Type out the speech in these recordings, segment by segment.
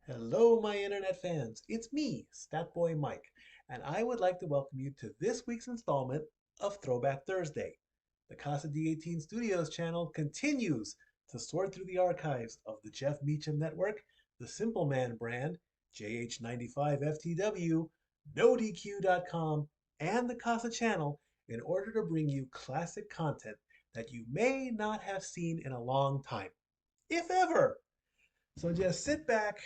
Hello, my internet fans. It's me, Statboy Mike, and I would like to welcome you to this week's installment of Throwback Thursday. The Casa D18 Studios Channel continues to sort through the archives of the Jeff Meacham Network, the Simple Man brand, JH95 FTW, NoDQ.com, and the Casa Channel in order to bring you classic content that you may not have seen in a long time, if ever. So just sit back,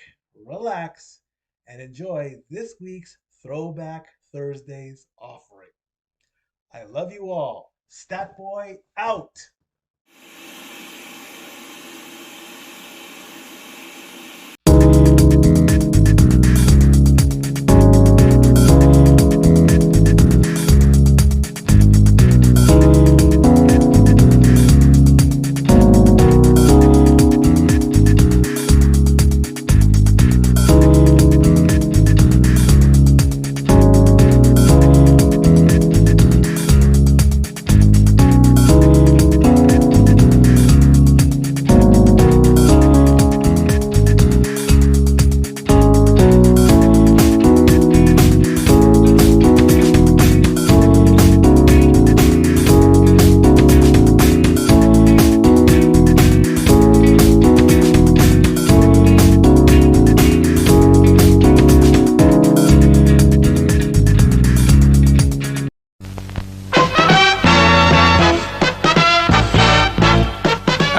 relax, and enjoy this week's Throwback Thursdays offering. I love you all. Statboy out.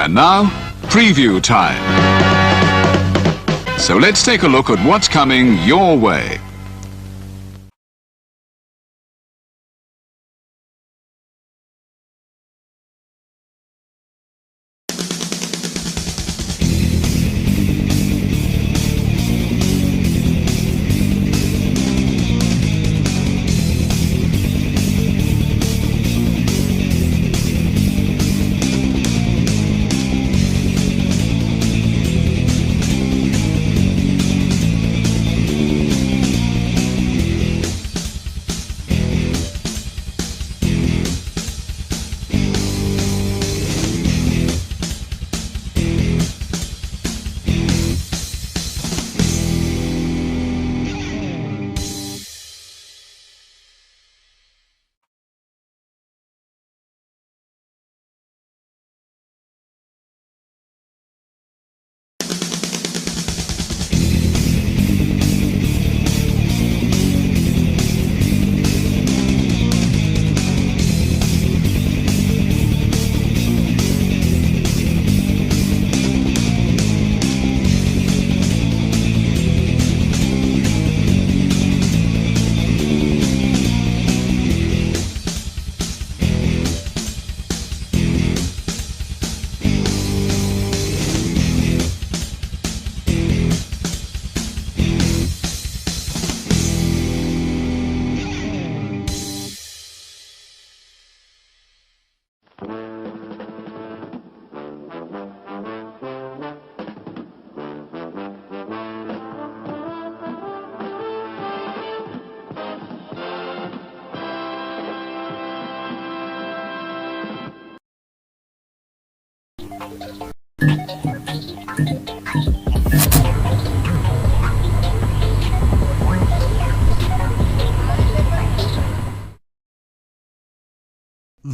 And now, preview time. So let's take a look at what's coming your way.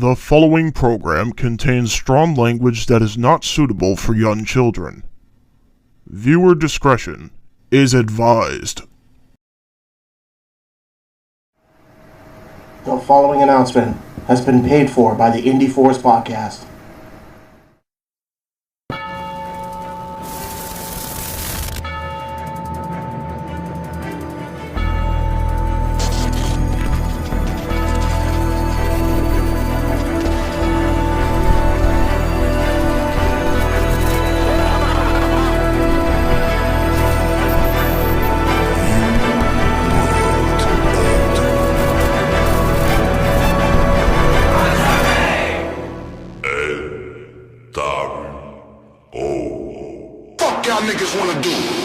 The following program contains strong language that is not suitable for young children. Viewer discretion is advised. The following announcement has been paid for by the Indy Force Podcast. Y'all niggas wanna do.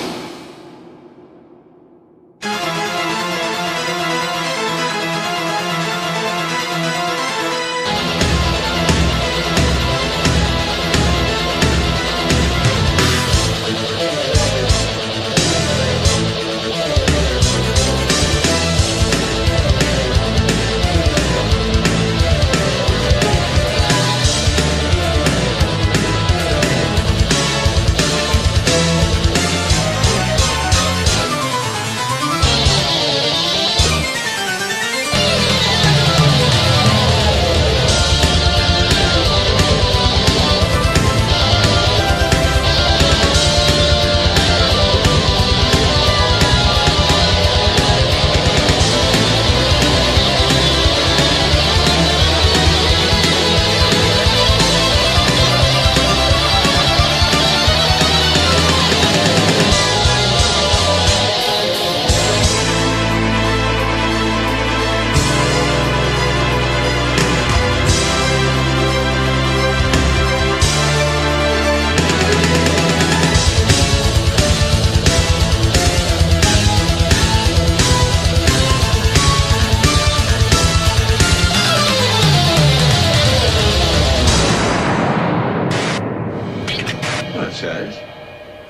says,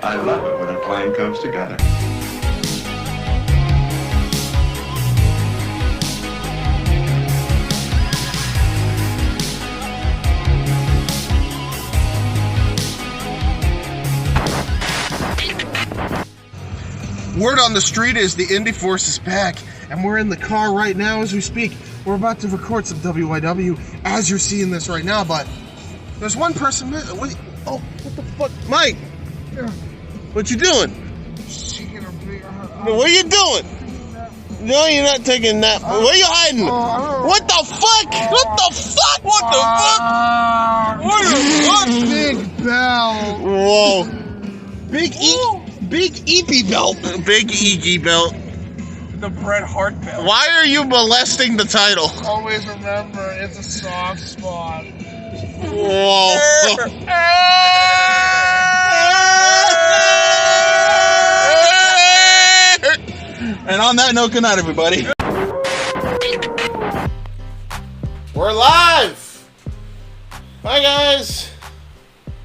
I love it when a plan comes together. Word on the street is the Indy Force is back, and we're in the car right now as we speak. We're about to record some WYW as you're seeing this right now, but there's one person. What the fuck? Mike! What you doing? What are you doing? No, you're not taking a nap. Where are you hiding? What the fuck? What the fuck? What the fuck? What the fuck? Big bell. Whoa. Big Eepy belt. Big Eepy belt. The Bret Hart belt. Why are you molesting the title? Always remember, it's a soft spot. Whoa. And on that note, good night, everybody. We're live! Hi, guys!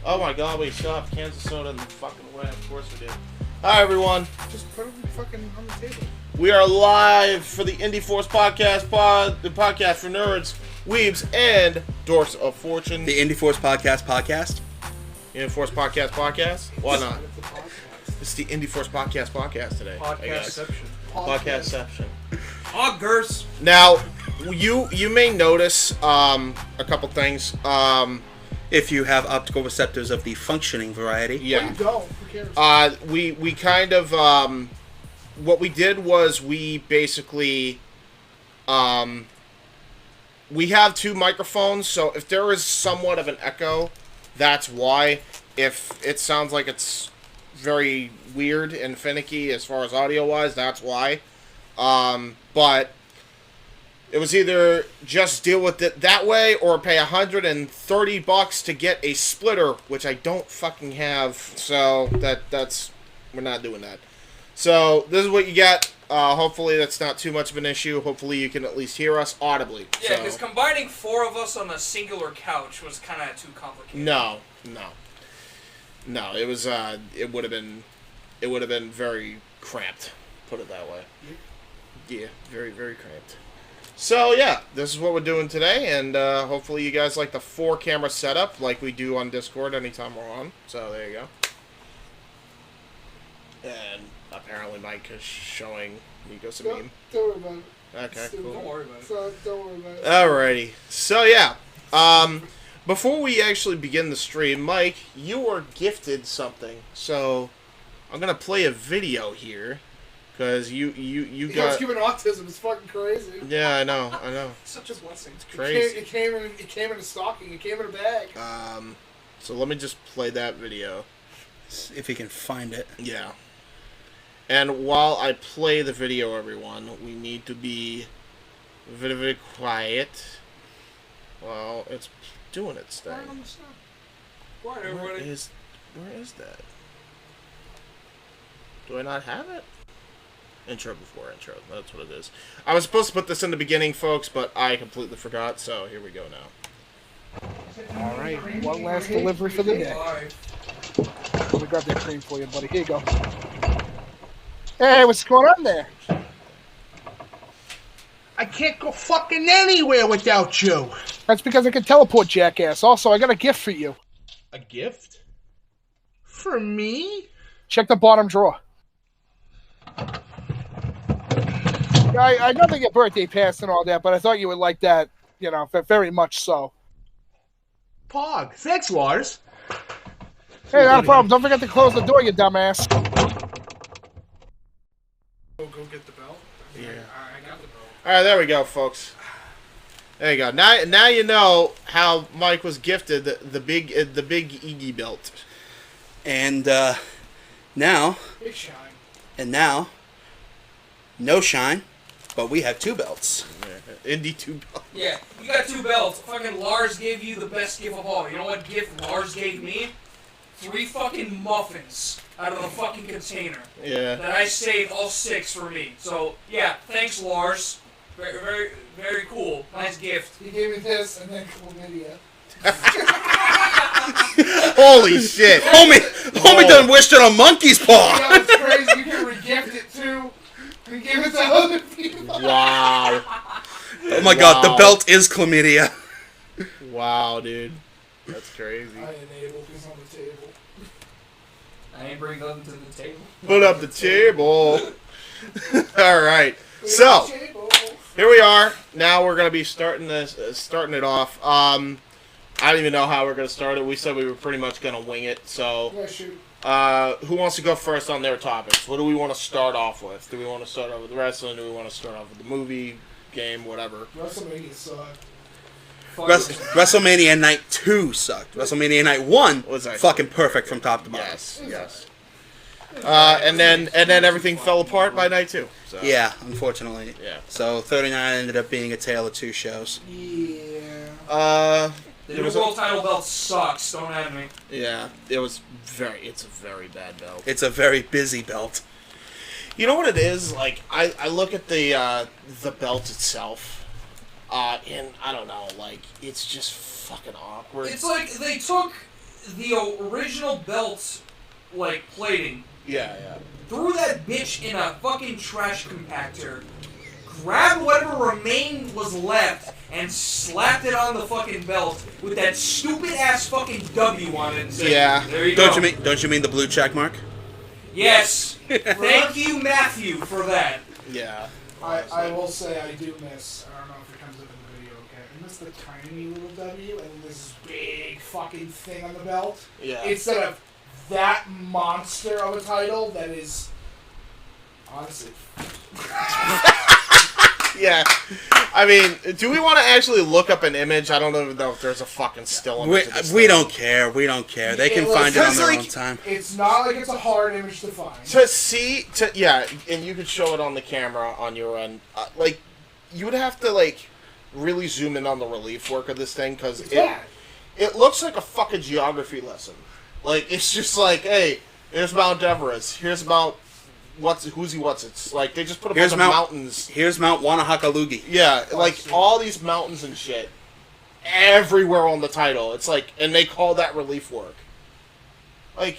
Oh my god, we still have Kansas soda in the fucking way. Of course we did. Hi, everyone. Just put it fucking on the table. We are live for the Indy Force Podcast, the podcast for nerds, weebs, and dorks of fortune. The Indy Force Podcast. Indy Force Podcast? Why not? It's the Indy Force Podcast today. Podcastception. Augers. Now, you may notice a couple things. If you have optical receptors of the functioning variety. Yeah. Where you go? Who cares? We kind of what we did was we basically we have two microphones, so if there is somewhat of an echo, that's why. If it sounds like it's very weird and finicky as far as audio wise, that's why. But it was either just deal with it that way or pay $130 to get a splitter, which I don't fucking have. So that's we're not doing that. So this is what you get. Hopefully that's not too much of an issue. Hopefully you can at least hear us audibly. Yeah, because combining four of us on a singular couch was kind of too complicated. No. It was it would have been very cramped. Put it that way. Yeah, very very cramped. So yeah, this is what we're doing today, and hopefully you guys like the 4-camera setup like we do on Discord anytime we're on. So there you go. And apparently Mike is showing Nico some meme. Don't worry about it. Okay, cool. Don't worry about it. Don't worry about it. Alrighty. So yeah, before we actually begin the stream, Mike, you were gifted something. So I'm gonna play a video here. Because you got... He was given autism. It's fucking crazy. Yeah, I know. Such a blessing. It's crazy. It came in a stocking. It came in a bag. So let me just play that video. If you can find it. Yeah. And while I play the video, everyone, we need to be very, very quiet. Well, it's doing its thing. Quiet, everybody. Where is that? Do I not have it? Intro before intro. That's what it is. I was supposed to put this in the beginning, folks, but I completely forgot, so here we go now. All right. One last delivery for the day. Let me grab that cream for you, buddy. Here you go. Hey, what's going on there? I can't go fucking anywhere without you. That's because I can teleport, jackass. Also, I got a gift for you. A gift? For me? Check the bottom drawer. I know they get birthday pass and all that, but I thought you would like that, very much so. Pog. Thanks, Lars. Hey, not a problem. Don't forget to close the door, you dumbass. Go get the belt. Yeah. I got the belt. All right, there we go, folks. There you go. Now you know how Mike was gifted the big Iggy belt. And now, Big shine. and now, no shine, but we have 2 belts. Indy 2 belt. Yeah, you got 2 belts. Fucking Lars gave you the best gift of all. You know what gift Lars gave me? 3 fucking muffins out of the fucking container. Yeah. That I saved all 6 for me. So, yeah, thanks, Lars. Very, very, very cool. Nice gift. He gave me this and then chlamydia. Holy shit. Homie, Homie done wished it on monkey's paw. Yeah, it's crazy. You can re-gift it too. And give it to other people. Wow. Oh my god, the belt is chlamydia. Wow, dude. That's crazy. I enable this on the table. I ain't bring nothing to the table. Put up the table. All right. So here we are. Now we're gonna be starting it off. I don't even know how we're gonna start it. We said we were pretty much gonna wing it. So, Yeah, shoot. who wants to go first on their topics? What do we want to start off with? Do we want to start off with wrestling? Do we want to start off with the movie, game, whatever? WrestleMania sucked. WrestleMania Night 2 sucked. WrestleMania Night 1 Was that fucking perfect from top to bottom. Yes. And then everything fell apart by night 2. So. Yeah, unfortunately. Yeah. So 39 ended up being a tale of two shows. Yeah. The new world title belt sucks. Don't at me. Yeah, it's a very bad belt. It's a very busy belt. You know what it is? Like, I look at the belt itself, and I don't know, like, it's just fucking awkward. It's like they took the original belt, like, plating, Yeah. threw that bitch in a fucking trash compactor, grabbed whatever remained was left, and slapped it on the fucking belt with that stupid ass fucking W on it. And said, Yeah. There you go. Don't you mean the blue check mark? Yes. Thank you, Matthew, for that. Yeah. I will say I do miss, I don't know if it comes up in the video, okay, I miss the tiny little W and this big fucking thing on the belt. Yeah. Instead of that monster of a title that is, honestly, Yeah. I mean, do we want to actually look up an image? I don't even know if there's a fucking still image. of this We thing. don't care. We don't care. They can It find it on looks their like- own time. it's not like it's a hard image to find. And you could show it on the camera on your end. Like, you would have to, like, really zoom in on the relief work of this thing, because It's bad. it looks like a fucking geography lesson. Like, it's just like, hey, here's Mount Everest. Here's Mount It's like, they just put a bunch of mountains. Here's Mount Wanahakalugi. Yeah, like, all these mountains and shit. Everywhere on the title. It's like, and they call that relief work. Like,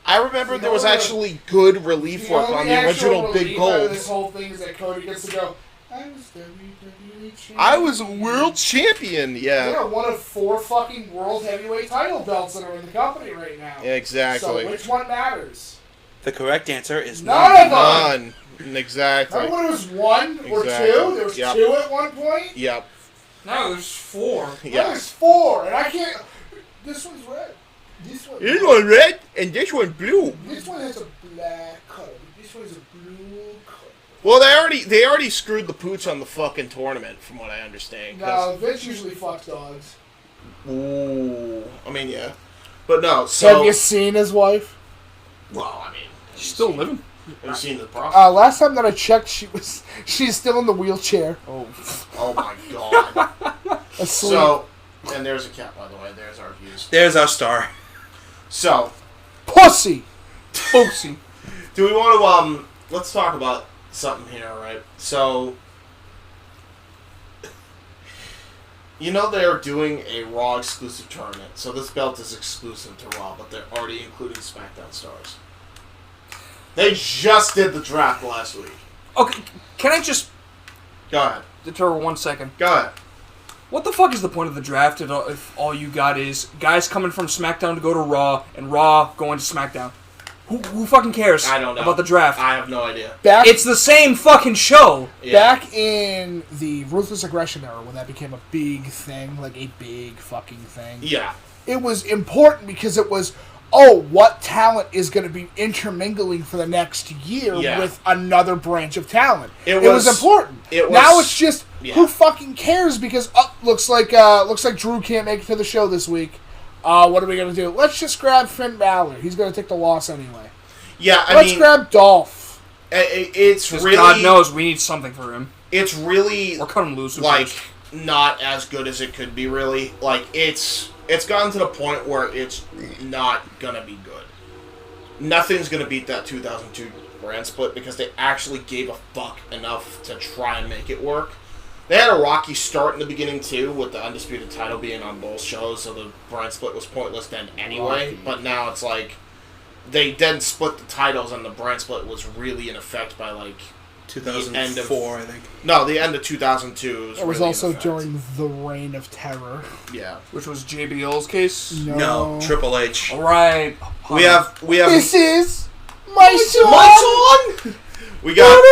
I remember there was actually good relief work on the original Big Gold. This whole thing is that Cody gets to go, I was WWE champion. I was a world champion, yeah. They are one of 4 fucking world heavyweight title belts that are in the company right now. Exactly. So which one matters? The correct answer is None of them! None. Exactly. Remember when it was 1 or 2? Exactly. There was Yep. 2 at one point? Yep. No, there's 4. Now Yeah. there's 4, and I can't... This one's red. This one red and this one blue. This one has a black color. This one is a blue color. Well, they already screwed the pooch on the fucking tournament, from what I understand. No, Vince usually fucks dogs. Ooh. I mean, yeah. But no, so... Have you seen his wife? Well, I mean... She's still living. Have you seen the process? Last time that I checked, she's still in the wheelchair. Oh my god. Asleep. So, and there's a cat, by the way. There's our views. There's our star. So, Pussy! Folksy. do we want to, let's talk about something here, right? So, you know they're doing a Raw exclusive tournament. So this belt is exclusive to Raw, but they're already including SmackDown stars. They just did the draft last week. Okay, can I just Go ahead. deter 1 second? Go ahead. What the fuck is the point of the draft if all you got is guys coming from SmackDown to go to Raw and Raw going to SmackDown? Who fucking cares I don't know. about the draft? I have no idea. It's the same fucking show. Yeah. Back in the Ruthless Aggression era, when that became a big thing, like a big fucking thing, Yeah. it was important because it was, what talent is going to be intermingling for the next year Yeah. with another branch of talent. It It was was- important. it Now was- it's just, yeah. who fucking cares? Because looks like Drew can't make it to the show this week. What are we going to do? Let's just grab Finn Balor. He's going to take the loss anyway. Yeah, I Let's mean, grab Dolph. it's Because really... God knows we need something for him. It's really... Or cut him loose. like, not as good as it could be, really. Like, it's gotten to the point where it's not gonna be good. Nothing's gonna beat that 2002 brand split because they actually gave a fuck enough to try and make it work. They had a rocky start in the beginning, too, with the Undisputed title being on both shows, so the brand split was pointless then anyway. Rocky. But now it's like, they then split the titles, and the brand split was really in effect by like 2004, I think. No, the end of 2002. It was really also during the Reign of Terror. Yeah. Which was JBL's case? No, Triple H. All right. We have. This is my song. My song. We got.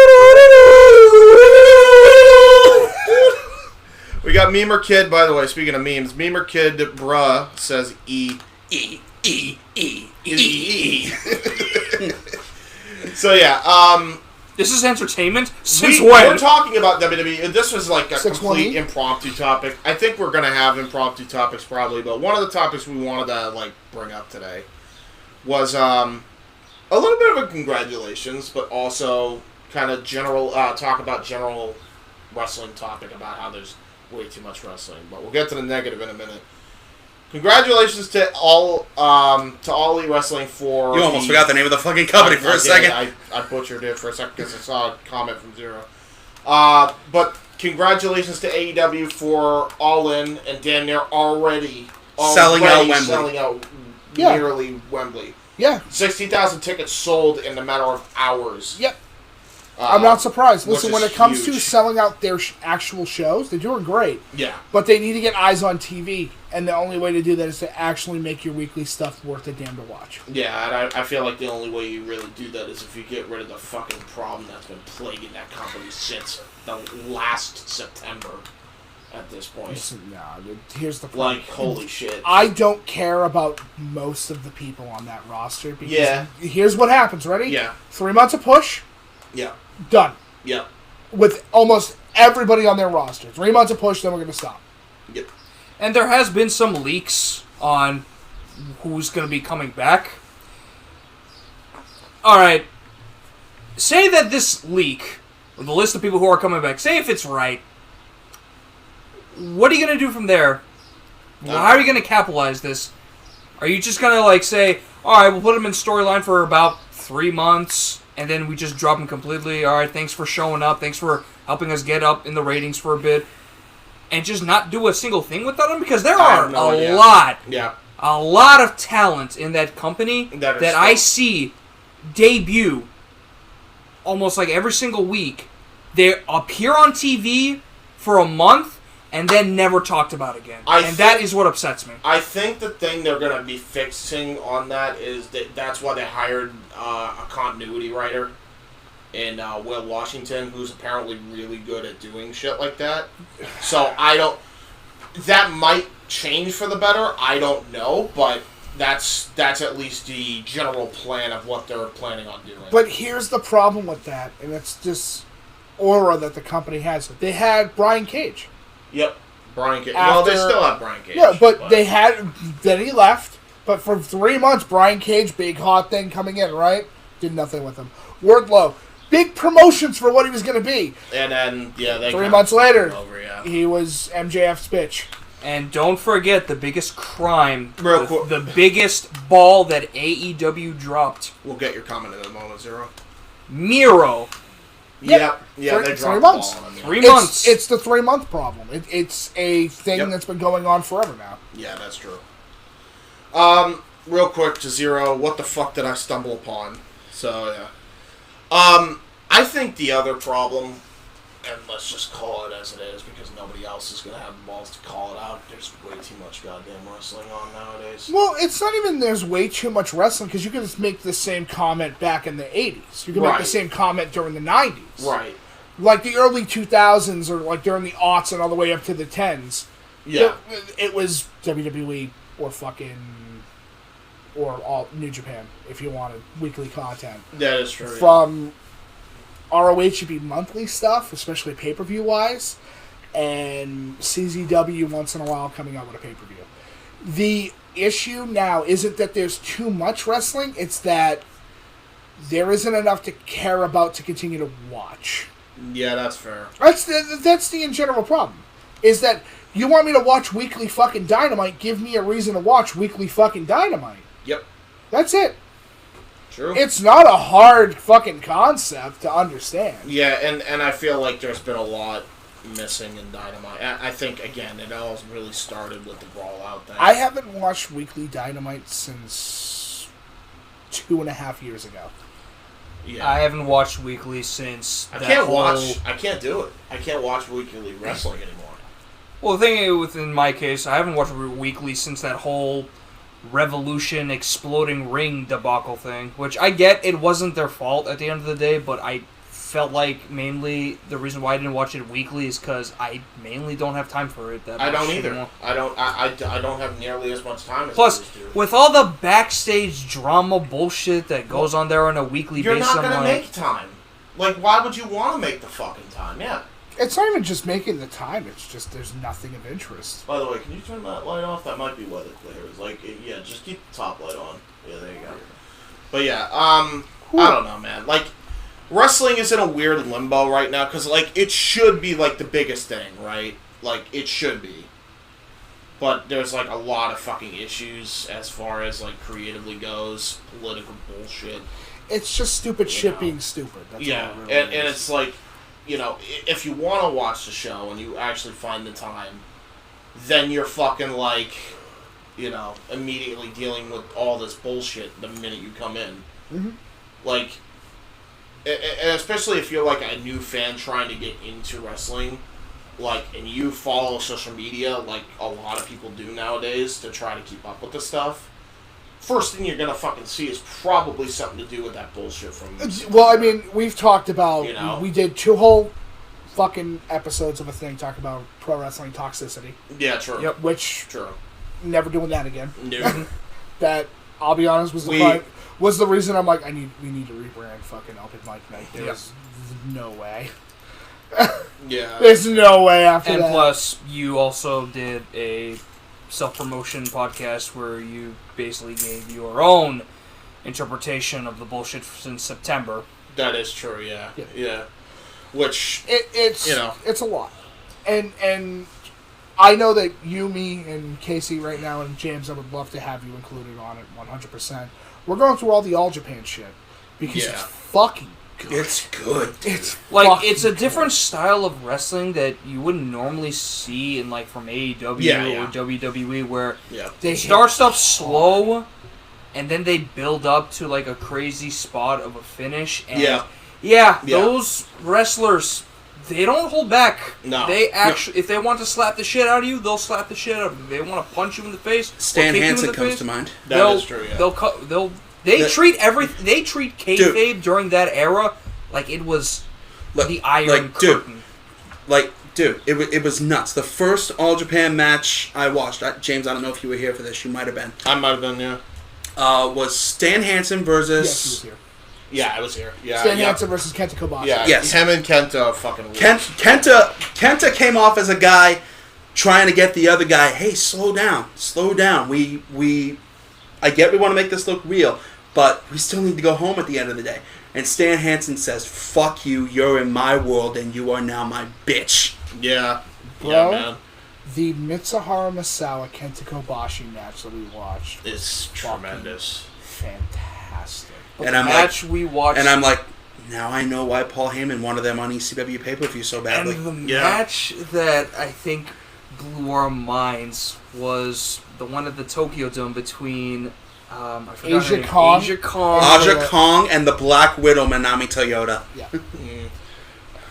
We got Memer Kid. By the way, speaking of memes, Memer Kid bruh says E. So yeah. This is entertainment? Since We're when? talking about WWE. This was like a 618? complete impromptu topic. I think we're going to have impromptu topics probably, but one of the topics we wanted to like bring up today was a little bit of a congratulations, but also kind of general talk about general wrestling topic about how there's way too much wrestling. But we'll get to the negative in a minute. Congratulations to all Elite Wrestling for... You almost forgot the name of the fucking company for a second. I butchered it for a second because I saw a comment from Zero. But congratulations to AEW for All In and damn near already selling out Wembley. Selling out nearly Wembley. Yeah. 60,000 tickets sold in a matter of hours. Yep. I'm not surprised. which Listen, is when it comes to huge. selling out their actual shows, they're doing great. Yeah. But they need to get eyes on TV, and the only way to do that is to actually make your weekly stuff worth a damn to watch. Yeah, and I feel like the only way you really do that is if you get rid of the fucking problem that's been plaguing that company since the last September at this point. Listen, nah, dude, here's the problem. Like, holy shit. I don't care about most of the people on that roster. Because Yeah. Here's what happens, ready? Yeah. 3 months of push, Yeah. done. Yeah. With almost everybody on their roster. 3 months of push, then we're going to stop. Yep. And there has been some leaks on who's going to be coming back. Alright. Say that this leak, or the list of people who are coming back, say if it's right, what are you going to do from there? How are you going to capitalize this? Are you just going to like say, alright, we'll put them in storyline for about 3 months, and then we just drop them completely? Alright, thanks for showing up, thanks for helping us get up in the ratings for a bit. And just not do a single thing without them? Because there are a lot of talent in that company that I see debut almost like every single week. They appear on TV for a month and then never talked about again. That is what upsets me. I think the thing they're going to be fixing on that is that's why they hired a continuity writer in Will Washington, who's apparently really good at doing shit like that. So that might change for the better. I don't know, but that's at least the general plan of what they're planning on doing. But here's the problem with that, and it's this aura that the company has. They had Brian Cage. Yep, Brian Cage. Well, they still have Brian Cage. Yeah, but they had... Then he left. But for 3 months, Brian Cage, big hot thing coming in, right? Did nothing with him. Wardlow, big promotions for what he was going to be. And then, they 3 months later, over, he was MJF's bitch. And don't forget the biggest crime, Real quick. the biggest ball that AEW dropped. We'll get your comment in a moment, Zero. Miro. Yeah, they dropped 3 months. the ball on him. 3 months. It's the 3 month problem. It's a thing that's been going on forever now. Yeah, that's true. Real quick to Zero, what the fuck did I stumble upon? So, yeah. I think the other problem, and let's just call it as it is because nobody else is going to have the balls to call it out, there's way too much goddamn wrestling on nowadays. Well, it's not even there's way too much wrestling, because you could just make the same comment back in the 80s. You could make the same comment during the 90s. Right. Like the early 2000s, or like during the aughts and all the way up to the 10s. Yeah. It was WWE or or all New Japan, if you wanted weekly content. That is true. From ROH should be monthly stuff, especially pay-per-view wise, and CZW once in a while coming out with a pay-per-view. The issue now isn't that there's too much wrestling, it's that there isn't enough to care about to continue to watch. Yeah, that's fair. That's the in general problem. Is that you want me to watch weekly fucking Dynamite, give me a reason to watch weekly fucking Dynamite. Yep. That's it. True. It's not a hard fucking concept to understand. Yeah, and I feel like there's been a lot missing in Dynamite. I think, again, it all really started with the Brawl Out thing. I haven't watched weekly Dynamite since 2.5 years ago. Yeah. I haven't watched Weekly since. I can't do it. I can't watch weekly wrestling anymore. Well, the thing within my case, I haven't watched Weekly since that whole Revolution exploding ring debacle thing. Which I get, it wasn't their fault at the end of the day, but I felt like mainly the reason why I didn't watch it weekly is because I mainly don't have time for it. I don't either. Anymore. I don't have nearly as much time as Plus, I used to. with all the backstage drama bullshit that goes on there on a weekly basis, you're not going to make time. Like, why would you want to make the fucking time? Yeah. It's not even just making the time. It's just there's nothing of interest. By the way, can you turn that light off? That might be why the glare is. Like, yeah, just keep the top light on. Yeah, there you go. But yeah, I don't know, man. Like, wrestling is in a weird limbo right now because, like, it should be, like, the biggest thing, right? Like, it should be. But there's, like, a lot of fucking issues as far as, like, creatively goes, political bullshit. It's just stupid shit being stupid. That's yeah, all it really and is. it's like, you know, if you want to watch the show and you actually find the time, then you're fucking, like, you know, immediately dealing with all this bullshit the minute you come in. Mm-hmm. Like, and especially if you're, like, a new fan trying to get into wrestling, like, and you follow social media like a lot of people do nowadays to try to keep up with the stuff, first thing you're gonna fucking see is probably something to do with that bullshit from... Well, I mean, we've talked about... You know? We did 2 whole fucking episodes of a thing talking about pro wrestling toxicity. Yeah, true. Yep. Which... True. Never doing that again. No. That, I'll be honest, was the reason I'm like, we need to rebrand fucking Open Mic Night. There's no way. Yeah. There's no way after that. And plus, you also did a self-promotion podcast where you basically gave your own interpretation of the bullshit since September. That is true, yeah. Yeah. Which, it's, you know. It's a lot. And I know that you, me, and Casey right now, and James, I would love to have you included on it 100%. We're going through all the All Japan shit. Because it's fucking good. It's good. It's like, it's a different style of wrestling that you wouldn't normally see in, like, from AEW or WWE, where they start stuff slow, and then they build up to, like, a crazy spot of a finish. And those wrestlers, they don't hold back. No. They actually, if they want to slap the shit out of you, they'll slap the shit out of you. If they want to punch you in the face, Stan Hansen comes to mind. That is true, yeah. They treat kayfabe during that era like it was the Iron Curtain. Dude, it was nuts. The first All Japan match I watched, James, I don't know if you were here for this. You might have been. I might have been, yeah. Was Stan Hansen versus... Yes, he was here. Yeah, I was here. Yeah, Stan Hansen versus Kenta Kobashi. Yeah, yes. Him and Kenta fucking... Kenta came off as a guy trying to get the other guy, hey, slow down. I get we want to make this look real, but we still need to go home at the end of the day. And Stan Hansen says, fuck you, you're in my world, and you are now my bitch. Yeah. Bro, yeah, man. The Mitsuharu Misawa Kenta Kobashi match that we watched is tremendous. Fantastic. And I'm we watched... And I'm like, now I know why Paul Heyman wanted them on ECW pay-per-view so badly. And the match that I think blew our minds was the one at the Tokyo Dome between Asia Kong and the Black Widow Manami Toyota. Yeah.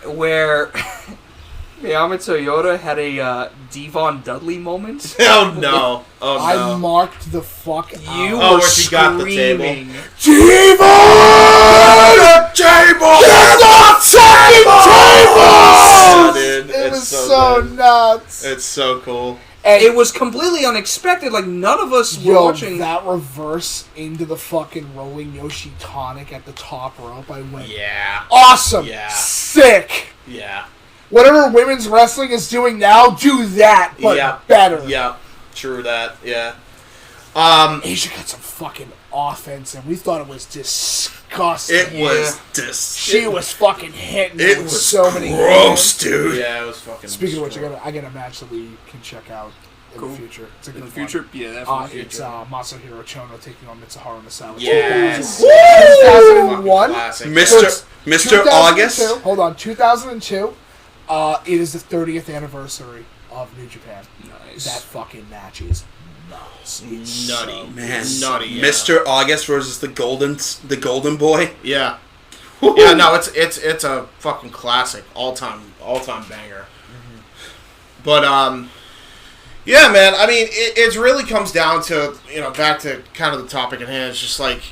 Where Manami Toyota had a Devon Dudley moment. Oh no! Oh no! I marked the fuck out. You were where she got the table. Devon! Get the table! Dude, It was so nuts. It's so cool. And it was completely unexpected. Like, none of us were watching. That reverse into the fucking rolling Yoshi tonic at the top rope. I went, awesome, sick. Yeah. Whatever women's wrestling is doing now, do that, but better. Yeah, true that. Yeah. Asia got some fucking offense, and we thought it was disgusting. It was She was fucking hitting it with was so many gross, dude. Yeah, it was fucking. Speaking of which, I got a match that we can check out in the future. It's a good future? Yeah, definitely. It's Masahiro Chono taking on Mitsuharu Misawa. Yes. 2001. Mr. August. Hold on, 2002. It is the 30th anniversary of New Japan. Nice. That fucking match is It's nutty, Man, nutty. Yeah. Mr. August versus the Golden Boy. Yeah. Yeah, no, it's a fucking classic, all time banger. But yeah, man. I mean, it really comes down to, back to kind of the topic at hand. It's just like,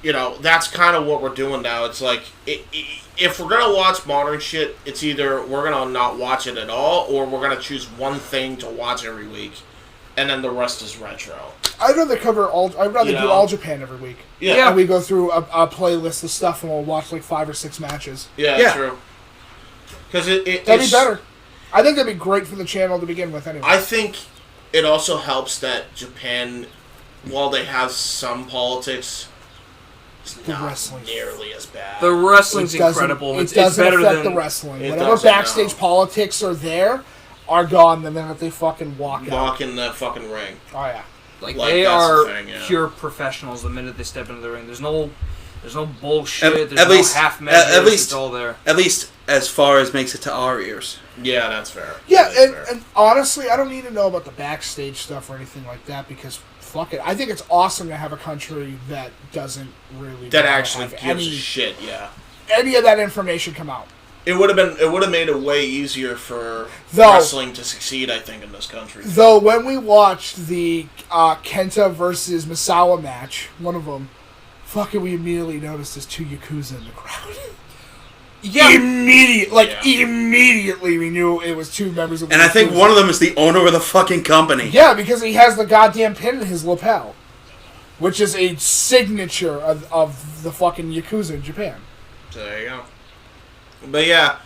that's kind of what we're doing now. It's like if we're gonna watch modern shit, it's either we're gonna not watch it at all, or we're gonna choose one thing to watch every week, and then the rest is retro. I'd rather cover I'd rather do All Japan every week. Yeah. And we go through a playlist of stuff and we'll watch like 5 or 6 matches. Yeah. True. Because that'd be better. I think that'd be great for the channel to begin with. Anyway, I think it also helps that Japan, while they have some politics, it's not nearly as bad. The wrestling's incredible. It doesn't affect the wrestling. Whatever backstage politics are there are gone the minute they fucking walk in the fucking ring. Oh yeah. Like they are pure professionals the minute they step into the ring. There's no bullshit. There's no half measures. It's all there. At least as far as makes it to our ears. Yeah, that's fair. Yeah, and honestly, I don't need to know about the backstage stuff or anything like that because fuck it. I think it's awesome to have a country that doesn't really actually gives a shit. Yeah. Any of that information come out. It would have made it way easier for wrestling to succeed, I think, in this country. Though when we watched the Kenta versus Misawa match, one of them, we immediately noticed there's 2 Yakuza in the crowd. Yeah, immediately we knew it was 2 members of the And I think one of them is the owner of the fucking company. Yeah, because he has the goddamn pin in his lapel, which is a signature of the fucking Yakuza in Japan. So there you go. But yeah,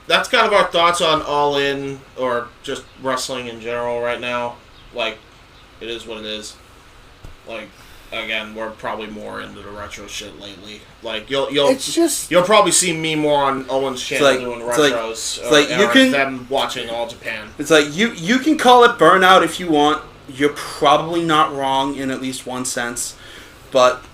that's kind of our thoughts on All In, or just wrestling in general right now. Like, it is what it is. Like, again, we're probably more into the retro shit lately. Like, you'll probably see me more on Owen's channel doing retros. Them watching All Japan. It's like you can call it burnout if you want. You're probably not wrong in at least one sense, but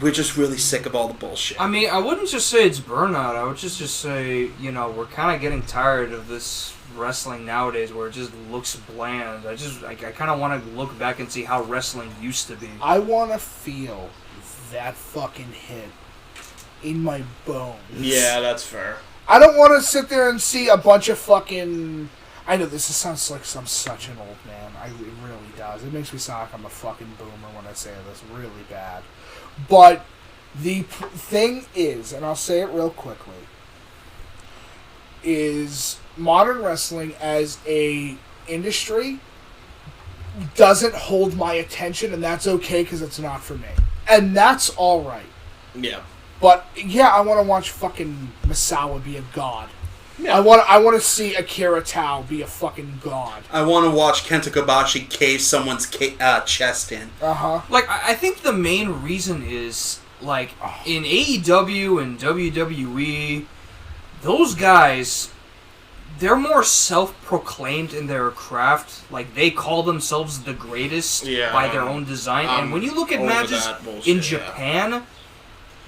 we're just really sick of all the bullshit. I mean, I wouldn't just say it's burnout. I would just say, we're kind of getting tired of this wrestling nowadays where it just looks bland. I kind of want to look back and see how wrestling used to be. I want to feel that fucking hit in my bones. Yeah, that's fair. I don't want to sit there and see a bunch of fucking... I know this sounds like I'm such an old man. It really does. It makes me sound like I'm a fucking boomer when I say this really bad. But the thing is, and I'll say it real quickly, is modern wrestling as a industry doesn't hold my attention, and that's okay because it's not for me. And that's all right. Yeah. But, yeah, I want to watch fucking Misawa be a god. Yeah. I want to see Akira Tao be a fucking god. I want to watch Kenta Kobashi cave someone's chest in. Uh-huh. Like, I think the main reason is, like, in AEW and WWE, those guys, they're more self-proclaimed in their craft. Like, they call themselves the greatest by their own design. And when you look at matches in Japan,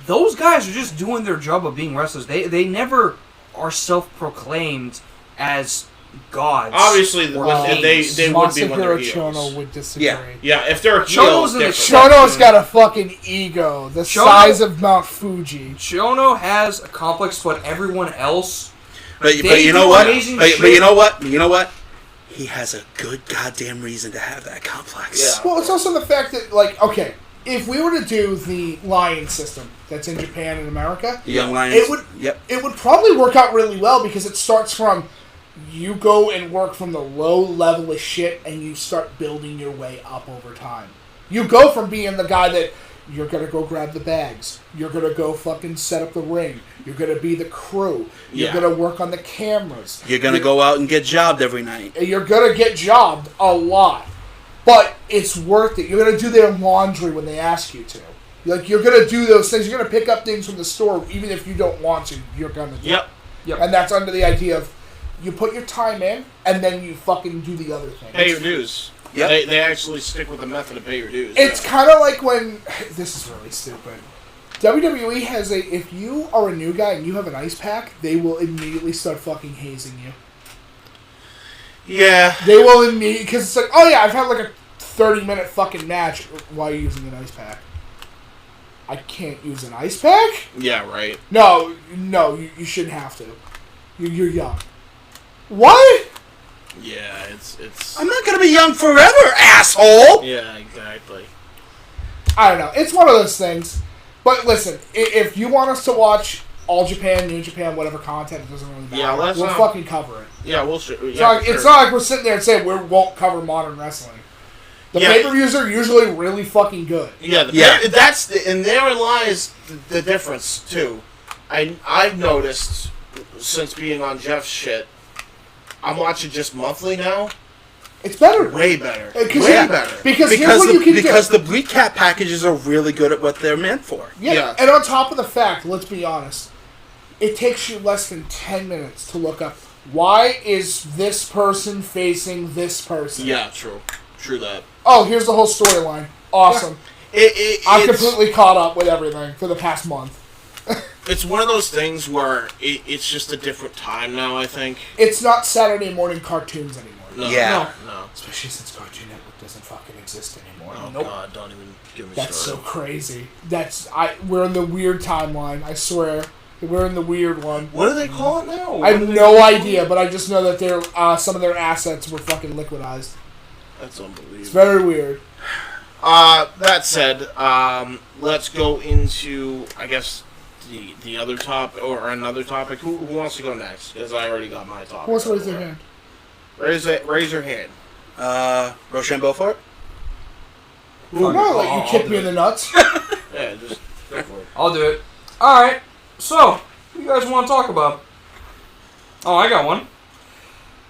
those guys are just doing their job of being wrestlers. They never are self-proclaimed as gods. Obviously, they would be when they're heels. Chono would disagree. Yeah, if they're heels, Chono's got a fucking ego the size of Mount Fuji. Chono has a complex, but everyone else... But you know what? But you know what? You know what? He has a good goddamn reason to have that complex. Yeah. Well, it's also the fact that, like, okay, if we were to do the Lion system that's in Japan and America, Young Lions, it would probably work out really well because it starts from you go and work from the low level of shit and you start building your way up over time. You go from being the guy that you're going to go grab the bags, you're going to go fucking set up the ring, you're going to be the crew, you're going to work on the cameras. You're going to go out and get jobbed every night. You're going to get jobbed a lot. But it's worth it. You're going to do their laundry when they ask you to. Like, you're going to do those things. You're going to pick up things from the store, even if you don't want to. You're going to do it. Yep. And that's under the idea of you put your time in, and then you fucking do the other thing. Pay your dues. Yep. They actually stick with the method of pay your dues. It's kind of like when... This is really stupid. WWE has if you are a new guy and you have an ice pack, they will immediately start fucking hazing you. Yeah. They will immediately... Because it's like, oh yeah, I've had like a 30-minute fucking match while you're using an ice pack. I can't use an ice pack? Yeah, right. No, you shouldn't have to. You're young. What? Yeah, it's. I'm not gonna be young forever, asshole! Yeah, exactly. I don't know. It's one of those things. But listen, if you want us to watch All Japan, New Japan, whatever content, it doesn't really matter. Yeah, we'll fucking cover it. Yeah, we'll sure. It's not like we're sitting there and saying we won't cover modern wrestling. The pay-per-views are usually really fucking good. Yeah, and therein lies the difference too. I've noticed since being on Jeff's shit, I'm watching just monthly now. It's better. Way better. Way better. Because here's what you can do. Because the recap packages are really good at what they're meant for. Yeah, and on top of the fact, let's be honest, it takes you less than 10 minutes to look up, why is this person facing this person? Yeah, true. True that. Oh, here's the whole storyline. Awesome. Yeah. I'm completely caught up with everything for the past month. It's one of those things where it's just a different time now, I think. It's not Saturday morning cartoons anymore. No. Yeah. No. Especially since Cartoon Network doesn't fucking exist anymore. Oh, nope. God, don't even give me That's so started. crazy. We're in the weird timeline, I swear. We're in the weird one. What do they call it now? I have no idea, but I just know that some of their assets were fucking liquidized. That's unbelievable. It's very weird. That said, let's go into, I guess, the other topic, or another topic. Who wants to go next? Because I already got my topic. Who wants to raise their hand? Raise your hand. Rochambeau Beaufort? No, like you kick me in the nuts. Yeah, just go for it. I'll do it. Alright, so, what do you guys want to talk about? Oh, I got one.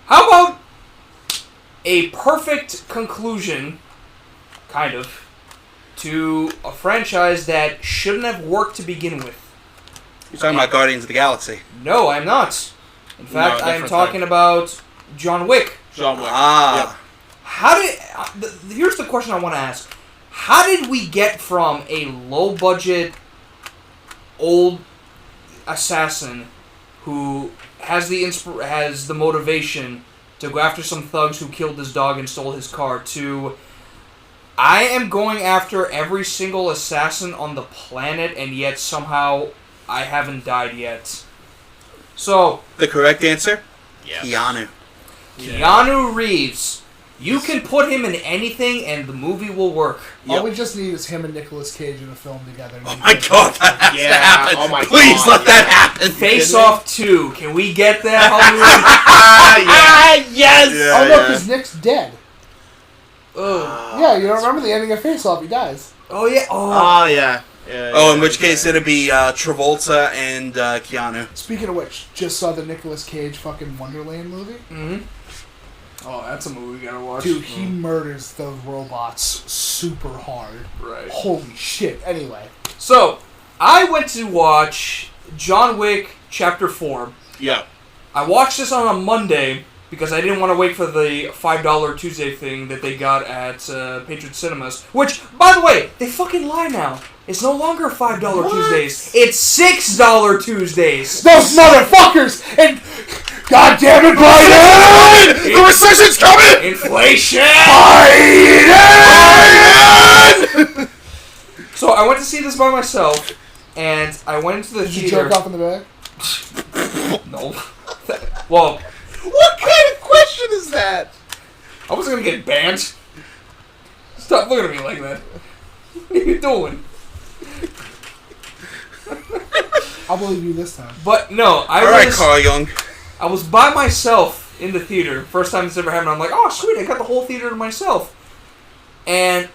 How about a perfect conclusion, kind of, to a franchise that shouldn't have worked to begin with? You're talking about Guardians of the Galaxy. No, I'm not. In fact, I am talking about John Wick. John Wick. Ah. Yep. Here's the question I want to ask. How did we get from a low-budget, old assassin who has the motivation to go after some thugs who killed his dog and stole his car to I am going after every single assassin on the planet and yet somehow I haven't died yet? So The correct answer? Yes. Keanu. Keanu Reeves. You can put him in anything and the movie will work. All we just need is him and Nicolas Cage in a film together. Oh my god, that has to happen. Oh my Please God, let that happen. Face Off 2. Can we get that, Hollywood? Yes! Oh no, because Nick's dead. Ugh. Yeah, you don't remember the ending of Face Off? He dies. Oh, yeah. Oh, yeah. In which case it'd be Travolta and Keanu. Speaking of which, just saw the Nicolas Cage fucking Wonderland movie. Mm-hmm. Oh, that's a movie we gotta watch. Dude, he murders those robots super hard. Right. Holy shit. Anyway. So, I went to watch John Wick Chapter 4. Yeah. I watched this on a Monday because I didn't want to wait for the $5 Tuesday thing that they got at Patriot Cinemas. Which, by the way, they fucking lie now. It's no longer $5 Tuesdays. It's $6 Tuesdays. Those motherfuckers! And God damn it, Biden! The recession's coming! Inflation! Biden! So I went to see this by myself, and I went into the Did you theater. jerk off in the bag? No. Well, What kind of question is that? I wasn't gonna get banned. Stop looking at me like that. What are you doing? I'll believe you this time. But no, Alright, Carl Jung. I was by myself in the theater. First time this ever happened. I'm like, oh sweet, I got the whole theater to myself. And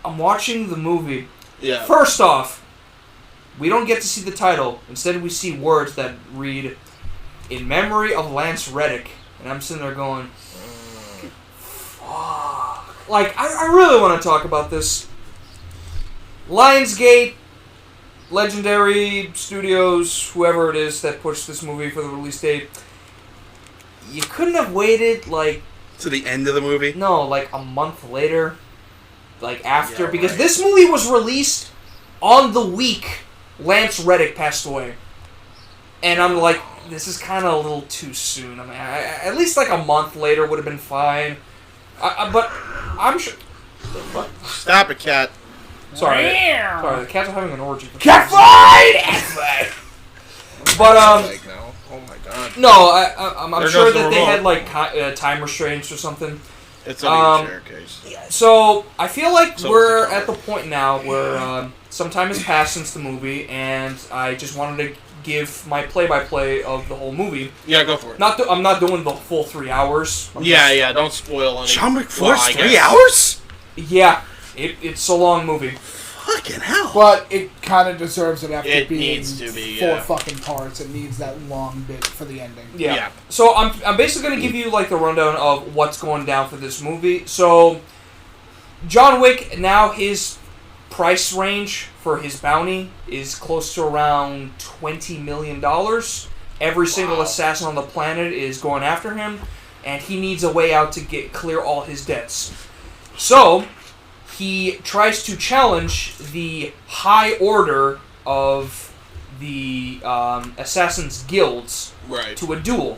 I'm watching the movie. Yeah. First off, we don't get to see the title. Instead, we see words that read, "In memory of Lance Reddick." And I'm sitting there going, fuck. Like, I really want to talk about this. Lionsgate, Legendary Studios, whoever it is that pushed this movie for the release date, you couldn't have waited, like... To the end of the movie? No, like a month later. Like after. Yeah, because right. this movie was released on the week Lance Reddick passed away. And I'm like, this is kind of a little too soon. I mean, at least like a month later would have been fine. But I'm sure... Stop it, cat. Sorry, the cats are having an orgy. Cat fight! But Like, no. Oh my god. no, I'm There sure goes the that they remote. had like time restraints or something. It's a wheelchair case. So I feel like So we're it's a at the point now where some time has passed since the movie, and I just wanted to give my play-by-play of the whole movie. Yeah, go for it. I'm not doing the full 3 hours. Yeah, don't spoil any. John Wick 4 Well, is I 3 guess. hours? Yeah, it's a long movie. Fucking hell. But it kind of deserves it after It being needs to be, 4 yeah. fucking parts. It needs that long bit for the ending. Yeah. Yeah. So I'm basically going to give you like the rundown of what's going down for this movie. So John Wick, now his price range for his bounty is close to around $20 million. Every single assassin on the planet is going after him, and he needs a way out to clear all his debts. So he tries to challenge the high order of the assassins guilds Right. to a duel.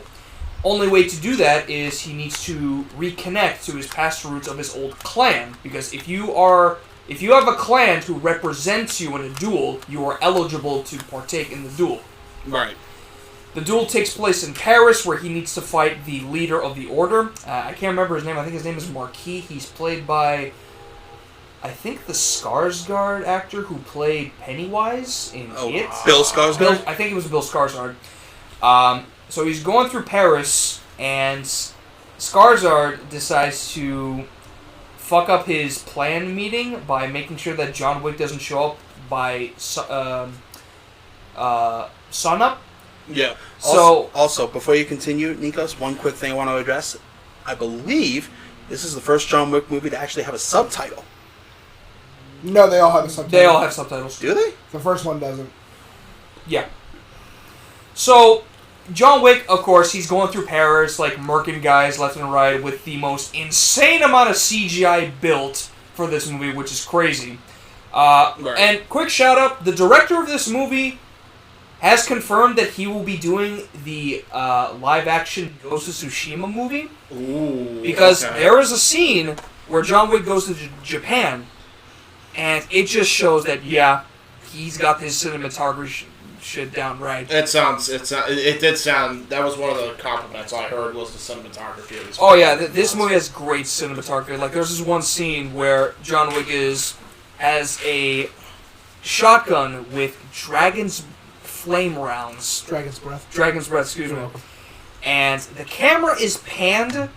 Only way to do that is he needs to reconnect to his past roots of his old clan, because if you have a clan who represents you in a duel, you are eligible to partake in the duel. Right. The duel takes place in Paris, where he needs to fight the leader of the Order. I can't remember his name. I think his name is Marquis. He's played by, I think, the Skarsgård actor who played Pennywise in It. Bill Skarsgård? I think it was Bill Skarsgård. So he's going through Paris, and Skarsgård decides to fuck up his plan meeting by making sure that John Wick doesn't show up by sunup. Yeah. So Also, before you continue, Nikos, one quick thing I want to address. I believe this is the first John Wick movie to actually have a subtitle. No, they all have a subtitle. they all have subtitles. Do they? The first one doesn't. Yeah. So, John Wick, of course, he's going through Paris, like, murking guys left and right with the most insane amount of CGI built for this movie, which is crazy. Right. And, quick shout-out, the director of this movie has confirmed that he will be doing the live-action Ghost of Tsushima movie. Ooh. Because okay. there is a scene where John Wick goes to Japan, and it just shows that, yeah, he's got his cinematography shit down right. It did sound. That was one of the compliments I heard was the cinematography of this. Oh yeah, this movie has great cinematography. Like there's this one scene where John Wick has a shotgun with dragon's flame rounds. Dragon's Breath. Dragon's breath, excuse me. And the camera is panned,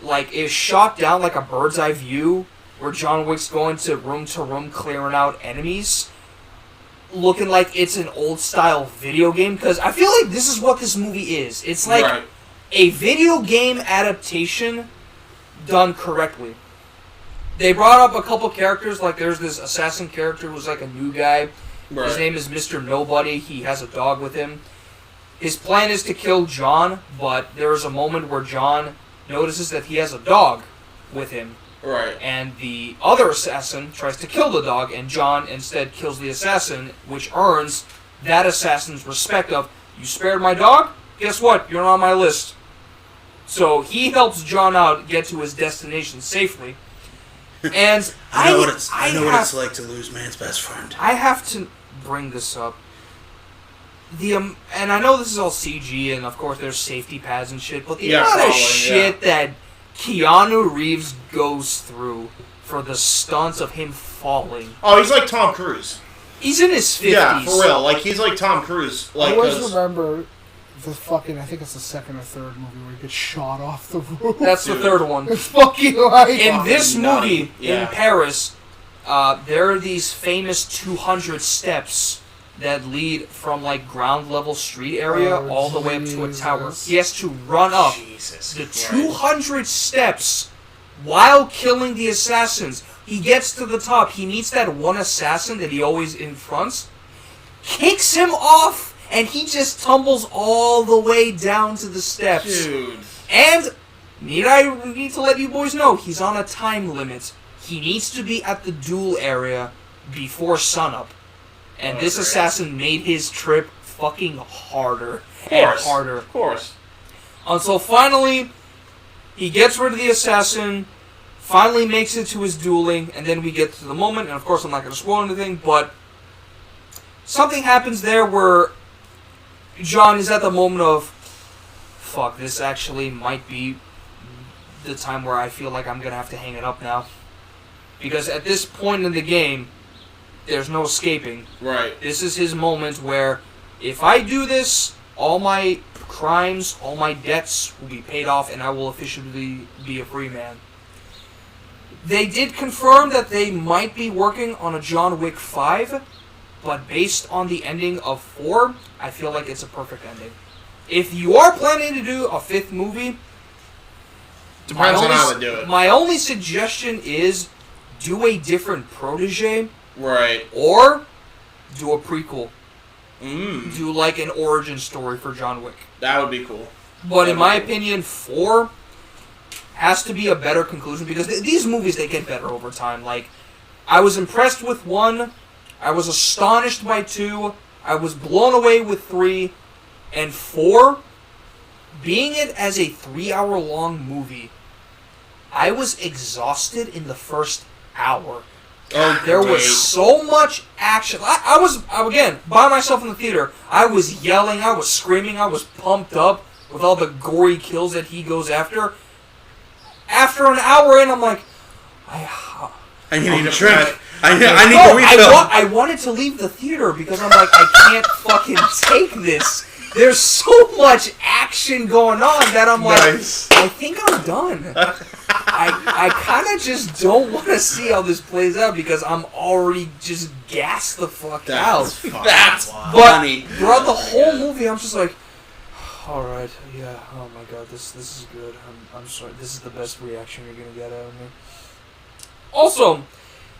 like is shot down like a bird's eye view, where John Wick's going to room clearing out enemies, looking like it's an old style video game. Because I feel like this is what this movie is. It's like Right. a video game adaptation done correctly. They brought up a couple characters, like there's this assassin character who's like a new guy. Right. His name is Mr. Nobody. He has a dog with him. His plan is to kill John, but there is a moment where John notices that he has a dog with him. Right. And the other assassin tries to kill the dog, and John instead kills the assassin, which earns that assassin's respect of, you spared my dog? Guess what? You're on my list. So he helps John out get to his destination safely. And I know what it's like to lose man's best friend. I have to bring this up. And I know this is all CG, and of course there's safety pads and shit, but the amount of shit that Keanu Reeves goes through for the stunts of him falling. Oh, he's like Tom Cruise. He's in his 50s. Yeah, for real. Like he's like Tom Cruise. Like I always 'cause- remember the fucking, I think it's the second or third movie where he gets shot off the roof. That's the third one. It's fucking like... In this nutty. movie, Yeah. in Paris, there are these famous 200 steps that lead from like ground level street area all the way up to a tower. Jesus. He has to run up Jesus the Christ. 200 steps while killing the assassins. He gets to the top. He meets that one assassin that he always confronts, kicks him off, and he just tumbles all the way down to the steps. Dude. And I need to let you boys know, he's on a time limit. He needs to be at the duel area before sunup. And this assassin made his trip fucking harder and harder. Of course. Until finally, he gets rid of the assassin, finally makes it to his dueling, and then we get to the moment, and of course I'm not going to spoil anything, but something happens there where John is at the moment of, fuck, this actually might be the time where I feel like I'm going to have to hang it up now. Because at this point in the game, there's no escaping. Right. This is his moment where, if I do this, all my crimes, all my debts will be paid off, and I will officially be a free man. They did confirm that they might be working on a John Wick 5, but based on the ending of 4, I feel like it's a perfect ending. If you are planning to do a 5th movie, depends on how to do it. My only suggestion is do a different protege. Right. Or do a prequel. Mm. Do like an origin story for John Wick. That would be cool. But in my opinion, 4 has to be a better conclusion because these movies, they get better over time. Like, I was impressed with 1, I was astonished by 2, I was blown away with 3, and 4, being it as a 3-hour-long movie, I was exhausted in the first hour. Oh, there was so much action. I was, again, by myself in the theater. I was yelling, I was screaming, I was pumped up with all the gory kills that he goes after. After an hour in, I'm like, I need a drink. I need a refill. I wanted to leave the theater because I'm like, I can't fucking take this. There's so much action going on that I'm like, I think I'm done. I kind of just don't want to see how this plays out because I'm already just gassed the fuck out. That's funny. But throughout the whole movie, I'm just like, all right, yeah, oh my god, this is good. I'm sorry, this is the best reaction you're gonna get out of me. Also,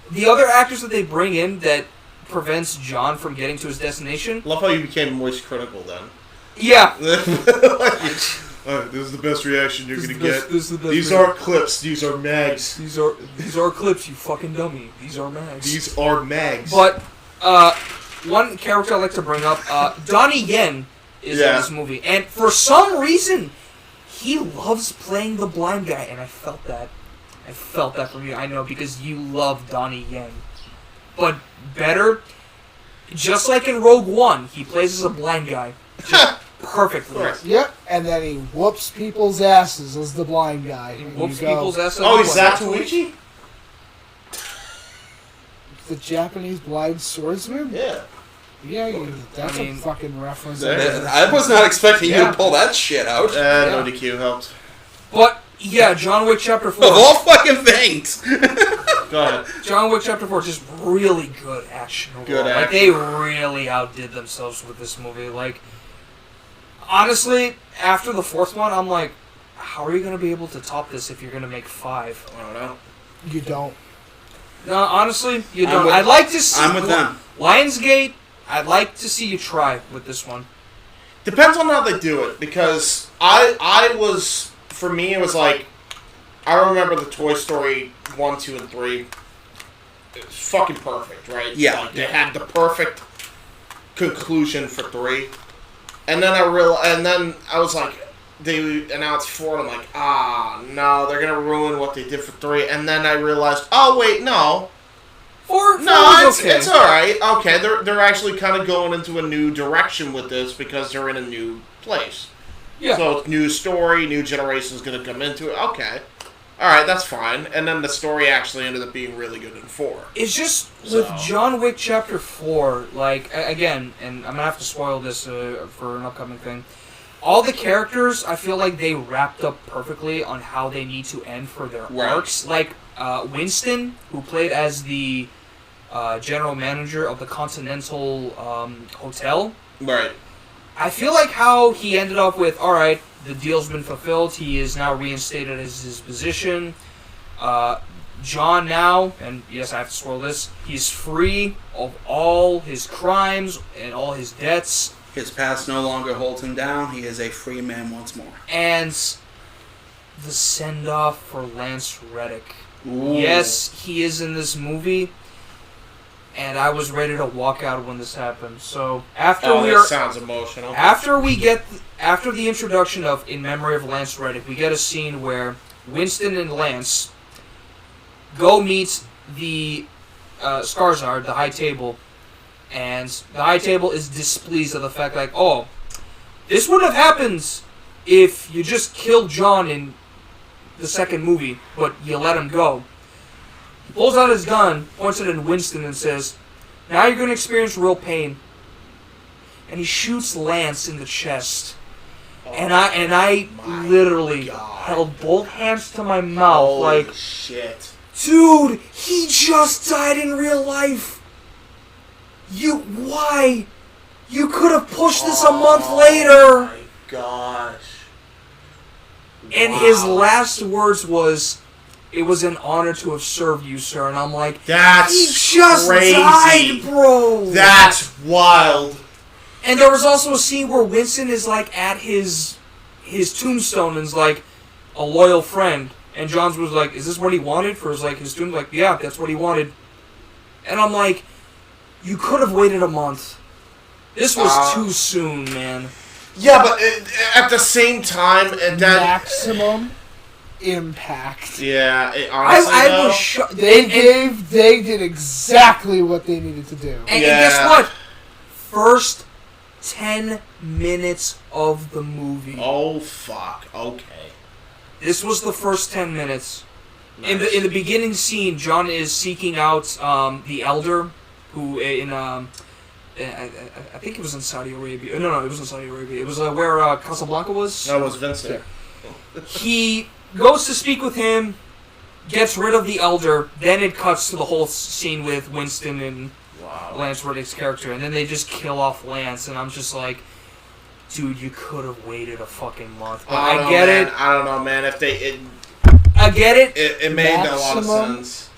the other actors that they bring in that prevents John from getting to his destination. Love how you became moist critical then. Yeah. This is the best reaction you're gonna get. These aren't clips. These are mags. These are clips. You fucking dummy. These are mags. These are mags. But one character I'd like to bring up, Donnie Yen is in this movie, and for some reason, he loves playing the blind guy, and I felt that. I felt that from you. I know because you love Donnie Yen, but better. Just like in Rogue One, he plays as a blind guy. Perfectly. Yep, and then he whoops people's asses as the blind guy. He whoops people's asses. Oh, he's Zatoichi? The Japanese blind swordsman? Yeah. Yeah, that's a fucking reference. I was not expecting you to pull that shit out. NoDQ helped. But, yeah, John Wick Chapter 4. Of all fucking things! Go ahead. John Wick Chapter 4 is just really good action overall. Good action. Like, they really outdid themselves with this movie. Like, honestly, after the 4th one, I'm like, how are you going to be able to top this if you're going to make 5? I don't know. You don't. No, honestly, you don't. I'd like to see... I'm with them. Lionsgate, I'd like to see you try with this one. Depends on how they do it, because I was... For me, it was like... I remember the Toy Story 1, 2, and 3. It was fucking perfect, right? Yeah. Like, they had the perfect conclusion for 3. And then I was like, they announced 4, and I'm like, no, they're gonna ruin what they did for 3. And then I realized, oh wait, no. 4 No, okay. it's alright. Okay, they're actually kind of going into a new direction with this because they're in a new place. Yeah. So new story, new generation's gonna come into it. Okay. Alright, that's fine. And then the story actually ended up being really good in 4. It's just, with John Wick Chapter 4, like, again, and I'm gonna have to spoil this for an upcoming thing, all the characters, I feel like they wrapped up perfectly on how they need to end for their arcs. Like, Winston, who played as the general manager of the Continental Hotel. Right. I feel like how he ended up with, alright, the deal's been fulfilled, he is now reinstated as his position. John now, and yes, I have to spoil this, he's free of all his crimes and all his debts. His past no longer holds him down. He is a free man once more. And the send-off for Lance Reddick. Ooh. Yes, he is in this movie, and I was ready to walk out when this happened. So after that sounds emotional. After the introduction of In Memory of Lance Reddick, we get a scene where Winston and Lance Go meets the Skarsgård, the High Table, and the High Table is displeased at the fact like, oh, this wouldn't have happened if you just killed John in the second movie, but you let him go. He pulls out his gun, points it at Winston, and says, now you're going to experience real pain. And he shoots Lance in the chest. And I literally held both hands to my mouth. Holy like, shit. Dude, he just died in real life. Why? You could have pushed this a month later. Oh my gosh. And his last words was, it was an honor to have served you, sir. And I'm like, that's he just crazy. died, bro. That's wild. And there was also a scene where Winston is like at his tombstone and is like a loyal friend. And Johns was like, is this what he wanted for his tomb? Like, yeah, that's what he wanted. And I'm like, you could have waited a month. This was too soon, man. Yeah, but at the same time, maximum impact. Yeah, honestly, I was shocked. They did exactly what they needed to do. And guess what? First 10 minutes of the movie. Oh fuck. Okay. This was the first 10 minutes. Nice. In the beginning scene, John is seeking out the Elder, who I think it was in Saudi Arabia. No, it wasn't Saudi Arabia. It was where Casablanca was. No, it was Vincent. He goes to speak with him, gets rid of the Elder, then it cuts to the whole scene with Winston and Lance Reddick's character, and then they just kill off Lance, and I'm just like, dude, you could have waited a fucking month. But I get it. I don't know, man. If I get it. It made a lot of sense.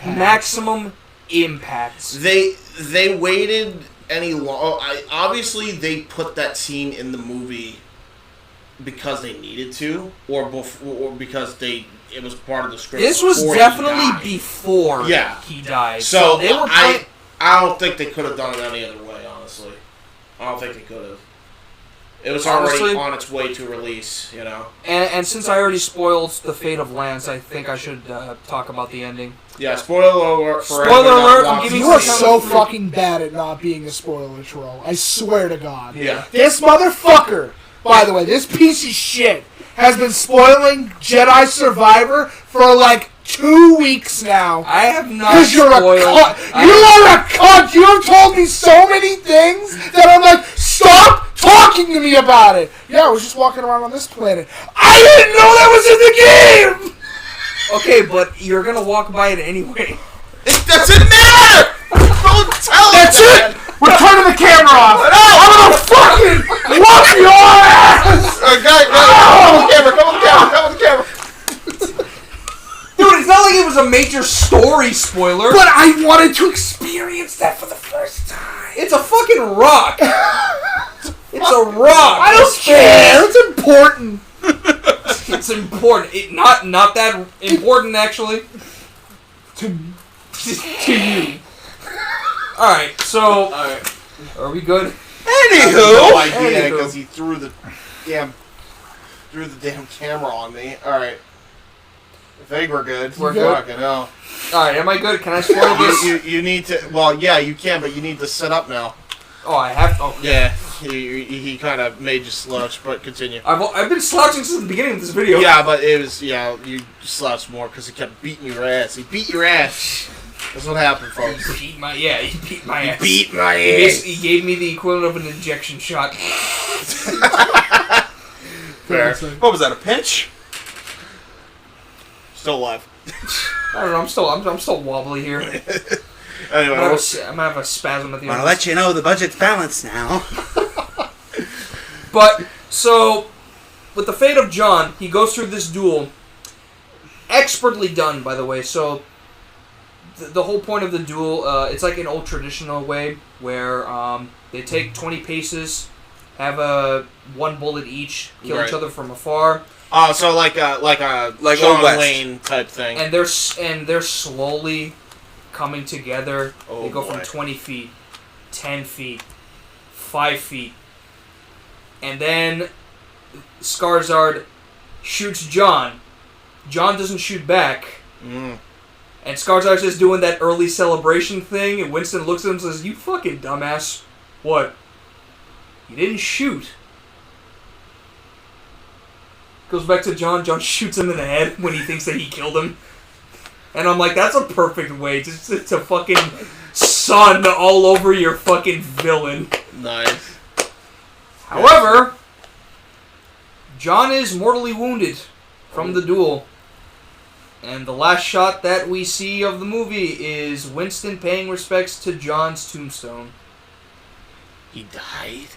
Maximum impact. They waited any long. Obviously, they put that scene in the movie because they needed to, or because it was part of the script. This was definitely before he died. So they were. I don't think they could have done it any other way. Honestly, I don't think they could have. It was already on its way to release, you know. And since I already spoiled the fate of Lance, I think I should talk about the ending. Yeah, spoiler alert for spoiler alert! I'm giving you are so fucking bad at not being a spoiler troll. I swear to God. Yeah. This motherfucker, by the way, this piece of shit has been spoiling Jedi Survivor for like 2 weeks now. I have not Because you're spoiled. a cunt. You are a cunt. You have told me so many things that I'm like, stop talking to me about it. Yeah, I was just walking around on this planet. I didn't know that was in the game. Okay, but you're gonna walk by it anyway. It doesn't matter. Don't tell me. That's it. We're turning the camera off. I'm gonna fucking whoop your ass. Come on the camera. Dude, it's not like it was a major story spoiler. But I wanted to experience that for the first time. It's a fucking rock. It's a rock. I don't care. It's important. It's important. Not that important, actually. To you. Alright, so... Are we good? Anywho! No idea, because he threw the damn camera on me. Alright. I think we're good. We're good. Fucking hell. Alright, am I good? Can I spoil this? You need to... Well, yeah, you can, but you need to set up now. Oh, I have to... Oh. Yeah, he kind of made you slouch, but continue. I've been slouching since the beginning of this video. Yeah, but it was... Yeah, you slouched more because he kept beating your ass. He beat your ass. That's what happened, folks. He beat my ass. He beat my ass. He gave me the equivalent of an injection shot. Fair. What was that, a pinch? Still alive. I don't know, I'm still wobbly here. Anyway, I'm gonna have a spasm at the end. I'll let you know the budget's balanced now. But, so, with the fate of John, he goes through this duel. Expertly done, by the way. So, the whole point of the duel, it's like an old traditional way, where they take 20 paces, have one bullet each, kill each other from afar. Oh, so like John Wayne type thing. And they're slowly coming together. Oh, they go boy. from 20 feet, 10 feet, 5 feet. And then Skarsgård shoots John. John doesn't shoot back. And Skarsgård's just doing that early celebration thing, and Winston looks at him and says, "You fucking dumbass. What? You didn't shoot." Goes back to John. John shoots him in the head when he thinks that he killed him. And I'm like, that's a perfect way to fucking sun all over your fucking villain. Nice. However, John is mortally wounded from the duel. And the last shot that we see of the movie is Winston paying respects to John's tombstone. He died?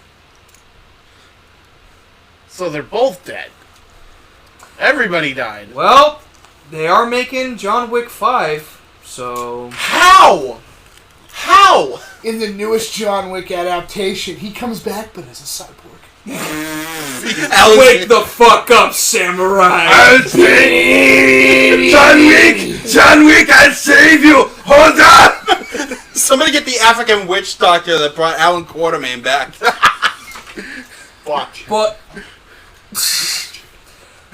So they're both dead. Everybody died. Well, they are making John Wick 5, so... How? How? In the newest John Wick adaptation, he comes back, but as a cyborg. Wake the fuck up, samurai! I'll save John Wick! John Wick, I'll save you! Hold on! Somebody get the African witch doctor that brought Alan Quartermain back. Watch.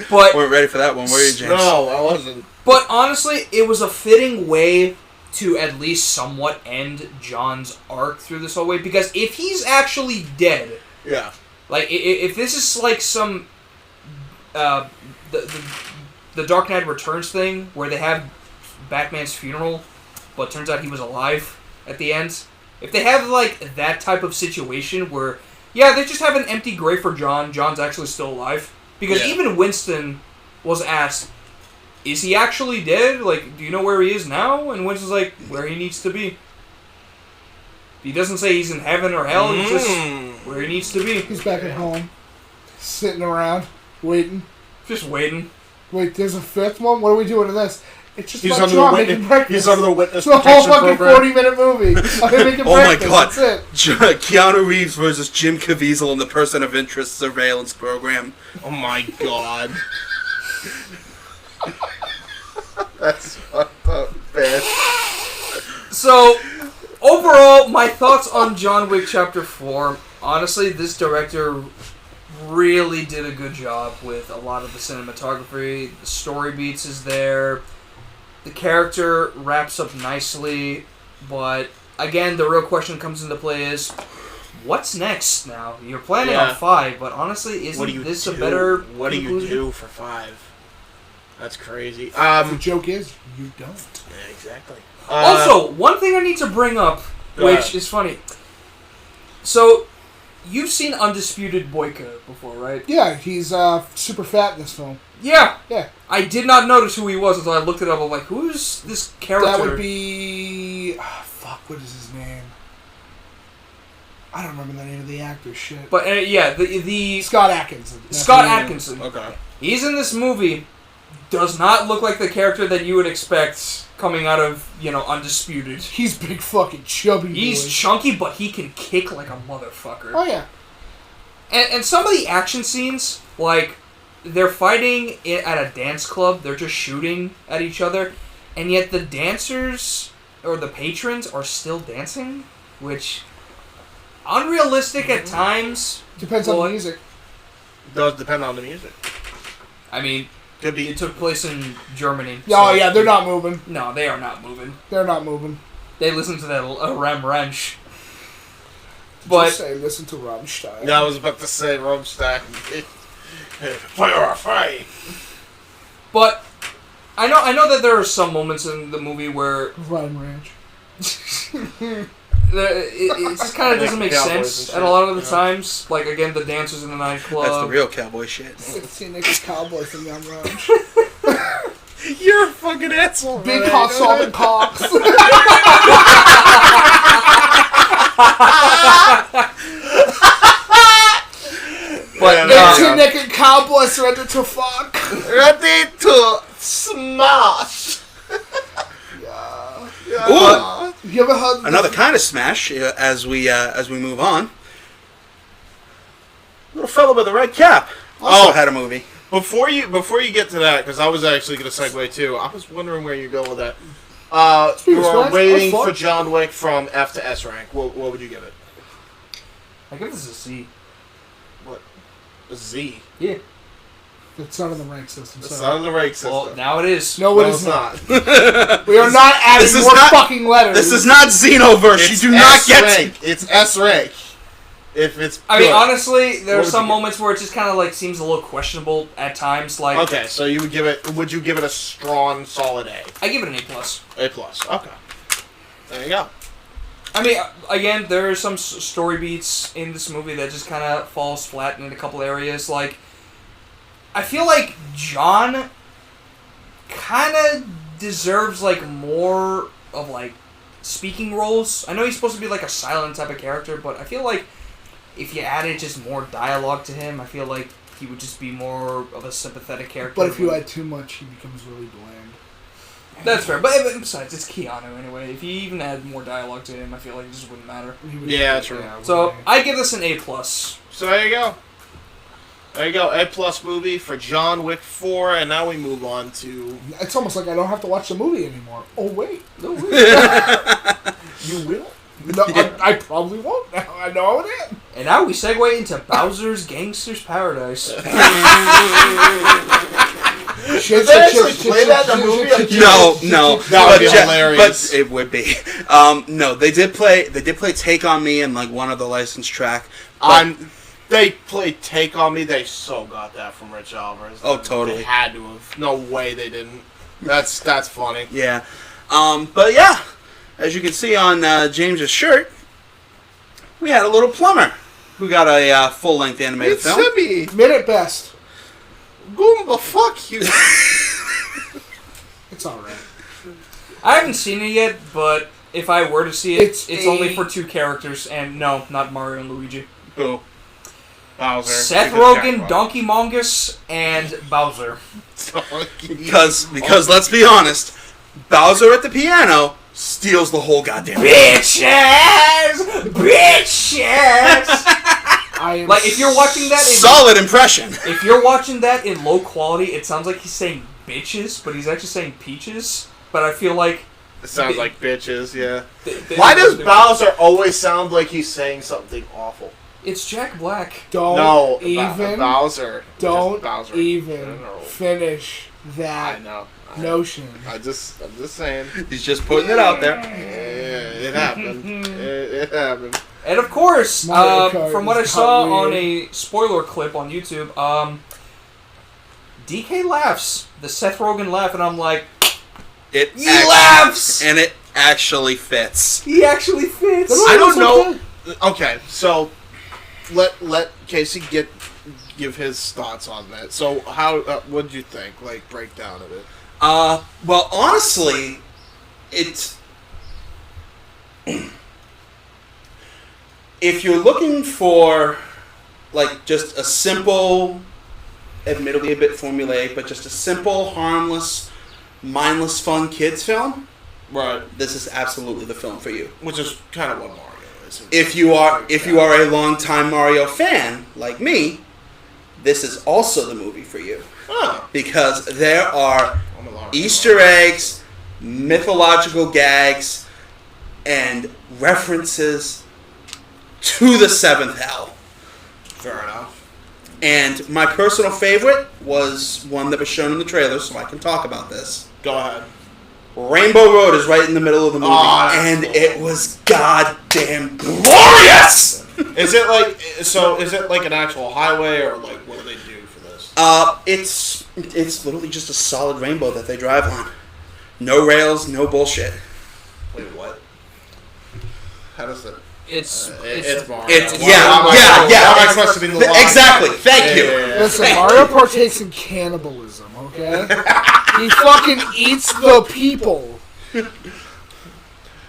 But weren't ready for that one, were you, James? No, I wasn't. But honestly, it was a fitting way to at least somewhat end John's arc through this whole way, because if he's actually dead... Yeah. Like, if this is like some, the Dark Knight Returns thing, where they have Batman's funeral, but turns out he was alive at the end. If they have, like, that type of situation where, yeah, they just have an empty grave for John, John's actually still alive. Because even Winston was asked, is he actually dead? Like, do you know where he is now? And Winston's like, where he needs to be. He doesn't say he's in heaven or hell, he's just where he needs to be. He's back at home, sitting around, waiting. Just waiting. Wait, there's a fifth one? What are we doing in this? It's just He's about under John the making witness. breakfast. He's under the witness It's a whole protection fucking program. 40-minute movie. I'm making Oh my breakfast. god. That's it. Keanu Reeves versus Jim Caviezel in the Person of Interest surveillance program. Oh my god. That's fucked up, man. So, overall, my thoughts on John Wick Chapter 4. Honestly, this director really did a good job with a lot of the cinematography. The story beats is there. The character wraps up nicely. But, again, the real question comes into play is, what's next now? You're planning on 5, but honestly, isn't this a better What do you conclusion? do for 5? That's crazy. The joke is, you don't. Yeah, exactly. Also, one thing I need to bring up, which is funny. So, you've seen Undisputed Boyka before, right? Yeah, he's super fat in this film. Yeah. Yeah. I did not notice who he was until I looked it up. I'm like, who's this character? That would be... what is his name? I don't remember the name of the actor, shit. But, yeah, the... Scott Atkinson. Scott Atkinson. Okay. He's in this movie. Does not look like the character that you would expect coming out of, Undisputed. He's big fucking chubby He's boy. chunky, but he can kick like a motherfucker. Oh, yeah. And some of the action scenes, like, they're fighting at a dance club, they're just shooting at each other, and yet the dancers, or the patrons, are still dancing, which, unrealistic at times. Depends on the music. Does depend on the music. I mean, Could be. it took place in Germany. Oh, yeah, they're not moving. No, they are not moving. They're not moving. They listen to that Rem Wrench. Just But say, listen to Rammstein. Yeah, I was about to say Rammstein. Fire or fire. But I know that there are some moments in the movie where Ryan Ranch. it just kind of doesn't make sense at a lot of the times. Like, again, the dancers in the nightclub. That's the real cowboy shit. 16 naked cowboy from Young Ranch. You're a fucking asshole. Big hot solvent cocks. But 18 naked cowboys ready to fuck. Ready to smash. Ooh, You ever heard another kind of smash as we move on. Little fellow with a red cap also had a movie. Before you get to that, because I was actually going to segue too, I was wondering where you're going with that. You are Smash, rating that's for fun. John Wick from F to S rank. What would you give it? I give this a C. What? A Z. Yeah. It's not in the rank system. It's not in the rank system. Well, now it is. No, No, it it's is not. not. We are not adding more fucking letters. This is not Xenoverse. It's You do not S get rank. It's S rank. If it's I mean, good. honestly, there are What would some you give? moments where it just kind of like seems a little questionable at times. Like, Okay, so you would give it? Would you give it a strong, solid A? I give it an A+. A plus. Okay. There you go. I mean, again, there are some story beats in this movie that just kind of falls flat in a couple areas. Like, I feel like John kind of deserves like more of like speaking roles. I know he's supposed to be like a silent type of character, but I feel like if you added just more dialogue to him, I feel like he would just be more of a sympathetic character. But if you add too much, he becomes really bland. That's fair. But besides, it's Keanu anyway. If you even add more dialogue to him, I feel like it just wouldn't matter. Yeah, true. So I give this an A+. So there you go. There you go. A plus movie for John Wick 4, and now we move on to. It's almost like I don't have to watch the movie anymore. Oh wait, No, you will. No, I probably won't now. I know it is. and now we segue into Bowser's Gangster's Paradise. Shit, they actually play that in the movie? No. That would be hilarious. But it would be. No, they did play "Take on Me" and like one of the licensed track. They played "Take on Me." They so got that from Rich Alvarez. Oh, totally. They had to have. No way they didn't. That's funny. Yeah, but yeah, as you can see on James's shirt, we had a little plumber who got a full-length animated It's film. Sibby. Mid at best. Goomba, fuck you. It's alright. I haven't seen it yet, but if I were to see it, it's only a- for two characters, and no, not Mario and Luigi. Who? Bowser. Seth Because Rogen, Jack Donkey Mongus, and Bowser. Donkey. Because let's be honest, Bowser at the piano steals the whole goddamn thing. Bitches! I am Like, if you're watching that in... Solid impression. If you're watching that in low quality, it sounds like he's saying bitches, but he's actually saying peaches. But I feel like... It sounds like bitches, yeah. they- Why does they- Bowser always sound like he's saying something awful? It's Jack Black. Don't even Bowser. Don't Just Bowser. even No. finish that I know. notion. I'm just saying. He's just putting it out there. Yeah, it happened. It happened. And of course, Mario Kart from what I is saw not on weird. a spoiler clip on YouTube, DK laughs. The Seth Rogen laugh, and I'm like, He laughs! and it actually fits. he actually fits. I don't know. Okay, so let Casey give his thoughts on that. So how what did you think? Like breakdown of it. Well, honestly, it's if you're looking for like just a simple, admittedly a bit formulaic, but just a simple, harmless, mindless, fun kids film, Right. this is absolutely the film for you. Which is kind of what Mario is. If you are a longtime Mario fan like me, this is also the movie for you. Huh. Because there are I'm a lot. Easter eggs, mythological gags, and references to the seventh hell. Fair enough. And my personal favorite was one that was shown in the trailer, so I can talk about this. Go ahead. Rainbow Road is right in the middle of the movie, Oh, that's and cool. it was goddamn glorious! Is it like an actual highway or like what do they do for this? It's literally just a solid rainbow that they drive on. No rails, no bullshit. Wait, what? How does it? It's Mario. It's Why yeah. am I questioning the line? Exactly. Thank you. Listen, Mario partakes in cannibalism, okay? He fucking eats the people.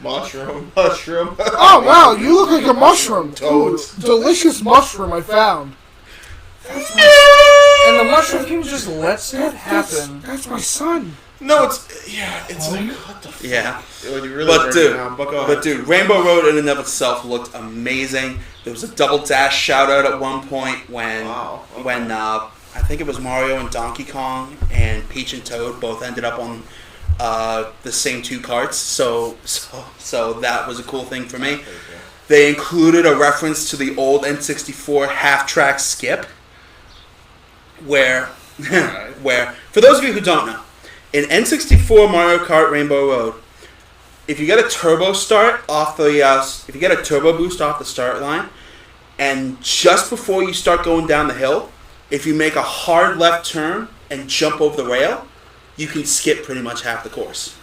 Mushroom. Oh, wow, you look like a mushroom. Toads. Ooh, delicious mushroom I found. and the Mushroom King just lets it happen. That's my son. No, it's like what the fuck? Yeah. When you really But break it dude, down, go ahead. Rainbow Road in and of itself looked amazing. There was a double dash shout out at one point when Wow, okay. when I think it was Mario and Donkey Kong and Peach and Toad both ended up on the same two carts. So that was a cool thing for me. They included a reference to the old N64 half track skip where Where, for those of you who don't know, in N64 Mario Kart Rainbow Road, if you get a turbo start off the, if you get a turbo boost off the start line, and just before you start going down the hill, if you make a hard left turn and jump over the rail, you can skip pretty much half the course.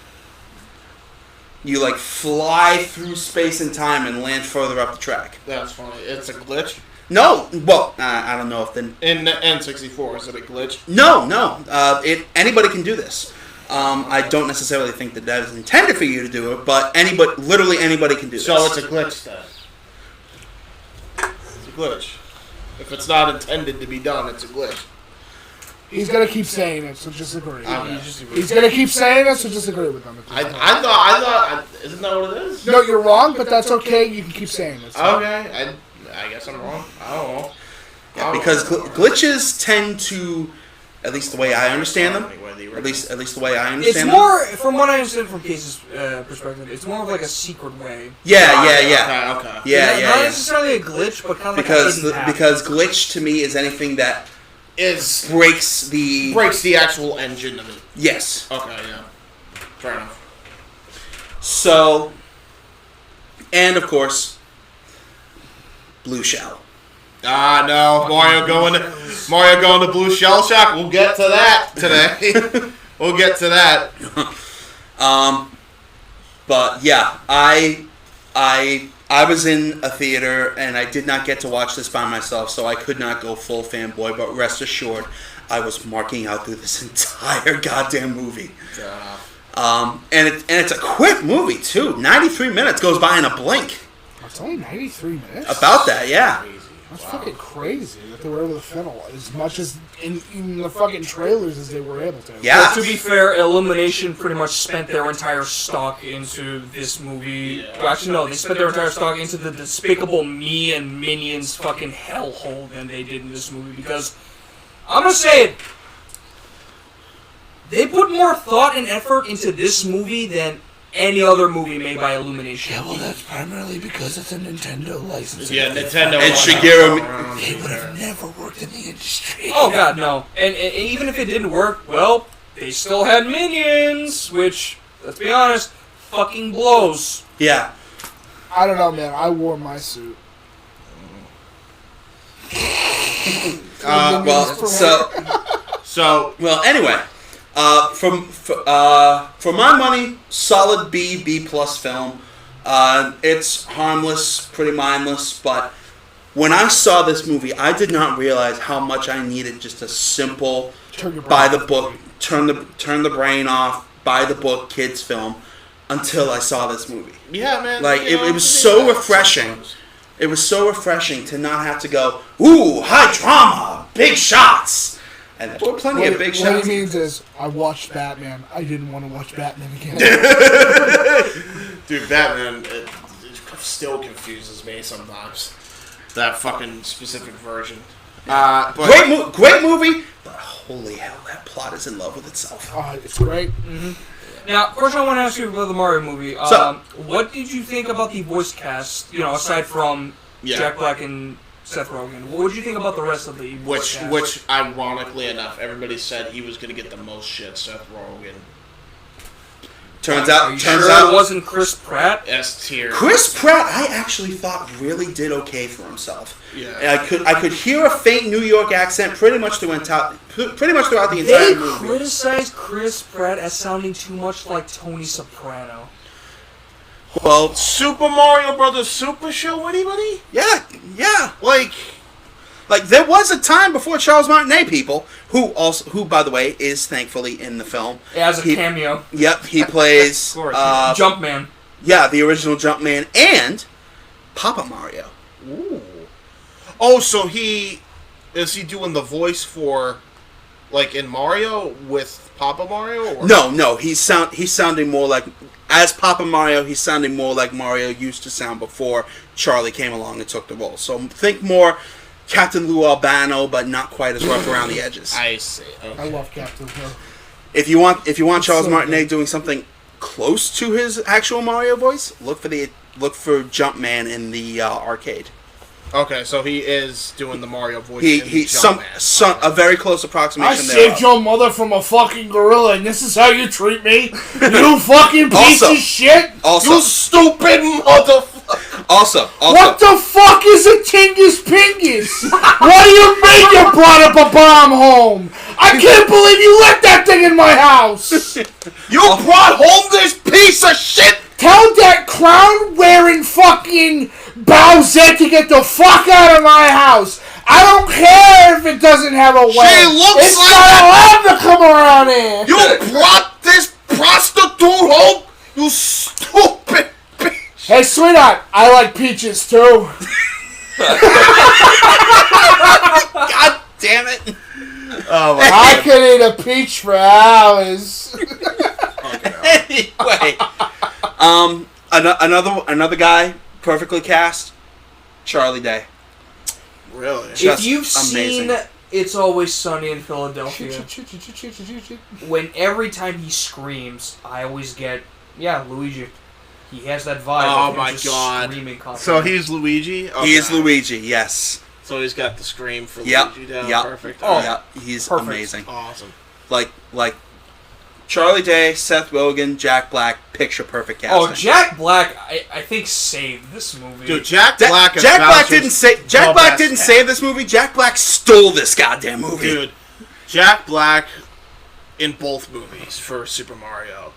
You like fly through space and time and land further up the track. That's funny. It's a glitch. No, well, I don't know if the In the N64, is it a glitch? No. Anybody can do this. I don't necessarily think that is intended for you to do it, but literally anybody can do this. So it's a glitch then. It's a glitch. If it's not intended to be done, it's a glitch. He's gonna keep saying it, so just agree. Okay. He's gonna keep saying it, so just agree with him. I thought, isn't that what it is? No, you're wrong, but that's okay. You can keep saying it. So. Okay, I guess I'm wrong. I don't know. Yeah, because glitches tend to, at least the way I understand them, at least the way I understand them. It's more, from what I understand from Case's perspective, it's more of like a secret way. Yeah. Okay. Yeah. Not necessarily a glitch, but kind of like because glitch to me is anything that breaks the actual engine of it. Yes. Okay, yeah. Fair enough. So, and of course, Blue Shell. No, Mario going to Blue Shell Shock. We'll get to that today. We'll get to that. But yeah, I was in a theater and I did not get to watch this by myself, so I could not go full fanboy. But rest assured, I was marking out through this entire goddamn movie. And it's a quick movie too. 93 minutes goes by in a blink. It's only 93 minutes. About that, yeah. That's fucking crazy that they were able to fit as much as in the fucking trailers as they were able to. Yeah. But to be fair, Illumination pretty much spent their entire stock into this movie. Yeah. Well, actually, no, they spent their entire stock into the Despicable Me and Minions fucking hellhole than they did in this movie. Because, I'm gonna say it, they put more thought and effort into this movie than any other movie made by Illumination. Yeah, well, that's primarily because it's a Nintendo license. Yeah, Nintendo. And Shigeru... They would have never worked in the industry. Oh, God, no. And even if it didn't work, well, they still had Minions, which, let's be honest, fucking blows. Yeah. I don't know, man. I wore my suit. Well, anyway... for my money, solid B plus film. It's harmless, pretty mindless, but when I saw this movie, I did not realize how much I needed just a simple buy the book, turn the brain off, buy the book kids film until I saw this movie. Yeah, man. Like it was so refreshing. It was so refreshing to not have to go, ooh, high drama, big shots. And there were plenty of big shots. What he means is, I watched Batman. I didn't want to watch Batman again. Dude, Batman, it still confuses me sometimes. That fucking specific version. But Great movie, but holy hell, that plot is in love with itself. It's great. Mm-hmm. Now, first I want to ask you about the Mario movie. What did you think about the voice cast, aside from Jack Black and Seth Rogen? What did you think about the rest of the voice cast? Which, ironically enough, everybody said he was going to get the most shit, Seth Rogen. Turns out it wasn't Chris Pratt. S tier. Chris Pratt, I actually thought really did okay for himself. Yeah. And I could hear a faint New York accent pretty much throughout the entire movie. They criticized Chris Pratt as sounding too much like Tony Soprano. Well, Super Mario Brothers Super Show, anybody? Yeah. Like there was a time before Charles Martinet, people, who by the way is thankfully in the film. As a cameo. Yep, he plays Jumpman. Yeah, the original Jumpman and Papa Mario. Ooh. Oh, so is he doing the voice for, like in Mario with Papa Mario? Or? No, he's sounding more like, as Papa Mario, he's sounding more like Mario used to sound before Charlie came along and took the role. So think more Captain Lou Albano, but not quite as rough around the edges. I see. Okay. I love Captain Lou. If you want Charles Martinet doing something close to his actual Mario voice, look for Jumpman in the arcade. Okay, so he is doing the Mario voice. He some a very close approximation. I saved your mother from a fucking gorilla, and this is how you treat me? You fucking piece of shit! Also, you stupid motherfucker! Also, what the fuck is a Tingus Pingus? What do you mean you brought up a bomb home? I can't believe you left that thing in my house! You brought home this piece of shit! Tell that crown-wearing fucking Bowsette to get the fuck out of my house! I don't care if it doesn't have a way. She looks it's like not allowed to come around here! You brought this prostitute home? You stupid bitch! Hey, sweetheart, I like peaches too. God damn it! Oh my I could eat a peach for hours. Anyway, another guy perfectly cast, Charlie Day. Really? Just if you've amazing. seen It's Always Sunny in Philadelphia, every time he screams, I always get, Luigi. He has that vibe. Oh of my just god! Screaming constantly. So he's Luigi. Okay. He is Luigi. Yes. So he's got the scream for Yep. Luigi down. Yep. Perfect. Oh, yeah. He's perfect. amazing. Awesome. Like Charlie Day, Seth Rogen, Jack Black, picture perfect casting. Oh, Jack Black, I think saved this movie. Dude, Jack Black. Jack Black didn't save this movie. Jack Black stole this goddamn movie. Dude, Jack in both movies for Super Mario.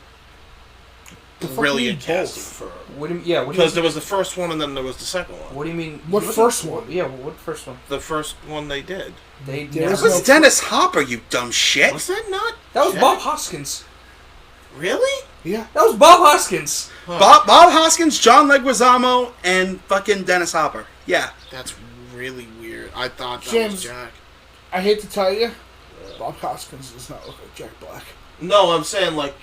Brilliant casting. Because there was the first one and then there was the second one. What do you mean? What first one? Yeah, what first one? The first one they did. That was Dennis Hopper, you dumb shit. Was that not? That was Jack? Bob Hoskins. Really? Yeah. That was Bob Hoskins. Huh. Bob Hoskins, John Leguizamo, and fucking Dennis Hopper. Yeah. That's really weird. I thought that James, was Jack. I hate to tell you, Bob Hoskins does not look like Jack Black. No, I'm saying like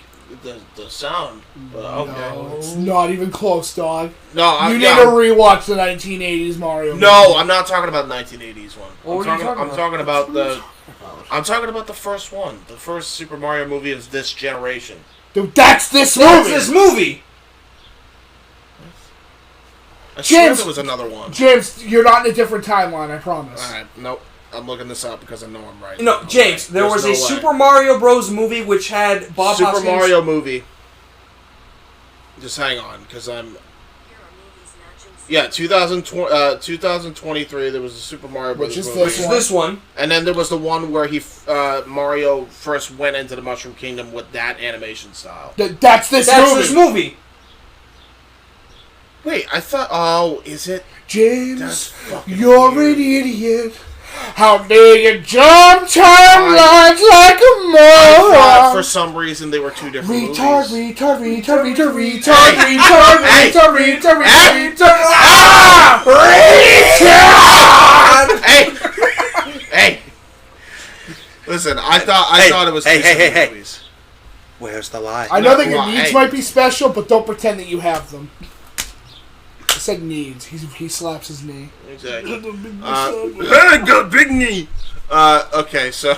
the sound. Okay. No, it's not even close, dog. No, you need to rewatch the 1980s Mario. No, I'm not talking about the 1980s one. What are you talking about? I'm talking about the. I'm talking about the first one, the first Super Mario movie of this generation. Dude, that's this movie. That's this movie. I swear James, there was another one. James, you're not in a different timeline. I promise. All right, nope. I'm looking this up because I know I'm right. No, James, there was a Super Mario Bros. Movie which had Bob Super Hoskins. Mario movie. Just hang on, because I'm. Yeah, 2023. There was a Super Mario Bros. Which is movie. This one. And then there was the one where Mario first went into the Mushroom Kingdom with that animation style. That's this movie. Wait, I thought. Oh, is it? James, you're an idiot. How dare you jump timelines like a I thought moron? for some reason they were two different movies. Retard. Hey! Listen, I thought it was two separate movies. Where's the lie? I know that your needs might be special, but don't pretend that you have them. I said needs. He slaps his knee. Exactly. Got big knee. Okay, so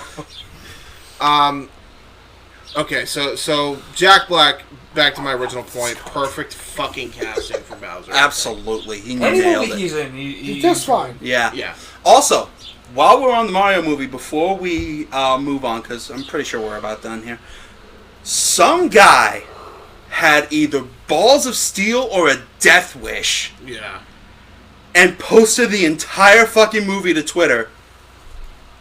Jack Black. Back to my original point. Perfect fucking casting for Bowser. Absolutely, he Any nailed movie it. he's in, He does fine. Yeah. Yeah. Also, while we're on the Mario movie, before we move on, because I'm pretty sure we're about done here, some guy had either balls of steel or a death wish. Yeah. And posted the entire fucking movie to Twitter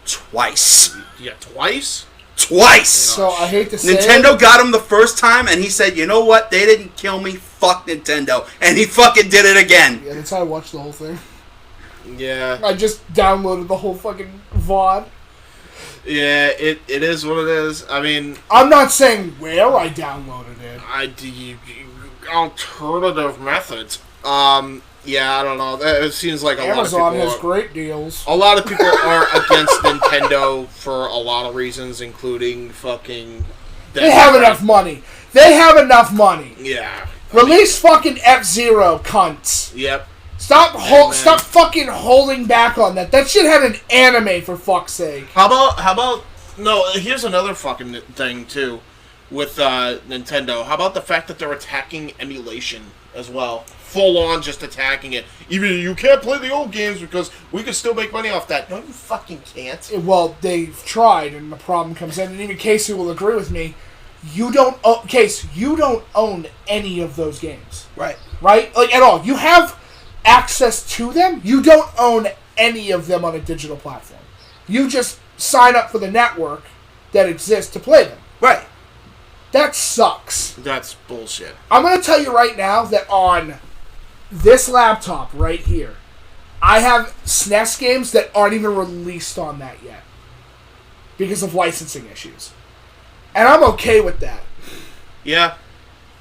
twice. Yeah, twice? Twice! So I hate to say Nintendo got him the first time, and he said, you know what? They didn't kill me. Fuck Nintendo. And he fucking did it again. Yeah, that's how I watched the whole thing. Yeah. I just downloaded the whole fucking VOD. Yeah, it is what it is. I mean... I'm not saying where I downloaded it. Alternative methods. Yeah, I don't know. It seems like Amazon has great deals. A lot of people are against Nintendo for a lot of reasons, including fucking... They have enough money. Yeah. Release fucking F-Zero, cunts. Yep. Stop fucking holding back on that. That shit had an anime, for fuck's sake. How about... No, here's another fucking thing, too. with Nintendo. How about the fact that they're attacking emulation as well? Full on just attacking it. Even you can't play the old games because we can still make money off that. No, you fucking can't. Well, they've tried, and the problem comes in, and even Casey will agree with me. You don't own any of those games. Right. Right? Like, at all. You have access to them. You don't own any of them on a digital platform. You just sign up for the network that exists to play them. Right. That sucks. That's bullshit. I'm going to tell you right now that on this laptop right here, I have SNES games that aren't even released on that yet because of licensing issues. And I'm okay with that. Yeah.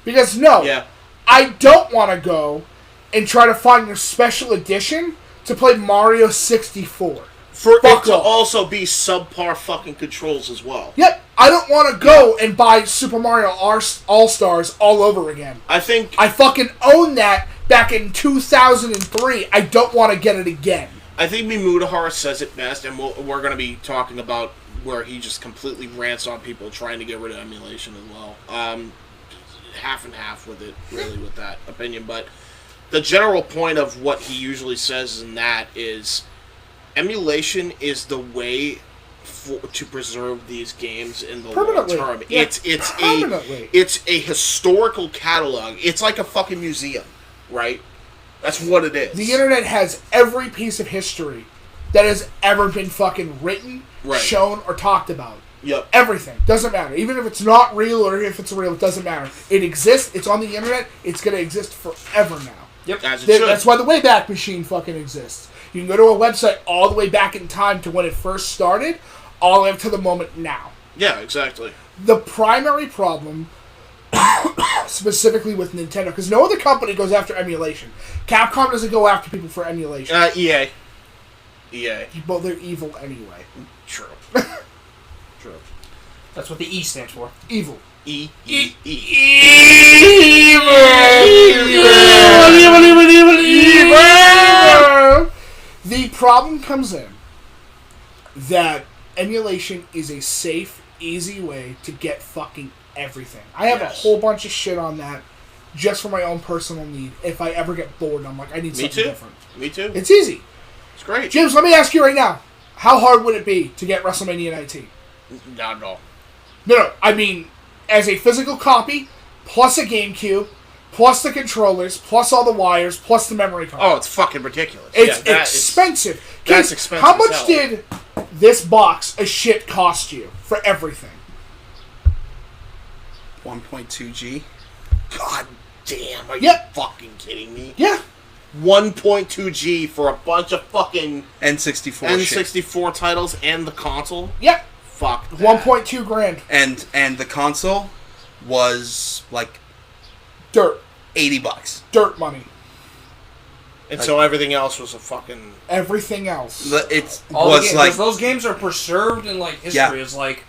Because I don't want to go and try to find a special edition to play Mario 64. For it to also be subpar fucking controls as well. Yep. I don't want to go and buy Super Mario All-Stars all over again. I fucking own that back in 2003. I don't want to get it again. I think Mimutahara says it best, and we're going to be talking about where he just completely rants on people trying to get rid of emulation as well. Half and half with it, really, with that opinion. But the general point of what he usually says in that is emulation is the way to preserve these games in the long term. Yeah, It's a historical catalog. It's like a fucking museum, right? That's what it is. The internet has every piece of history that has ever been fucking written, shown, or talked about. Yep. Everything. Doesn't matter. Even if it's not real or if it's real, it doesn't matter. It exists. It's on the internet. It's going to exist forever now. Yep. As it should. That's why the Wayback Machine fucking exists. You can go to a website all the way back in time to when it first started, all the way up to the moment now. Yeah, exactly. The primary problem, specifically with Nintendo, because no other company goes after emulation. Capcom doesn't go after people for emulation. EA. Well, they're evil anyway. True. True. That's what the E stands for. Evil. Evil. The problem comes in that emulation is a safe, easy way to get fucking everything. I have a whole bunch of shit on that just for my own personal need. If I ever get bored, I'm like, I need something different. Me too. It's easy. It's great. James, let me ask you right now. How hard would it be to get WrestleMania 19? Not at all. No. I mean, as a physical copy, plus a GameCube, plus the controllers, plus all the wires, plus the memory card. Oh, it's fucking ridiculous. It's expensive. That's expensive. How much did this box of shit cost you for everything? 1.2 G. God damn, are you fucking kidding me? Yeah. 1.2 G for a bunch of fucking N64 titles and the console? Yep. Fuck that. 1.2 grand. And the console was like dirt. $80. Dirt money. And so everything else was a fucking... Everything else. Because those games are preserved in like history. Yeah. It's like...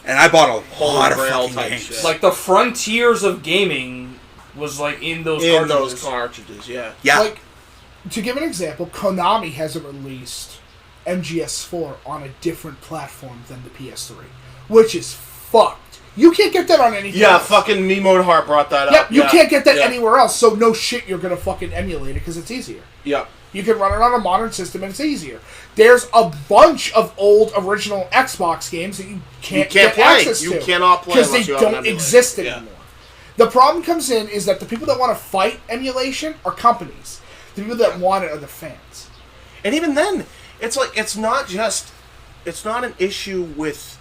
And I bought a lot of fucking games. Shit. Like the frontiers of gaming was like in those cartridges, yeah. Like, to give an example, Konami hasn't released MGS4 on a different platform than the PS3, which is fucked. You can't get that on anything else. Fucking Mimotahara brought that up. Yep, you can't get that anywhere else, so no shit you're gonna fucking emulate it because it's easier. Yeah. You can run it on a modern system and it's easier. There's a bunch of old original Xbox games that you can't get play. access to. You cannot play because they don't exist anymore. The problem comes in is that the people that want to fight emulation are companies. The people that want it are the fans. And even then, it's like, it's not an issue with...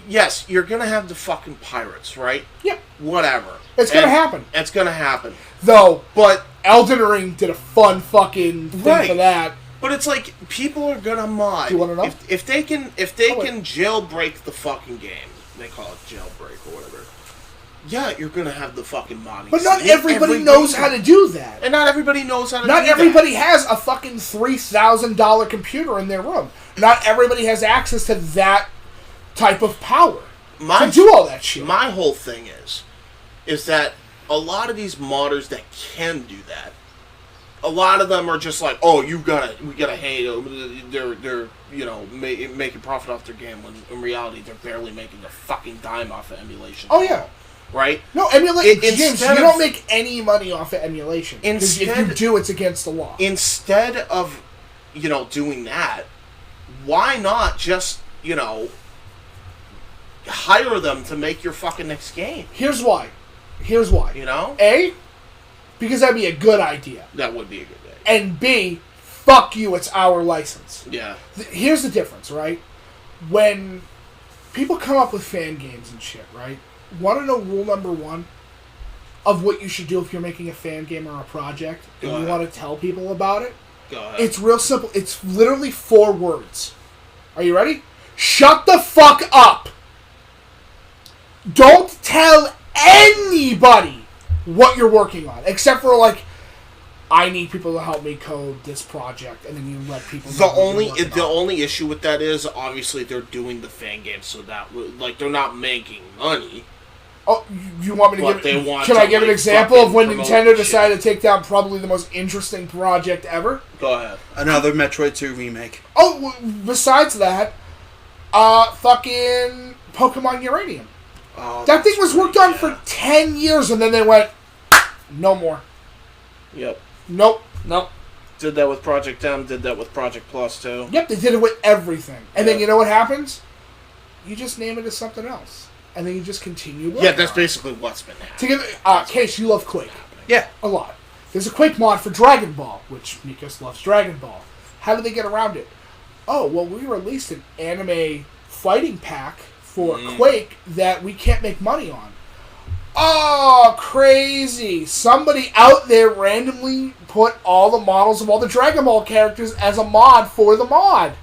yes, you're going to have the fucking pirates, right? Yep. Whatever. It's going to happen. It's going to happen. Though, but Elden Ring did a fun fucking thing for that. But it's like, people are going to mod. Do you want to know? If they can jailbreak the fucking game, they call it jailbreak or whatever, yeah, you're going to have the fucking modding. But not everybody knows how to do that. And not everybody knows how to do that. Not everybody has a fucking $3,000 computer in their room. Not everybody has access to that type of power to do all that shit. My whole thing is that a lot of these modders that can do that a lot of them are just like, oh, we gotta hate them. They're making profit off their game when in reality they're barely making a fucking dime off of emulation. Oh yeah. Right? No, emulation. James, you of- don't make any money off of emulation. Because if you do, it's against the law. Instead of, doing that, why not just, hire them to make your fucking next game? Here's why. A, because that'd be a good idea. That would be a good idea. And B, fuck you, it's our license. Yeah. Here's the difference, right? When people come up with fan games and shit, right? Want to know rule number 1 of what you should do if you're making a fan game or a project and you want to tell people about it? Go ahead. It's real simple. It's literally 4 words. Are you ready? Shut the fuck up! Don't tell anybody what you're working on, except for like, I need people to help me code this project, and then you let people know The only issue with that is obviously they're doing the fan game, so that they're not making money. Oh, you want me to But give? they want Can to, I give an like, example of when fucking Nintendo promote decided to take down probably the most interesting project ever? Go ahead. Another Metroid 2 remake. Oh, besides that, fucking Pokemon Uranium. Oh, That thing was worked on for 10 years, and then they went, no more. Yep. Nope. Did that with Project M, did that with Project Plus too. Yep, they did it with everything. And then you know what happens? You just name it as something else. And then you just continue working. Yeah, that's basically what's been happening. To give, Case, you love Quake. Yeah. A lot. There's a Quake mod for Dragon Ball, which Mikos loves Dragon Ball. How did they get around it? Oh, well, we released an anime fighting pack for Quake that we can't make money on. Oh, crazy. Somebody out there randomly put all the models of all the Dragon Ball characters as a mod for the mod.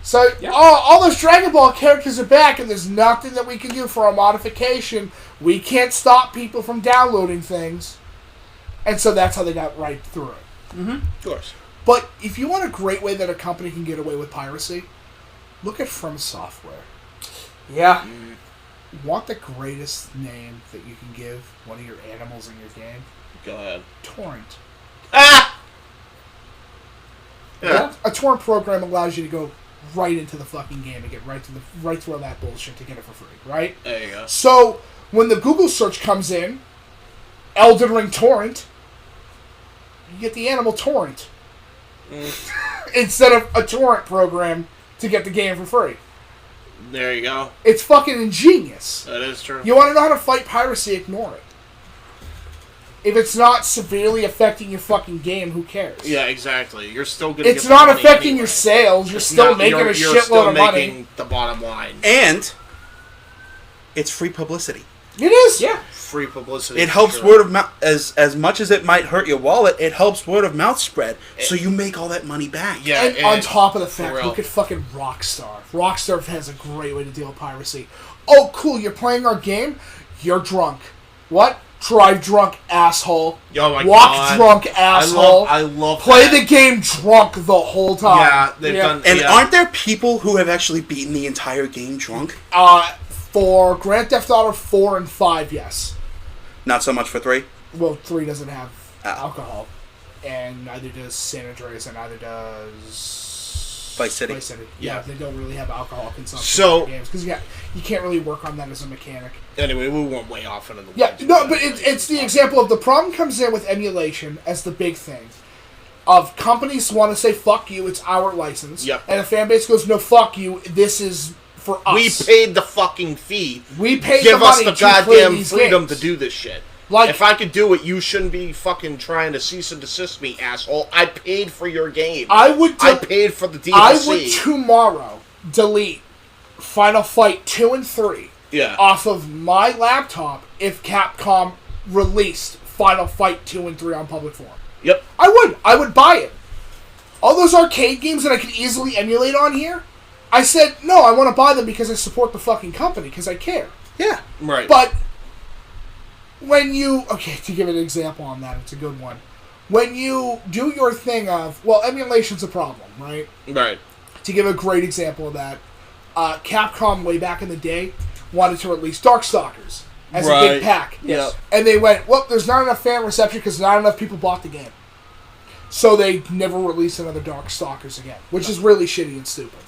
So, all those Dragon Ball characters are back, and there's nothing that we can do for a modification. We can't stop people from downloading things. And so that's how they got right through it. Mm-hmm. Of course. But if you want a great way that a company can get away with piracy, look at From Software. Yeah. Want the greatest name that you can give one of your animals in your game? Go ahead. Torrent. Ah! Yeah. A torrent program allows you to go right into the fucking game and get right through all that bullshit to get it for free, right? There you go. So when the Google search comes in, Elden Ring torrent, you get the animal torrent instead of a torrent program to get the game for free. There you go. It's fucking ingenious. That is true. You want to know how to fight piracy? Ignore it. If it's not severely affecting your fucking game, who cares? Yeah, exactly. You're still gonna. It's get not the money affecting anyway. your sales. You're still making a shitload of money. Making the bottom line. And it's free publicity. It is. Yeah. Free publicity. It helps word of mouth. As much as it might hurt your wallet, it helps word of mouth spread. So you make all that money back. Yeah. And on top of the fact, real. look at fucking Rockstar. Rockstar has a great way to deal with piracy. Oh, cool, you're playing our game? You're drunk. What? Drive drunk, asshole. Oh my Walk God. drunk, asshole. I love Play that. the game drunk the whole time. Yeah, they've done. And yeah. aren't there people who have actually beaten the entire game drunk? For Grand Theft Auto 4 and 5, yes. Not so much for 3? Well, 3 doesn't have alcohol. And neither does San Andreas, and neither does Vice City. Yeah, they don't really have alcohol consumption So- in games because you can't really work on that as a mechanic. Anyway, we went way off into the. Yeah, weeds no, with but that. it's the example of the problem comes in with emulation as the big thing. Of companies want to say, fuck you, it's our license. Yep. And the fan base goes, no, fuck you, this is for us. We paid the fucking fee. We paid Give the us money the to play goddamn these freedom games. to do this shit. Like, if I could do it, you shouldn't be fucking trying to cease and desist me, asshole. I paid for your game. I paid for the DLC. I would tomorrow delete Final Fight 2 and 3 off of my laptop if Capcom released Final Fight 2 and 3 on public forum. Yep. I would buy it. All those arcade games that I could easily emulate on here, I said, no, I want to buy them because I support the fucking company, because I care. Yeah. Right. But when you... Okay, to give an example on that, it's a good one. When you do your thing of... Well, emulation's a problem, right? Right. To give a great example of that, Capcom, way back in the day, wanted to release Darkstalkers as a big pack. Yes. And they went, well, there's not enough fan reception because not enough people bought the game. So they never release another Darkstalkers again, which is really shitty and stupid.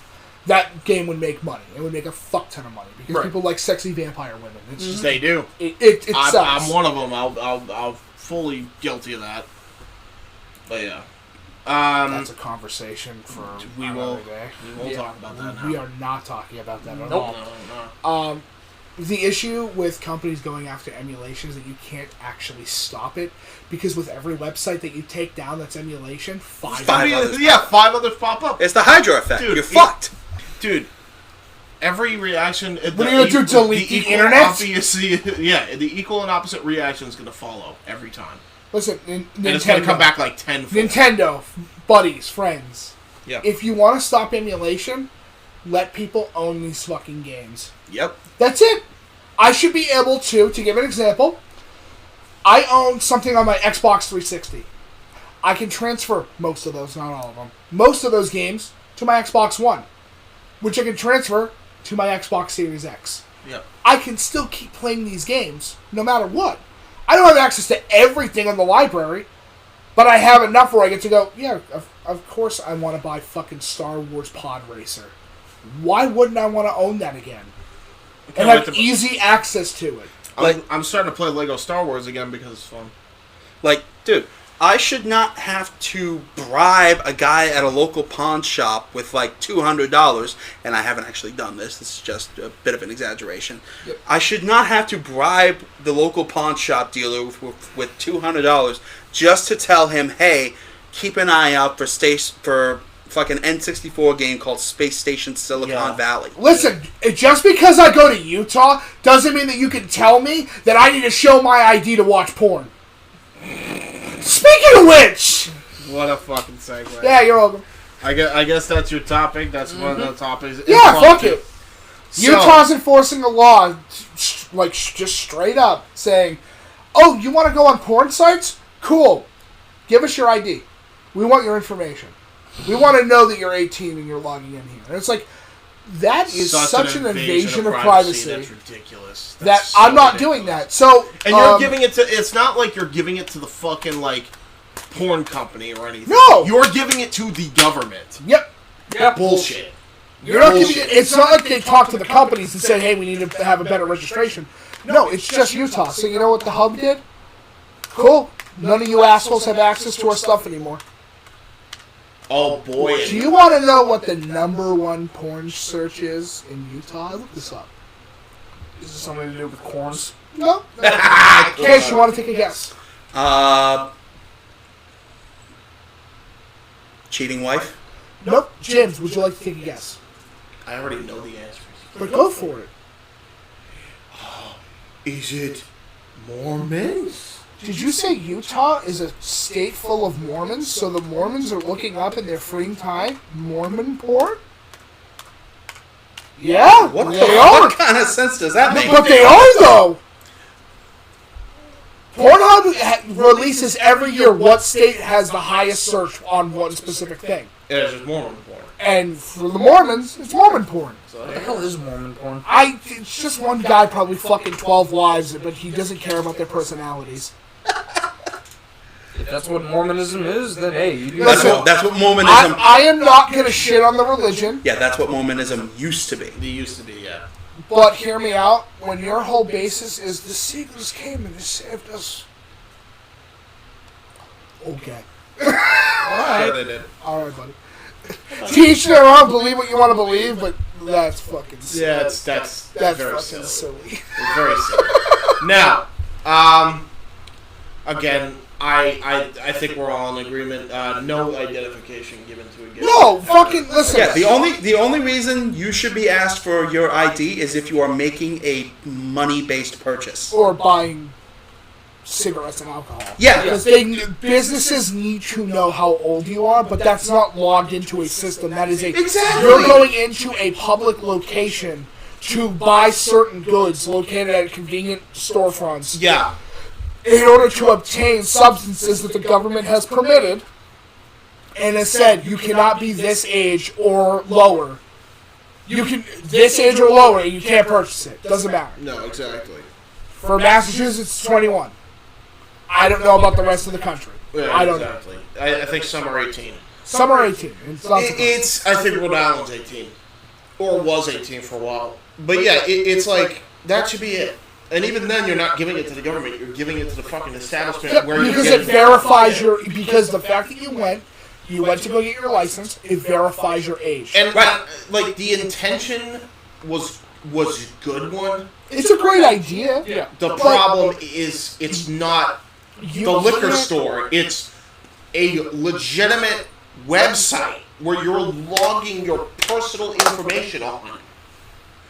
That game would make money. It would make a fuck ton of money because people like sexy vampire women. It's just, they do. It sucks. I'm one of them. I'll fully guilty of that. But yeah, that's a conversation for another day. We won't talk about that now. We are not talking about that at all. No. The issue with companies going after emulation is that you can't actually stop it because with every website that you take down that's emulation, five others pop up. It's the Hydra effect. Dude, You're fucked. Dude, every reaction... What are you going to do, delete the internet? The equal and opposite reaction is going to follow every time. Listen, and it's going to come back like 10 Nintendo, buddies, friends. Yeah. If you want to stop emulation, let people own these fucking games. Yep. That's it. I should be able to give an example, I own something on my Xbox 360. I can transfer most of those, not all of them, most of those games to my Xbox One, which I can transfer to my Xbox Series X. Yep. I can still keep playing these games no matter what. I don't have access to everything in the library, but I have enough where I get to go, yeah, of course I want to buy fucking Star Wars Pod Racer. Why wouldn't I want to own that again? And have easy access to it. I'm starting to play Lego Star Wars again because it's fun. Like, dude, I should not have to bribe a guy at a local pawn shop with like $200, and I haven't actually done this. This is just a bit of an exaggeration. Yep. I should not have to bribe the local pawn shop dealer with $200 just to tell him, hey, keep an eye out for fucking N64 game called Space Station Silicon Valley. Listen, just because I go to Utah doesn't mean that you can tell me that I need to show my ID to watch porn. Speaking of which... What a fucking segue. Yeah, you're welcome. I guess that's your topic. That's one of the topics. Yeah, fuck it. Utah's enforcing a law, like, just straight up, saying, oh, you want to go on porn sites? Cool. Give us your ID. We want your information. We want to know that you're 18 and you're logging in here. And it's like, that is such an invasion of privacy. That's ridiculous. That I'm not doing that. So, and you're giving it to, it's not like you're giving it to the fucking, like, porn company or anything. No! You're giving it to the government. Yep. Bullshit. You're not giving it, it's not like they talked to the companies and said, hey, we need to have a better registration. No, it's just Utah. So you know what the hub did? Cool. None of you assholes have access to our stuff anymore. Oh, boy. Do you want to know what the #1 porn search is in Utah? I looked this up. Is this something to do with corns? No. In case you want to take a guess. Cheating wife? Nope. James, would you like to take a guess? I already know the answer. But go for it. Is it Mormons? Did you say Utah is a state full of Mormons, so the Mormons are looking up in their free time Mormon porn? Yeah, What kind of sense does that make? But they are, though. Pornhub releases every year what state has the highest search on one specific thing. Yeah, it's just Mormon porn. And for the Mormons, it's Mormon porn. What the hell is Mormon porn? It's just one guy probably fucking 12 wives, but he doesn't care about their personalities. If that's what Mormonism is, then hey, you do That's what Mormonism... I am not going to shit on the religion. Yeah, that's what Mormonism used to be. They used to be, yeah. But hear me out. When your whole basis is the Seagulls came and they saved us. Okay. Alright. Sure they did. Alright, buddy. Teach their own, believe what you want to believe, but that's fucking silly. Yeah, that's very fucking silly. It's very silly. Now, again, I think we're all in agreement. No identification given to a guest. No, fucking listen. Yeah, the only reason you should be asked for your ID is if you are making a money-based purchase Or buying cigarettes and alcohol. Yeah. Because businesses need to know how old you are, but that's not logged into a system. That is Exactly. You're going into a public location to buy certain goods located at convenient storefronts. Yeah. In order to obtain substances that the government has permitted, and has said you cannot be this age or lower. You can this age or lower, and you can't purchase it. Doesn't matter. No, exactly. For Massachusetts, it's 21. I don't know about the rest of the country. Yeah, I don't exactly. know. I think some are 18. Some are 18. It's I think Rhode Island's 18. Or was 18 for a while. But yeah, it's like, that should be it. And even then, you're not giving it to the government. You're giving it to the fucking establishment. Yeah, where because it verifies because the fact that you went to go get your license, it verifies your age. And like the intention was a good one. It's a great idea. Yeah. The problem is it's not the liquor store. It's a legitimate website where you're logging your personal information on.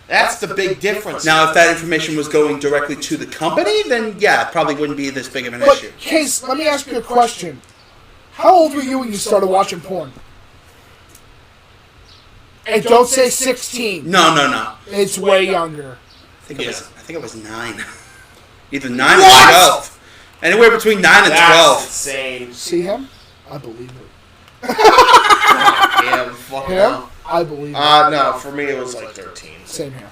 That's the big difference. Now, if that information was going directly to the company, then yeah, it probably wouldn't be this big of an But, issue. Case, let me ask you a question. How old were you when you started watching porn? And don't say 16. No. It's way younger. I think it was 9. Either 9 or 12. Anywhere between 9 and 12. That's insane. See him? I believe it. Yeah, fuck Him? no. I believe it. No, for me it was like 13. Same here.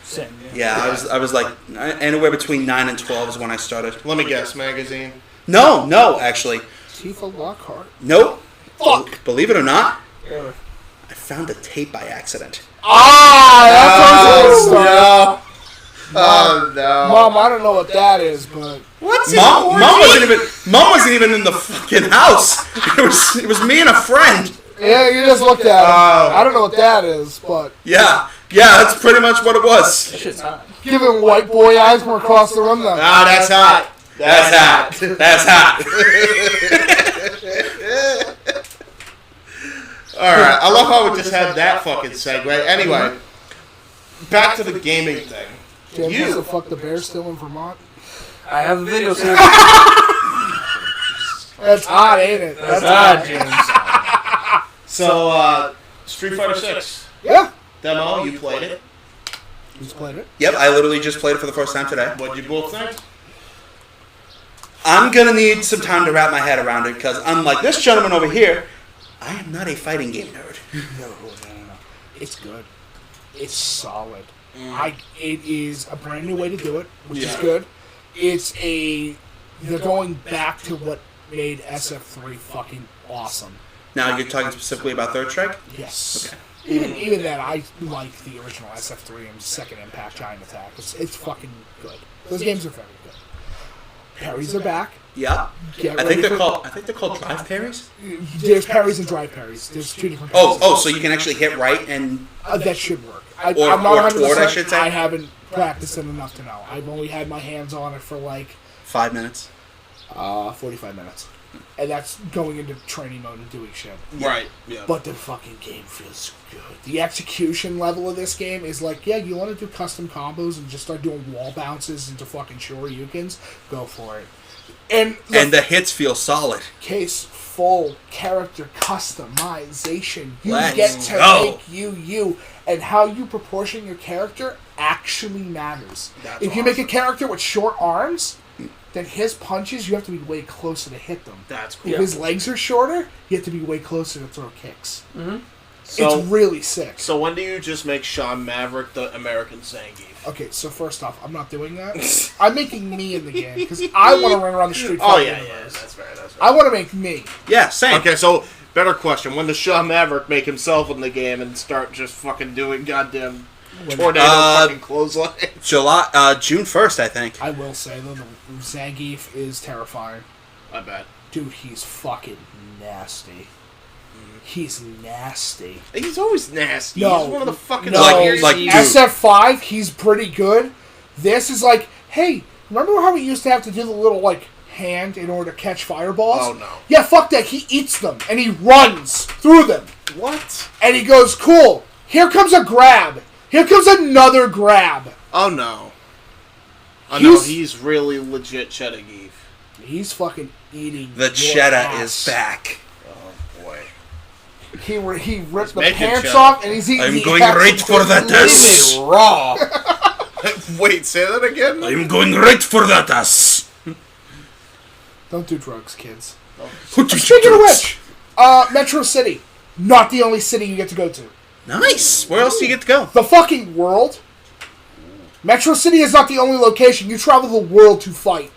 Same. Yeah, I was like, anywhere between 9 and 12 is when I started. Let me guess, magazine. No, actually. Tifa Lockhart. Nope. Fuck. Believe it or not, I found a tape by accident. That's what No. Oh no. Mom, I don't know what that is, but What's Mom wasn't even in the fucking house. It was me and a friend. yeah, you just looked at him. I don't know what that is, but Yeah, that's pretty much what it was. giving white boy eyes from across the room though. Ah, that's hot. That's hot. That's hot. Alright, I love how we just had that fucking segue. Anyway, back to the gaming thing. James wants to fuck the bear still in Vermont. I have a video saved. That's hot, ain't it? That's odd, James. So, Street Fighter 6 Yeah. demo, you played it. Who's played it? Yep, I literally just played it for the first time today. What'd you both think? I'm gonna need some time to wrap my head around it because unlike this gentleman over here, I am not a fighting game nerd. No. It's good. It's solid. It is a brand new way to do it, which is good. They're going back to what made SF3 fucking awesome. Now you're talking specifically about Third Strike? Yes. Okay. Even then, I like the original SF3 and Second Impact Giant Attack. It's fucking good. Those games are very good. Parries are back. Yeah. Get I think ready they're called drive parries. There's parries and drive parries. There's two different. Oh, so you can actually hit right and that should work. I'm Or not 100%. toward, I should say. I haven't practiced it enough to know. I've only had my hands on it for like 5 minutes. 45 minutes, and that's going into training mode and doing shit. Right. Yeah. But the fucking game feels good. The execution level of this game is like, yeah, you want to do custom combos and just start doing wall bounces into fucking shoryukens? Go for it. And the hits feel solid. case full character customization. You Let's get to go. make you, and how you proportion your character actually matters. That's If you make a character with short arms, then his punches, you have to be way closer to hit them. That's cool. If his legs are shorter, you have to be way closer to throw kicks. So, It's really sick. so when do you just make Sean Maverick the American Zangief? Okay, so first off, I'm not doing that. I'm making me in the game, because I want to run around the street. Oh yeah, that's fair. I want to make me. Yeah, same. Okay, so better question: when does Sean Maverick make himself in the game and start just fucking doing goddamn tornado fucking clothesline? June 1st, I think. I will say, though, the Zangief is terrifying. I bet. Dude, he's fucking nasty. He's nasty. He's always nasty. No, He's one of the fucking no, like, dude. SF5, he's pretty good. This is like, hey, remember how we used to have to do the little, like, hand in order to catch fireballs? Oh, no. Yeah, fuck that. He eats them, and he runs through them. What? And he goes, cool, here comes a grab. Here comes another grab. Oh no. Oh no, he's really legit cheddar geef. He's fucking eating The your cheddar ass. is back. Oh boy. He ripped the making pants cheddar. off, and he's eating I'm the going ass right for that ass. Raw. Wait, say that again? I'm going right for that ass. Don't do drugs, kids. Speaking Speaking of which, Metro City, not the only city you get to go to. Nice. Where else do you get to go? The fucking world. Metro City is not the only location. You travel the world to fight.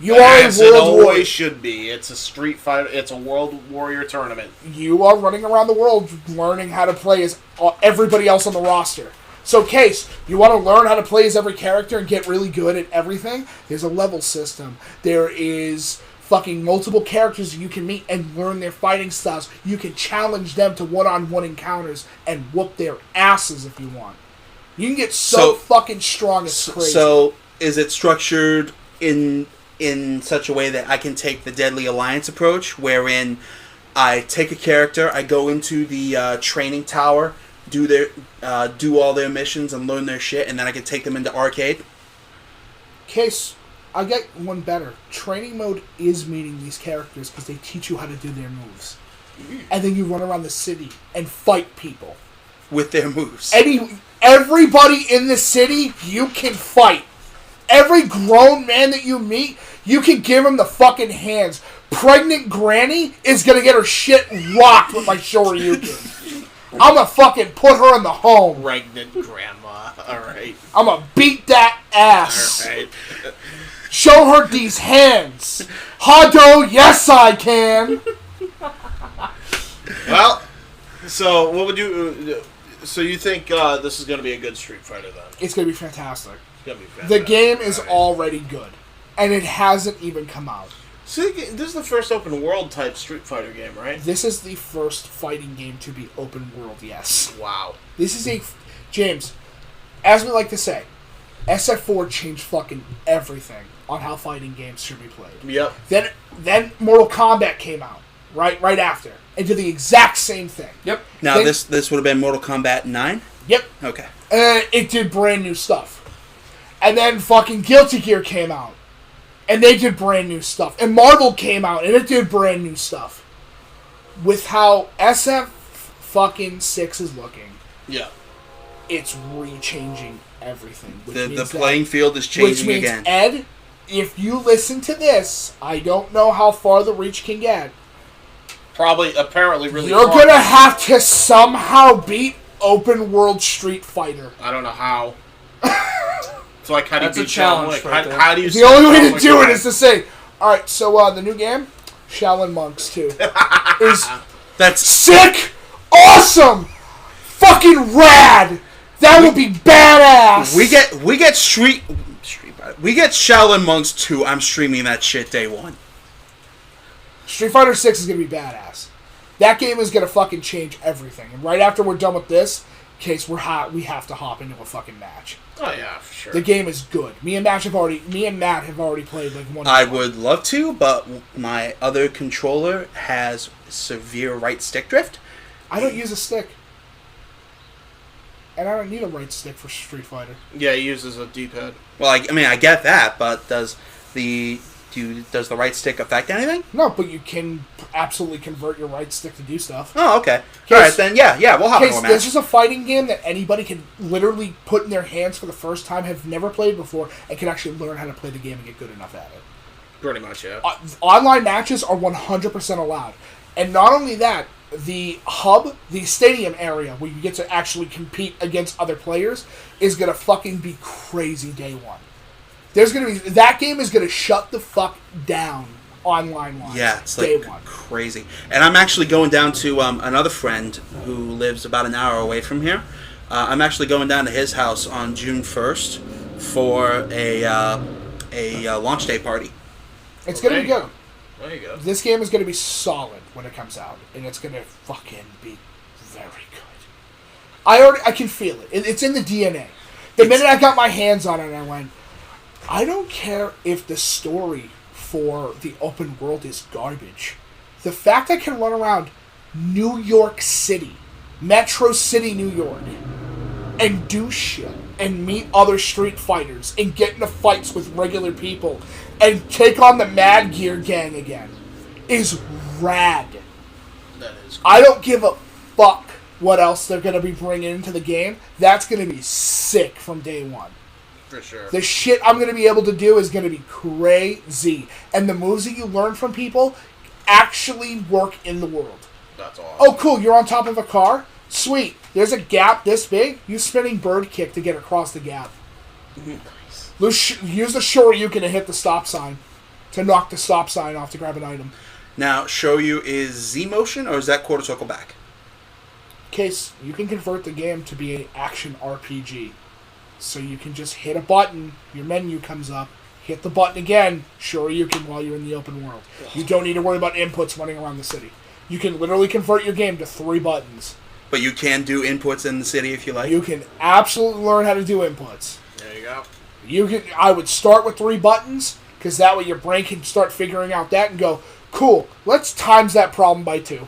You are a As it world always warrior. should be. It's a Street Fighter. It's a World Warrior tournament. You are running around the world learning how to play as everybody else on the roster. So, Case, you want to learn how to play as every character and get really good at everything? There's a level system. There is fucking multiple characters you can meet and learn their fighting styles. You can challenge them to one-on-one encounters and whoop their asses if you want. You can get so fucking strong, it's crazy. So, is it structured in such a way that I can take the Deadly Alliance approach, wherein I take a character, I go into the training tower, do all their missions and learn their shit, and then I can take them into arcade? Case, I get one better. Training mode is meeting these characters because they teach you how to do their moves. And then you run around the city and fight people. With their moves. Everybody in the city, you can fight. Every grown man that you meet, you can give him the fucking hands. Pregnant Granny is gonna get her shit rocked with my Shoryuken. I'm gonna fucking put her in the home. Pregnant grandma. Alright. I'm gonna beat that ass. Alright. Show her these hands. Hado, yes I can. Well, so what would you... So you think this is going to be a good Street Fighter then? It's gonna be fantastic. It's going to be fantastic. The game is already good. And it hasn't even come out. So this is the first open world type Street Fighter game, right? This is the first fighting game to be open world, yes. Wow. This is James, as we like to say, SF4 changed fucking everything on how fighting games should be played. Yep. Then Mortal Kombat came out, right after, and did the exact same thing. Yep. Now, this would have been Mortal Kombat 9? Yep. Okay. It did brand new stuff. And then fucking Guilty Gear came out. And they did brand new stuff. And Marvel came out, and it did brand new stuff. With how SF fucking 6 is looking, Yeah. it's re-changing everything. The playing field is changing which means, again. Ed, if you listen to this, I don't know how far the reach can get. Apparently really You're far. gonna have to somehow beat open world Street Fighter. I don't know how. So like, how do you That's a beat John challenge Wick? right there. How do you... The only way to do it is to say, alright, so the new game, Shaolin Monks 2, is That's sick, awesome, fucking rad. That would be badass. we get Shaolin Monks 2. I'm streaming that shit day one. Street Fighter 6 is going to be badass. That game is going to fucking change everything. And right after we're done with this, Case, we have to hop into a fucking match. Oh yeah, for sure. The game is good. Me and Matt have already played like one. I would love to, but my other controller has severe right stick drift. I don't use a stick. And I don't need a right stick for Street Fighter. Yeah, he uses a D-pad. Well, I get that, but does the right stick affect anything? No, but you can absolutely convert your right stick to do stuff. Oh, okay. Case, all right, then yeah, we'll hop into a match. This is a fighting game that anybody can literally put in their hands for the first time, have never played before, and can actually learn how to play the game and get good enough at it. Pretty much, yeah. Online matches are 100% allowed. And not only that, the hub, the stadium area where you get to actually compete against other players is going to fucking be crazy day one. That game is going to shut the fuck down online wise. Yeah, it's day like one. crazy. And I'm actually going down to another friend who lives about an hour away from here. I'm actually going down to his house on June 1st for a launch day party. It's going to be good. There you go. This game is going to be solid when it comes out, and it's going to fucking be very good. I can feel it. It's in the DNA. The minute I got my hands on it, I went, I don't care if the story for the open world is garbage. The fact I can run around New York City, Metro City, New York, and do shit, and meet other street fighters, and get into fights with regular people, and take on the Mad Gear Gang again, is rad. That is cool. I don't give a fuck what else they're going to be bringing into the game. That's going to be sick from day one. For sure. The shit I'm going to be able to do is going to be crazy. And the moves that you learn from people actually work in the world. That's awesome. Oh, cool, you're on top of a car? Sweet. There's a gap this big. You spinning bird kick to get across the gap. Nice. Use the Shoryuken to hit the stop sign. to knock the stop sign off to grab an item. Now, Shoryu is Z motion, or is that quarter circle back? Case, you can convert the game to be an action RPG. So you can just hit a button, your menu comes up, hit the button again, sure you can while you're in the open world. You don't need to worry about inputs running around the city. You can literally convert your game to 3 buttons. But you can do inputs in the city if you like? You can absolutely learn how to do inputs. There you go. I would start with 3 buttons, because that way your brain can start figuring out that and go, cool, let's times that problem by 2.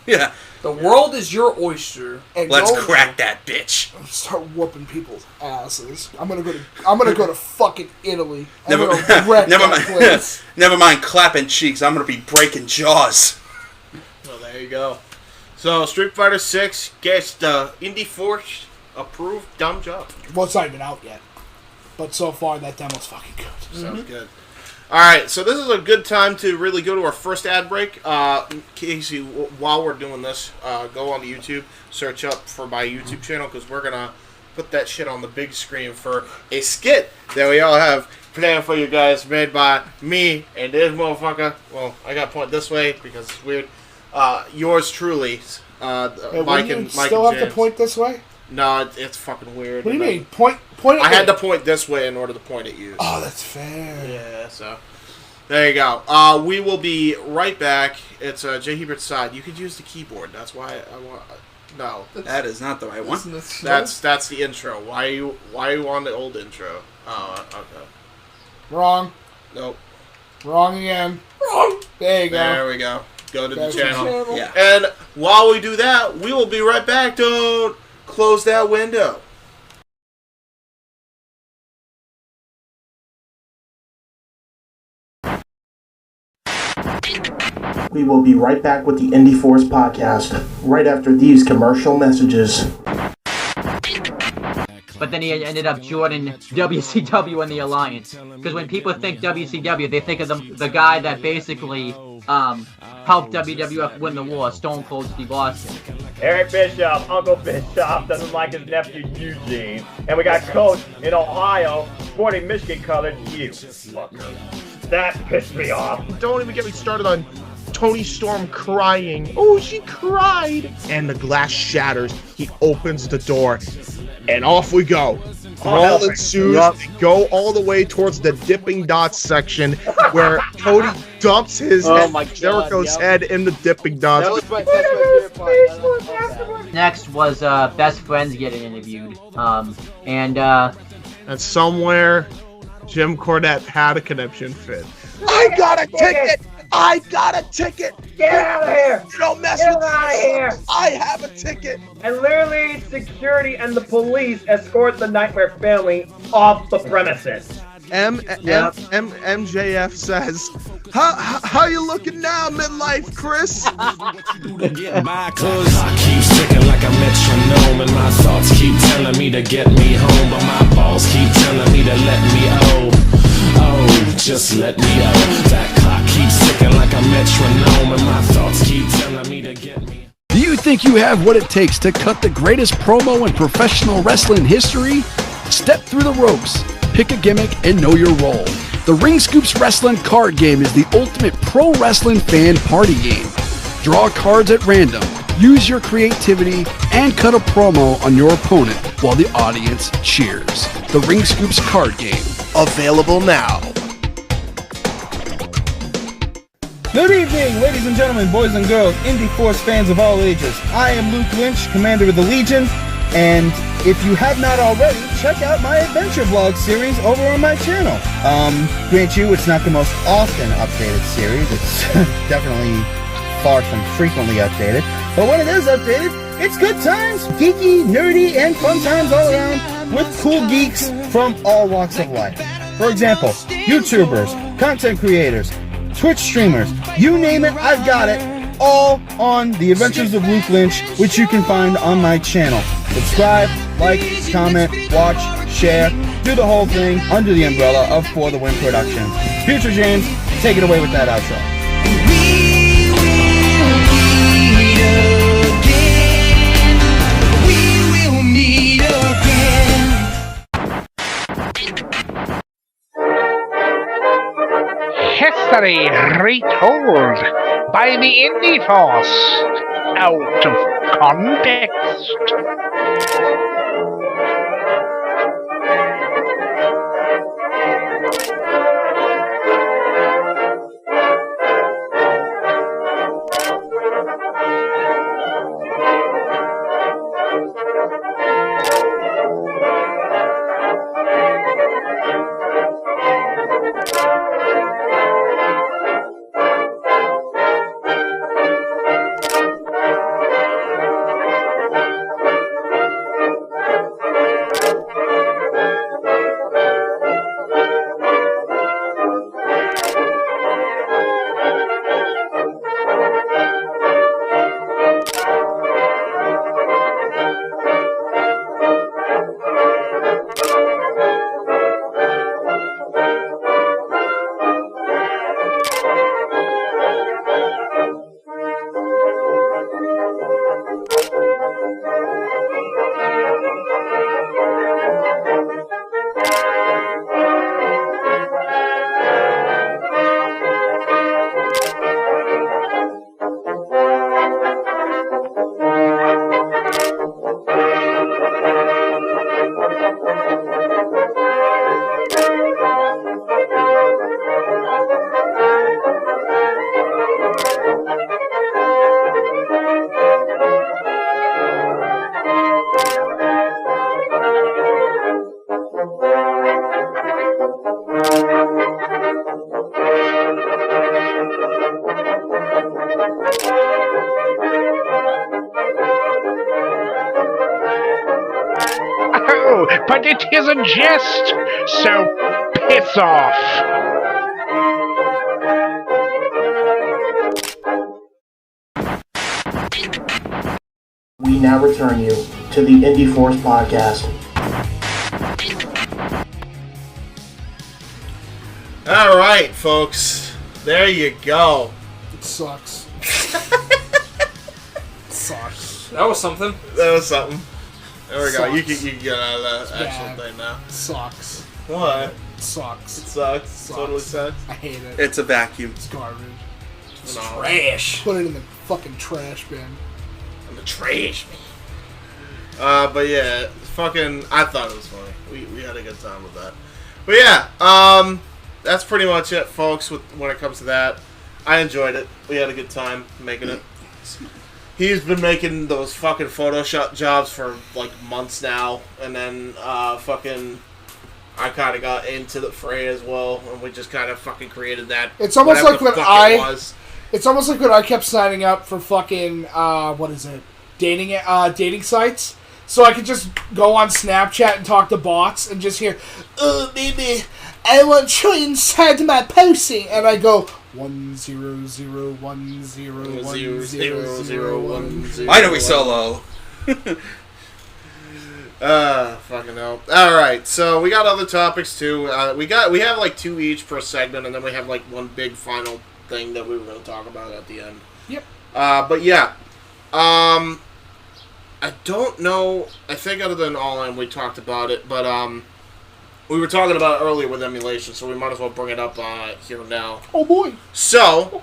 Yeah. The world is your oyster. And let's crack that bitch. Start whooping people's asses. I'm gonna go to fucking Italy. Never mind clapping cheeks. I'm gonna be breaking jaws. Well, there you go. So Street Fighter 6 gets the Indy Force approved dumb job. Well, it's not even out yet, but so far that demo's fucking good. Sounds good. All right, so this is a good time to really go to our first ad break. Casey, while we're doing this, go on to YouTube, search up for my YouTube channel, because we're going to put that shit on the big screen for a skit that we all have planned for you guys, made by me and this motherfucker. Well, I got to point this way because it's weird. Yours truly, Mike and still have to point this way? No, it's fucking weird. What do you mean? Point at I had to point this way in order to point at you. So. Oh, that's fair. Yeah, so there you go. We will be right back. It's Jay Hebert's side. You could use the keyboard. That's why I want. No, that is not the right one. That's the intro. Why are you on the old intro? Oh, okay. Wrong. Nope. Wrong again. Wrong. There you go. There we go. Go to the channel. Yeah. And while we do that, we will be right back. Don't close that window. We will be right back with the Indy Force Podcast, right after these commercial messages. But then he ended up joining WCW and the Alliance. Because when people think WCW, they think of the guy that basically helped WWF win the war, Stone Cold Steve Austin. Eric Bischoff, Uncle Bischoff, doesn't like his nephew Eugene. And we got Coach in Ohio, sporting Michigan-colored you. Fucker. That pissed me off. Don't even get me started on Tony Storm crying. Oh, she cried. And the glass shatters. He opens the door. And off we go. Brawl ensues. They go all the way towards the Dipping Dots section where Cody dumps his Jericho's head in the Dipping Dots. Next was Best Friends getting interviewed. And somewhere Jim Cornette had a conniption fit. I got a ticket! I got a ticket! Get out of here! You don't mess Get with me! out of here! I have a ticket! And literally, security and the police escort the Nightmare family off the premises. MJF says, how you looking now, midlife, Chris? My cause keeps ticking like a metronome, and my thoughts keep telling me to get me home, but my balls keep telling me to let me just let me That clock keeps ticking like a metronome, and my thoughts keep telling me to get me. Do you think you have what it takes to cut the greatest promo in professional wrestling history? Step through the ropes, pick a gimmick, and know your role. The Ring Scoops Wrestling card game is the ultimate pro wrestling fan party game. Draw cards at random, use your creativity, and cut a promo on your opponent while the audience cheers. The Ring Scoops card game. Available now. Good evening, ladies and gentlemen, boys and girls, Indy Force fans of all ages. I am Luke Lynch, Commander of the Legion, and if you have not already, check out my adventure vlog series over on my channel. Grant you, it's not the most often updated series. It's definitely far from frequently updated. But when it is updated, it's good times, geeky, nerdy, and fun times all around with cool geeks from all walks of life. For example, YouTubers, content creators, Twitch streamers, you name it, I've got it, all on The Adventures of Luke Lynch, which you can find on my channel. Subscribe, like, comment, watch, share, do the whole thing under the umbrella of For the Win Productions. Future James, take it away with that outro. told by the Indy Force out of context. Oh, but it is a jest, so piss off. We now return you to the Indy Force Podcast. All right, folks. There you go. It sucks. Sucks. That was something. That was something. There we go. Sucks. You can get out of that actual thing now. Sucks. What? Sucks. It sucks. Totally sucks. I hate it. It's a vacuum. It's garbage. It's trash. Put it in the fucking trash bin. In the trash bin. But yeah, fucking, I thought it was funny. We had a good time with that. But yeah, that's pretty much it, folks, when it comes to that. I enjoyed it. We had a good time making it. He's been making those fucking Photoshop jobs for like months now, and then fucking I kind of got into the fray as well, and we just kind of fucking created that. It's almost like when It's almost like when I kept signing up for fucking what is it? Dating sites. So I could just go on Snapchat and talk to bots and just hear, "Oh baby, I want to try inside my pussy," and I go 10010101010. Why do we solo? Fucking hell. Alright, so we got other topics too. We have like two each per segment, and then we have like one big final thing that we were going to talk about at the end. Yep. But yeah. I don't know. I think other than All In, we talked about it, but we were talking about it earlier with emulation, so we might as well bring it up here now. Oh boy. So,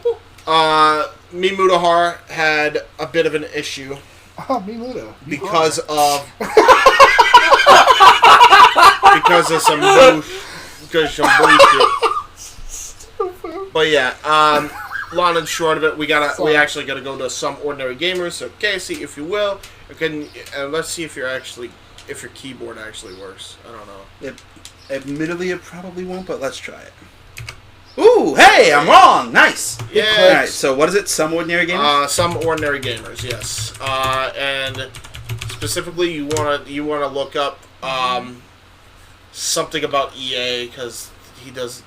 me Mudahar had a bit of an issue. Me Muda. Because of some bullshit. But yeah, long and short of it, we actually gotta go to some ordinary gamers. So Casey, if you will, let's see if your keyboard actually works. I don't know. Admittedly, it probably won't, but let's try it. Ooh, hey, I'm wrong. Nice. Yeah. All right. So what is it? Some ordinary gamers. Some ordinary gamers, yes. And specifically, you wanna look up something about EA because he does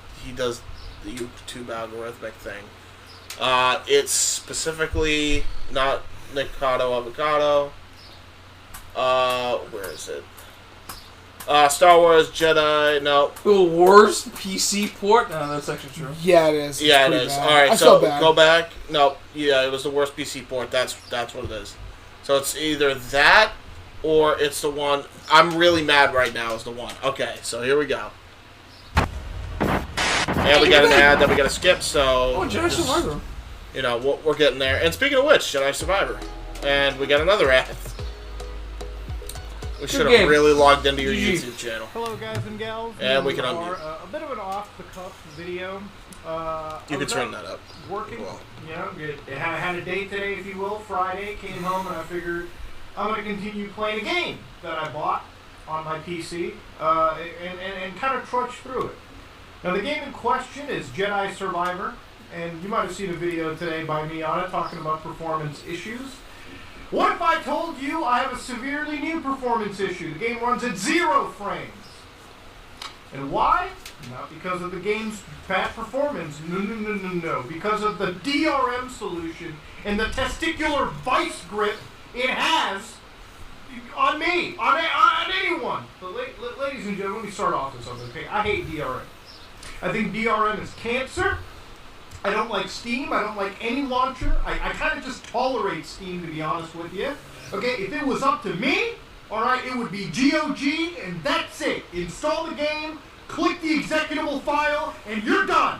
the YouTube algorithmic thing. It's specifically not Nikado Avocado. Where is it? Star Wars Jedi. No. The worst PC port. No, that's actually true. Yeah, it is. Yeah, it is. Bad. All right, I so feel bad. go back. No, yeah, it was the worst PC port. That's what it is. So it's either that or it's the one. I'm really mad right now. Is the one. Okay, so here we go. And we got an ad that we got to skip, so... Oh, Jedi Survivor. You know, we're getting there. And speaking of which, Jedi Survivor. And we got another ad. We should have really logged into your YouTube channel. Hello, guys and gals. And we can unmute. A bit of an off-the-cuff video. You can turn that up. Working, I had a date today, if you will, Friday. Came home and I figured I'm going to continue playing a game that I bought on my PC and kind of trudge through it. Now, the game in question is Jedi Survivor, and you might have seen a video today by me on it talking about performance issues. What if I told you I have a severely new performance issue? The game runs at 0 frames. And why? Not because of the game's bad performance. No. Because of the DRM solution and the testicular vice grip it has on me, on anyone. But ladies and gentlemen, let me start off with something, okay? I hate DRM. I think DRM is cancer. I don't like Steam. I don't like any launcher. I kind of just tolerate Steam, to be honest with you. Okay, if it was up to me, alright, it would be GOG, and that's it. Install the game, click the executable file, and you're done.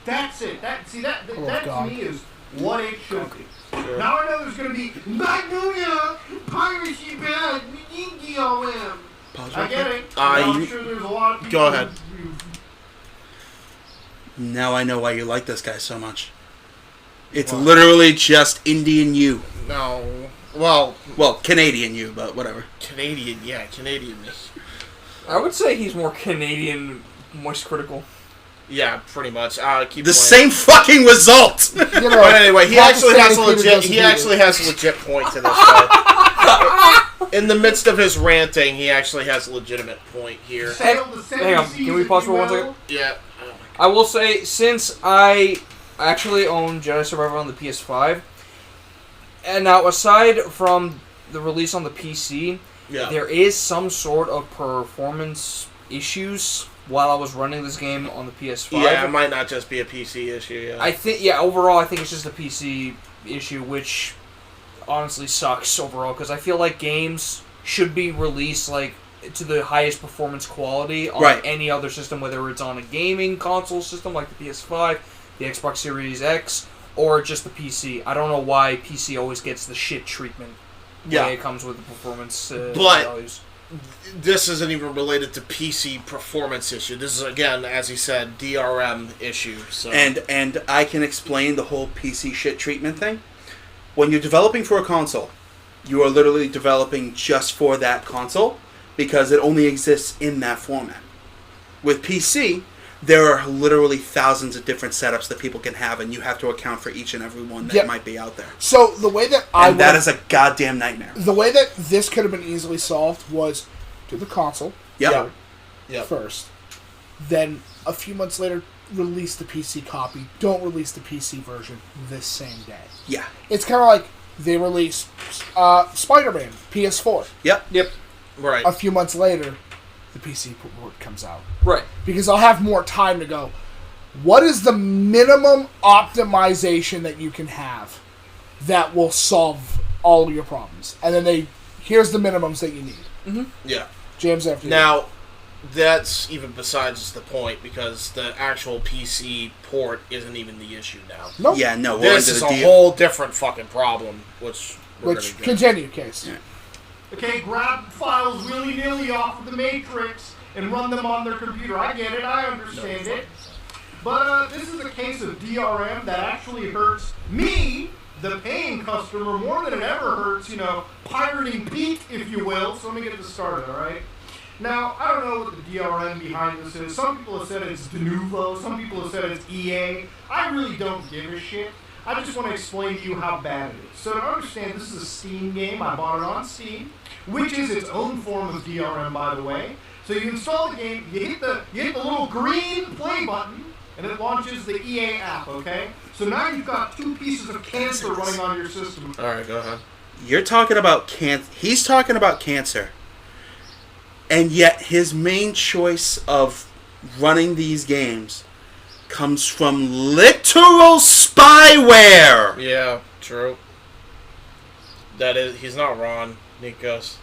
That's it. That to me is what it should be. Sure. Now I know there's going to be, Magnolia, piracy bad, we need DRM. I get it. I'm sure there's a lot of people. Go ahead. Now I know why you like this guy so much. It's literally just Indian you. No. Well, Canadian you, but whatever. Canadian me. I would say he's more Canadian, moist critical. Yeah, pretty much. Keep the same fucking result. But anyway, he actually has a legit point to this. So, in the midst of his ranting, he actually has a legitimate point here. Hang on, can we pause for 1 second? Yeah. I will say, since I actually own Jedi Survivor on the PS5, and now aside from the release on the PC, there is some sort of performance issues while I was running this game on the PS5. Yeah, it might not just be a PC issue, yeah. Overall, I think it's just a PC issue, which honestly sucks overall, because I feel like games should be released, like, to the highest performance quality on any other system, whether it's on a gaming console system like the PS5, the Xbox Series X, or just the PC. I don't know why PC always gets the shit treatment when it comes with the performance values. This isn't even related to PC performance issue. This is, again, as he said, DRM issue. So. And I can explain the whole PC shit treatment thing. When you're developing for a console, you are literally developing just for that console, because it only exists in that format. With PC, there are literally thousands of different setups that people can have, and you have to account for each and every one that might be out there. So the way that that is a goddamn nightmare. The way that this could have been easily solved was do the console first, then a few months later release the PC copy. Don't release the PC version this same day. Yeah, it's kind of like they release Spider-Man PS4. Yep. Right. A few months later, the PC port comes out. Right. Because I'll have more time to go, what is the minimum optimization that you can have that will solve all your problems? And then here's the minimums that you need. Mm-hmm. Yeah. James, after now, that's even besides the point, because the actual PC port isn't even the issue now. Nope. Yeah, no. This is a whole different fucking problem, which continue, Case. Yeah. Okay, grab files willy-nilly off of the Matrix and run them on their computer. I get it, I understand it. But this is a case of DRM that actually hurts me, the paying customer, more than it ever hurts, pirating Pete, if you will. So let me get this started, alright? Now, I don't know what the DRM behind this is. Some people have said it's de novo, some people have said it's EA. I really don't give a shit. I just want to explain to you how bad it is. So to understand, this is a Steam game. I bought it on Steam, which is its own form of DRM, by the way. So you install the game, you hit the little green play button, and it launches the EA app, okay? So now you've got 2 pieces of cancer running on your system. All right, go ahead. You're talking about cancer. He's talking about cancer. And yet his main choice of running these games comes from literal spyware. Yeah, true. That is, he's not wrong, Nikos.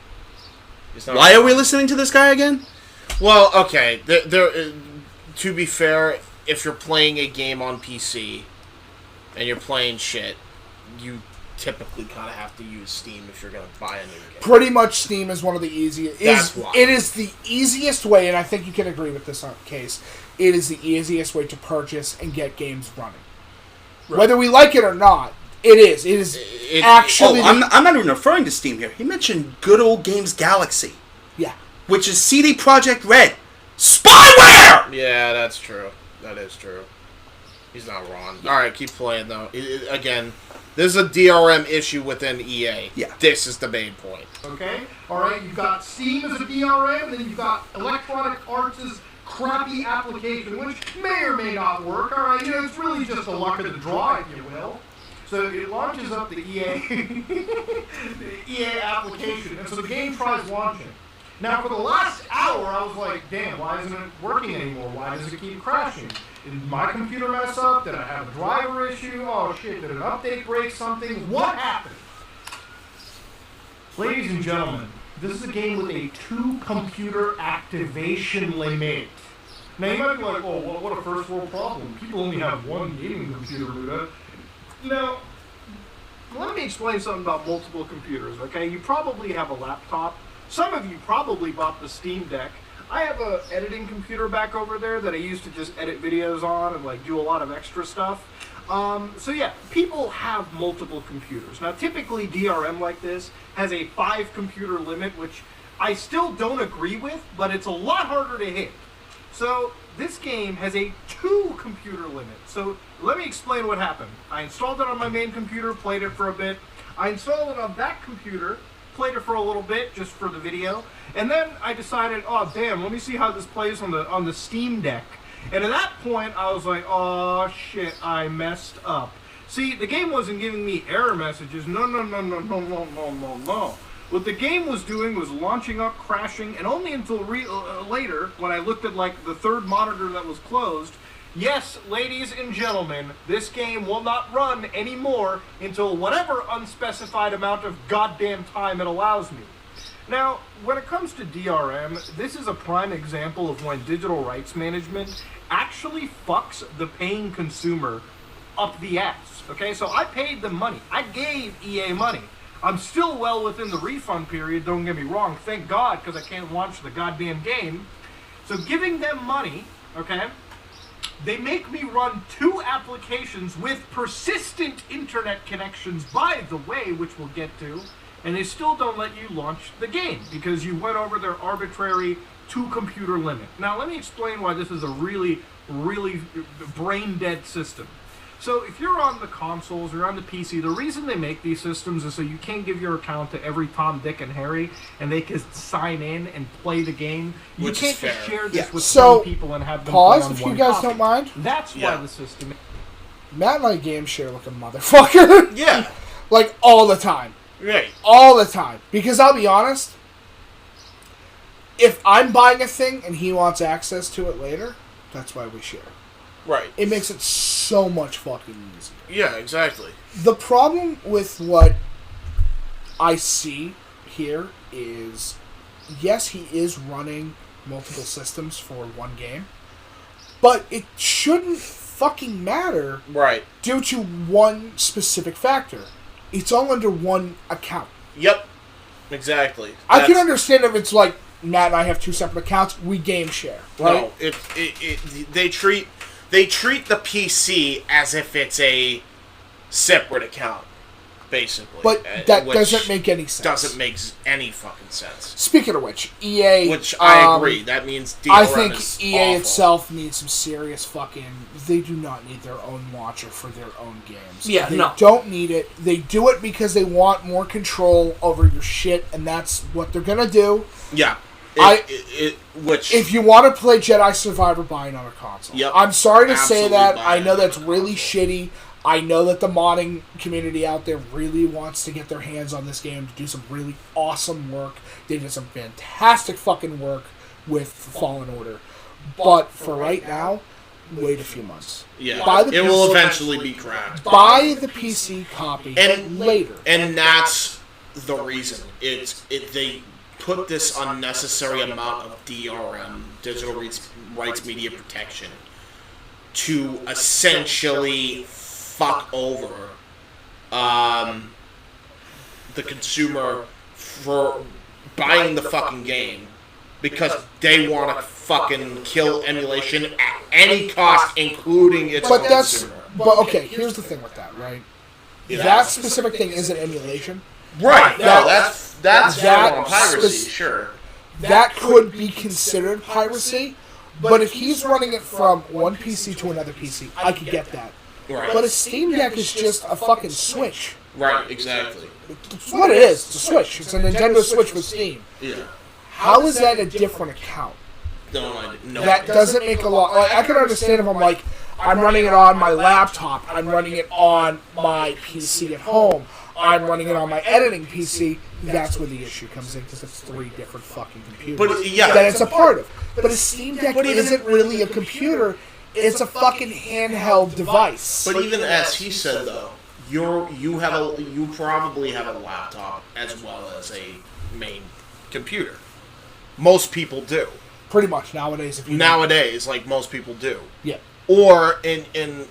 Why are we listening to this guy again? Well, okay. There, to be fair, if you're playing a game on PC and you're playing shit, you typically kind of have to use Steam if you're going to buy a new game. Pretty much Steam is one of the easiest. That's why. It is the easiest way, and I think you can agree with this case. It is the easiest way to purchase and get games running. Right. Whether we like it or not, it is. It is actually... I'm not even referring to Steam here. He mentioned Good Old Games Galaxy. Yeah. Which is CD Projekt Red. Spyware! Yeah, that's true. That is true. He's not wrong. Alright, keep playing, though. Again, there's a DRM issue within EA. Yeah. This is the main point. Okay? Alright, you've got Steam as a DRM, and then you've got Electronic Arts' crappy application, which may or may not work. Alright, it's really just the luck of the draw, if you will. So it launches up the EA, the EA application, and so the game tries launching. Now, for the last hour, I was like, damn, why isn't it working anymore? Why does it keep crashing? Did my computer mess up? Did I have a driver issue? Oh, shit, did an update break something? What happened? Ladies and gentlemen, this is a game with a 2-computer activation limit. Now, you might be like, oh, well, what a first world problem. People only have one gaming computer, Luda. Now, let me explain something about multiple computers, okay? You probably have a laptop. Some of you probably bought the Steam Deck. I have a editing computer back over there that I used to just edit videos on and like do a lot of extra stuff. So yeah, people have multiple computers. Now typically DRM like this has a 5-computer limit, which I still don't agree with, but it's a lot harder to hit. So this game has a 2-computer limit. So let me explain what happened. I installed it on my main computer, played it for a bit. I installed it on that computer, played it for a little bit just for the video, and then I decided, oh damn, let me see how this plays on the Steam Deck. And at that point I was like, oh shit, I messed up. See, the game wasn't giving me error messages. No. What the game was doing was launching up, crashing, and only until later, when I looked at like the third monitor that was closed, yes, ladies and gentlemen, this game will not run anymore until whatever unspecified amount of goddamn time it allows me. Now, when it comes to DRM, this is a prime example of when digital rights management actually fucks the paying consumer up the ass. Okay, so I paid them money. I gave EA money. I'm still well within the refund period, don't get me wrong, thank God, because I can't launch the goddamn game. So giving them money, okay, they make me run 2 applications with persistent internet connections, by the way, which we'll get to, and they still don't let you launch the game because you went over their arbitrary 2-computer limit. Now, let me explain why this is a really, really brain-dead system. So if you're on the consoles or on the PC, the reason they make these systems is so you can't give your account to every Tom, Dick, and Harry, and they can sign in and play the game. You can't just share this with 20 people and have them play on if one you guys copy. don't mind. That's why the system... Matt and I game share like a motherfucker. Yeah. Like all the time. Right. All the time. Because I'll be honest, if I'm buying a thing and he wants access to it later, that's why we share. Right. It makes it so much fucking easier. Yeah, exactly. The problem with what I see here is, yes, he is running multiple systems for one game, but it shouldn't fucking matter. Right. Due to one specific factor. It's all under one account. Yep. Exactly. I can understand if it's like, Matt and I have 2 separate accounts, we game share, right? No, they treat the PC as if it's a separate account, basically. But that doesn't make any sense. Doesn't make any fucking sense. Speaking of which, EA... Which I agree, that means DRM I think is EA awful. itself needs some serious fucking... They do not need their own launcher for their own games. Yeah, they no. don't need it. They do it because they want more control over your shit, and that's what they're gonna do. Yeah. If you want to play Jedi Survivor, buy another console. Yep. I'm sorry to say Absolutely that. buy I know that's really shitty. I know that the modding community out there really wants to get their hands on this game to do some really awesome work. They did some fantastic fucking work with Fallen Order. But for right now, wait a few months. Yeah, it will eventually be cracked. Buy the PC copy later. And that's the reason. They put this unnecessary amount of DRM, digital rights media protection, to essentially fuck over the consumer for buying the fucking game because they want to fucking kill emulation at any cost, including its own consumer. But okay, here's the thing with that, right? That specific thing isn't emulation. Right. No, that's on piracy, sure. That could be considered piracy, but if he's running it from one PC to another PC, I could get that. Right. But a Steam Deck is just a fucking Switch. Right, exactly. That's what it is. It's a Switch. It's a Nintendo Switch with Steam. Yeah. How is that a different account? No. That doesn't make a lot. Like, I can understand if I'm like, I'm running it on my laptop, I'm running it on my PC at home, I'm running it on my editing PC. That's where the issue comes in because it's 3 different fucking computers But, yeah. that it's a part of. But a Steam Deck isn't really a computer. It's a fucking handheld device. But even as he said, though, you probably have a laptop as well as a main computer. Most people do. Pretty much nowadays. Nowadays, like most people do. Yeah. Or in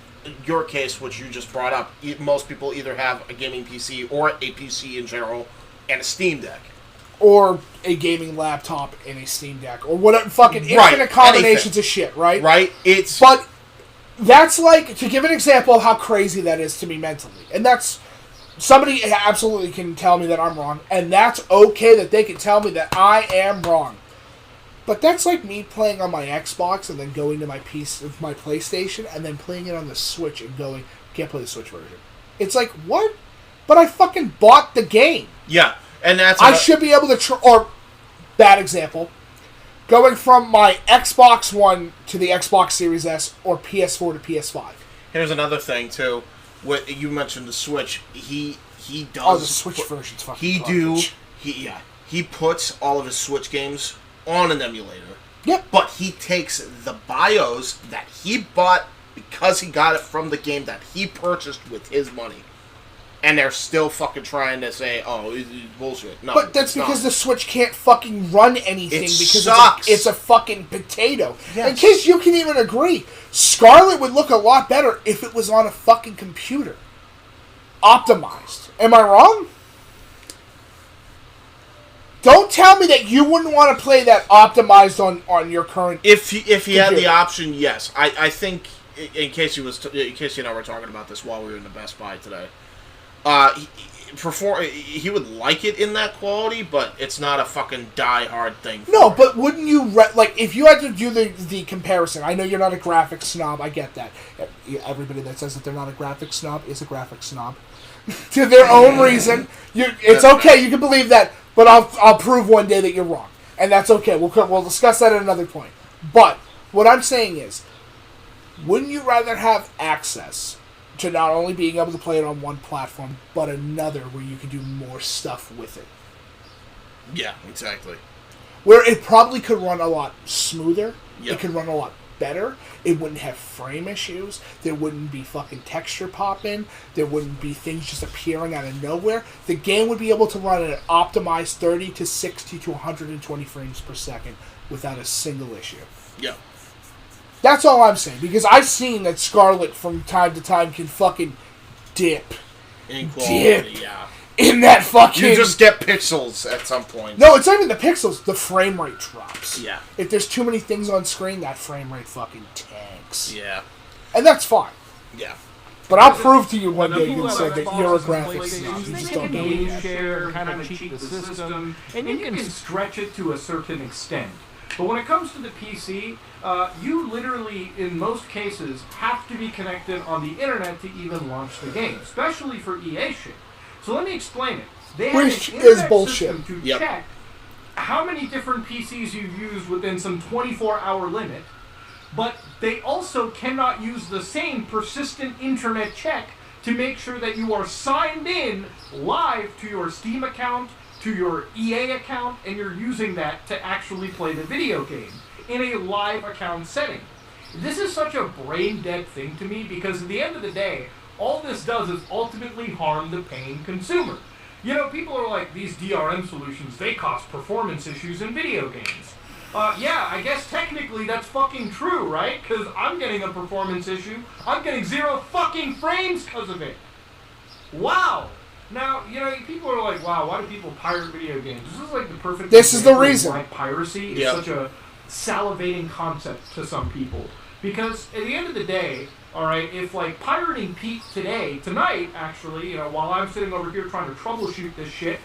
your case, which you just brought up, most people either have a gaming PC or a PC in general and a Steam Deck. Or a gaming laptop and a Steam Deck. Or whatever. Fucking infinite combinations of shit, right? Right? But that's like, to give an example of how crazy that is to me mentally. And that's, somebody absolutely can tell me that I'm wrong. And that's okay that they can tell me that I am wrong. But that's like me playing on my Xbox and then going to my PlayStation and then playing it on the Switch and going, can't play the Switch version. It's like, what? But I fucking bought the game. Yeah, and that's... I should be able to... or, bad example, going from my Xbox One to the Xbox Series S or PS4 to PS5. Here's another thing, too. What you mentioned the Switch. He does... Oh, the Switch version's fucking garbage. He puts all of his Switch games on an emulator. Yep. But he takes the BIOS that he bought because he got it from the game that he purchased with his money. And they're still fucking trying to say, oh, it's bullshit. No, but that's because the Switch can't fucking run anything because sucks. It's a fucking potato. Yes. In case you can even agree, Scarlet would look a lot better if it was on a fucking computer. Optimized. Am I wrong? Don't tell me that you wouldn't want to play that optimized on your current. If he had the option, yes. I think in case you and I were talking about this while we were in the Best Buy today, he would like it in that quality, but it's not a fucking die-hard thing. No, but wouldn't you like if you had to do the comparison? I know you're not a graphics snob. I get that. Everybody that says that they're not a graphics snob is a graphics snob to their own reason. It's okay. You can believe that. But I'll prove one day that you're wrong. And that's okay. We'll discuss that at another point. But what I'm saying is, wouldn't you rather have access to not only being able to play it on one platform, but another where you can do more stuff with it? Yeah, exactly. Where it probably could run a lot smoother. Yep. It could run a lot better. It wouldn't have frame issues. There wouldn't be fucking texture popping. There wouldn't be things just appearing out of nowhere. The game would be able to run at an optimized 30 to 60 to 120 frames per second without a single issue. Yeah. That's all I'm saying, because I've seen that Scarlet from time to time can fucking dip. In quality, yeah. In that fucking... You just get pixels at some point. No, it's not even the pixels. The frame rate drops. Yeah. If there's too many things on screen, that frame rate fucking tanks. Yeah. And that's fine. Yeah. But I'll prove to you one day you said that you're a graphics snob. You just don't know You it yet. share, kind of cheat the system, and you can stretch it to a certain extent. But when it comes to the PC, you literally, in most cases, have to be connected on the internet to even launch the game, especially for EA shit. So let me explain it. They have Which an is internet bullshit. system to check how many different PCs you've used within some 24-hour limit, but they also cannot use the same persistent internet check to make sure that you are signed in live to your Steam account, to your EA account, and you're using that to actually play the video game in a live account setting. This is such a brain-dead thing to me because at the end of the day, all this does is ultimately harm the paying consumer. You know, people are like, these DRM solutions, they cause performance issues in video games. yeah, I guess technically that's fucking true, right? Because I'm getting a performance issue. I'm getting 0 fucking frames because of it. Wow. Now, you know, people are like, wow, why do people pirate video games? This is like the perfect This is the example of reason. why piracy is such a salivating concept to some people. Because at the end of the day, all right, if like pirating Pete tonight, actually, you know, while I'm sitting over here trying to troubleshoot this shit,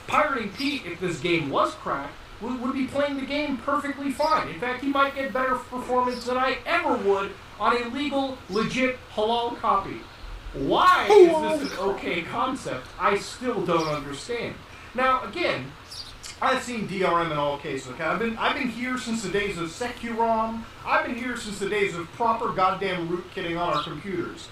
pirating Pete, if this game was cracked, would be playing the game perfectly fine. In fact, he might get better performance than I ever would on a legal, legit, halal copy. Why is this an okay concept? I still don't understand. Now, again, I've seen DRM in all cases. Okay, I've been here since the days of Securom. I've been here since the days of proper goddamn rootkitting on our computers.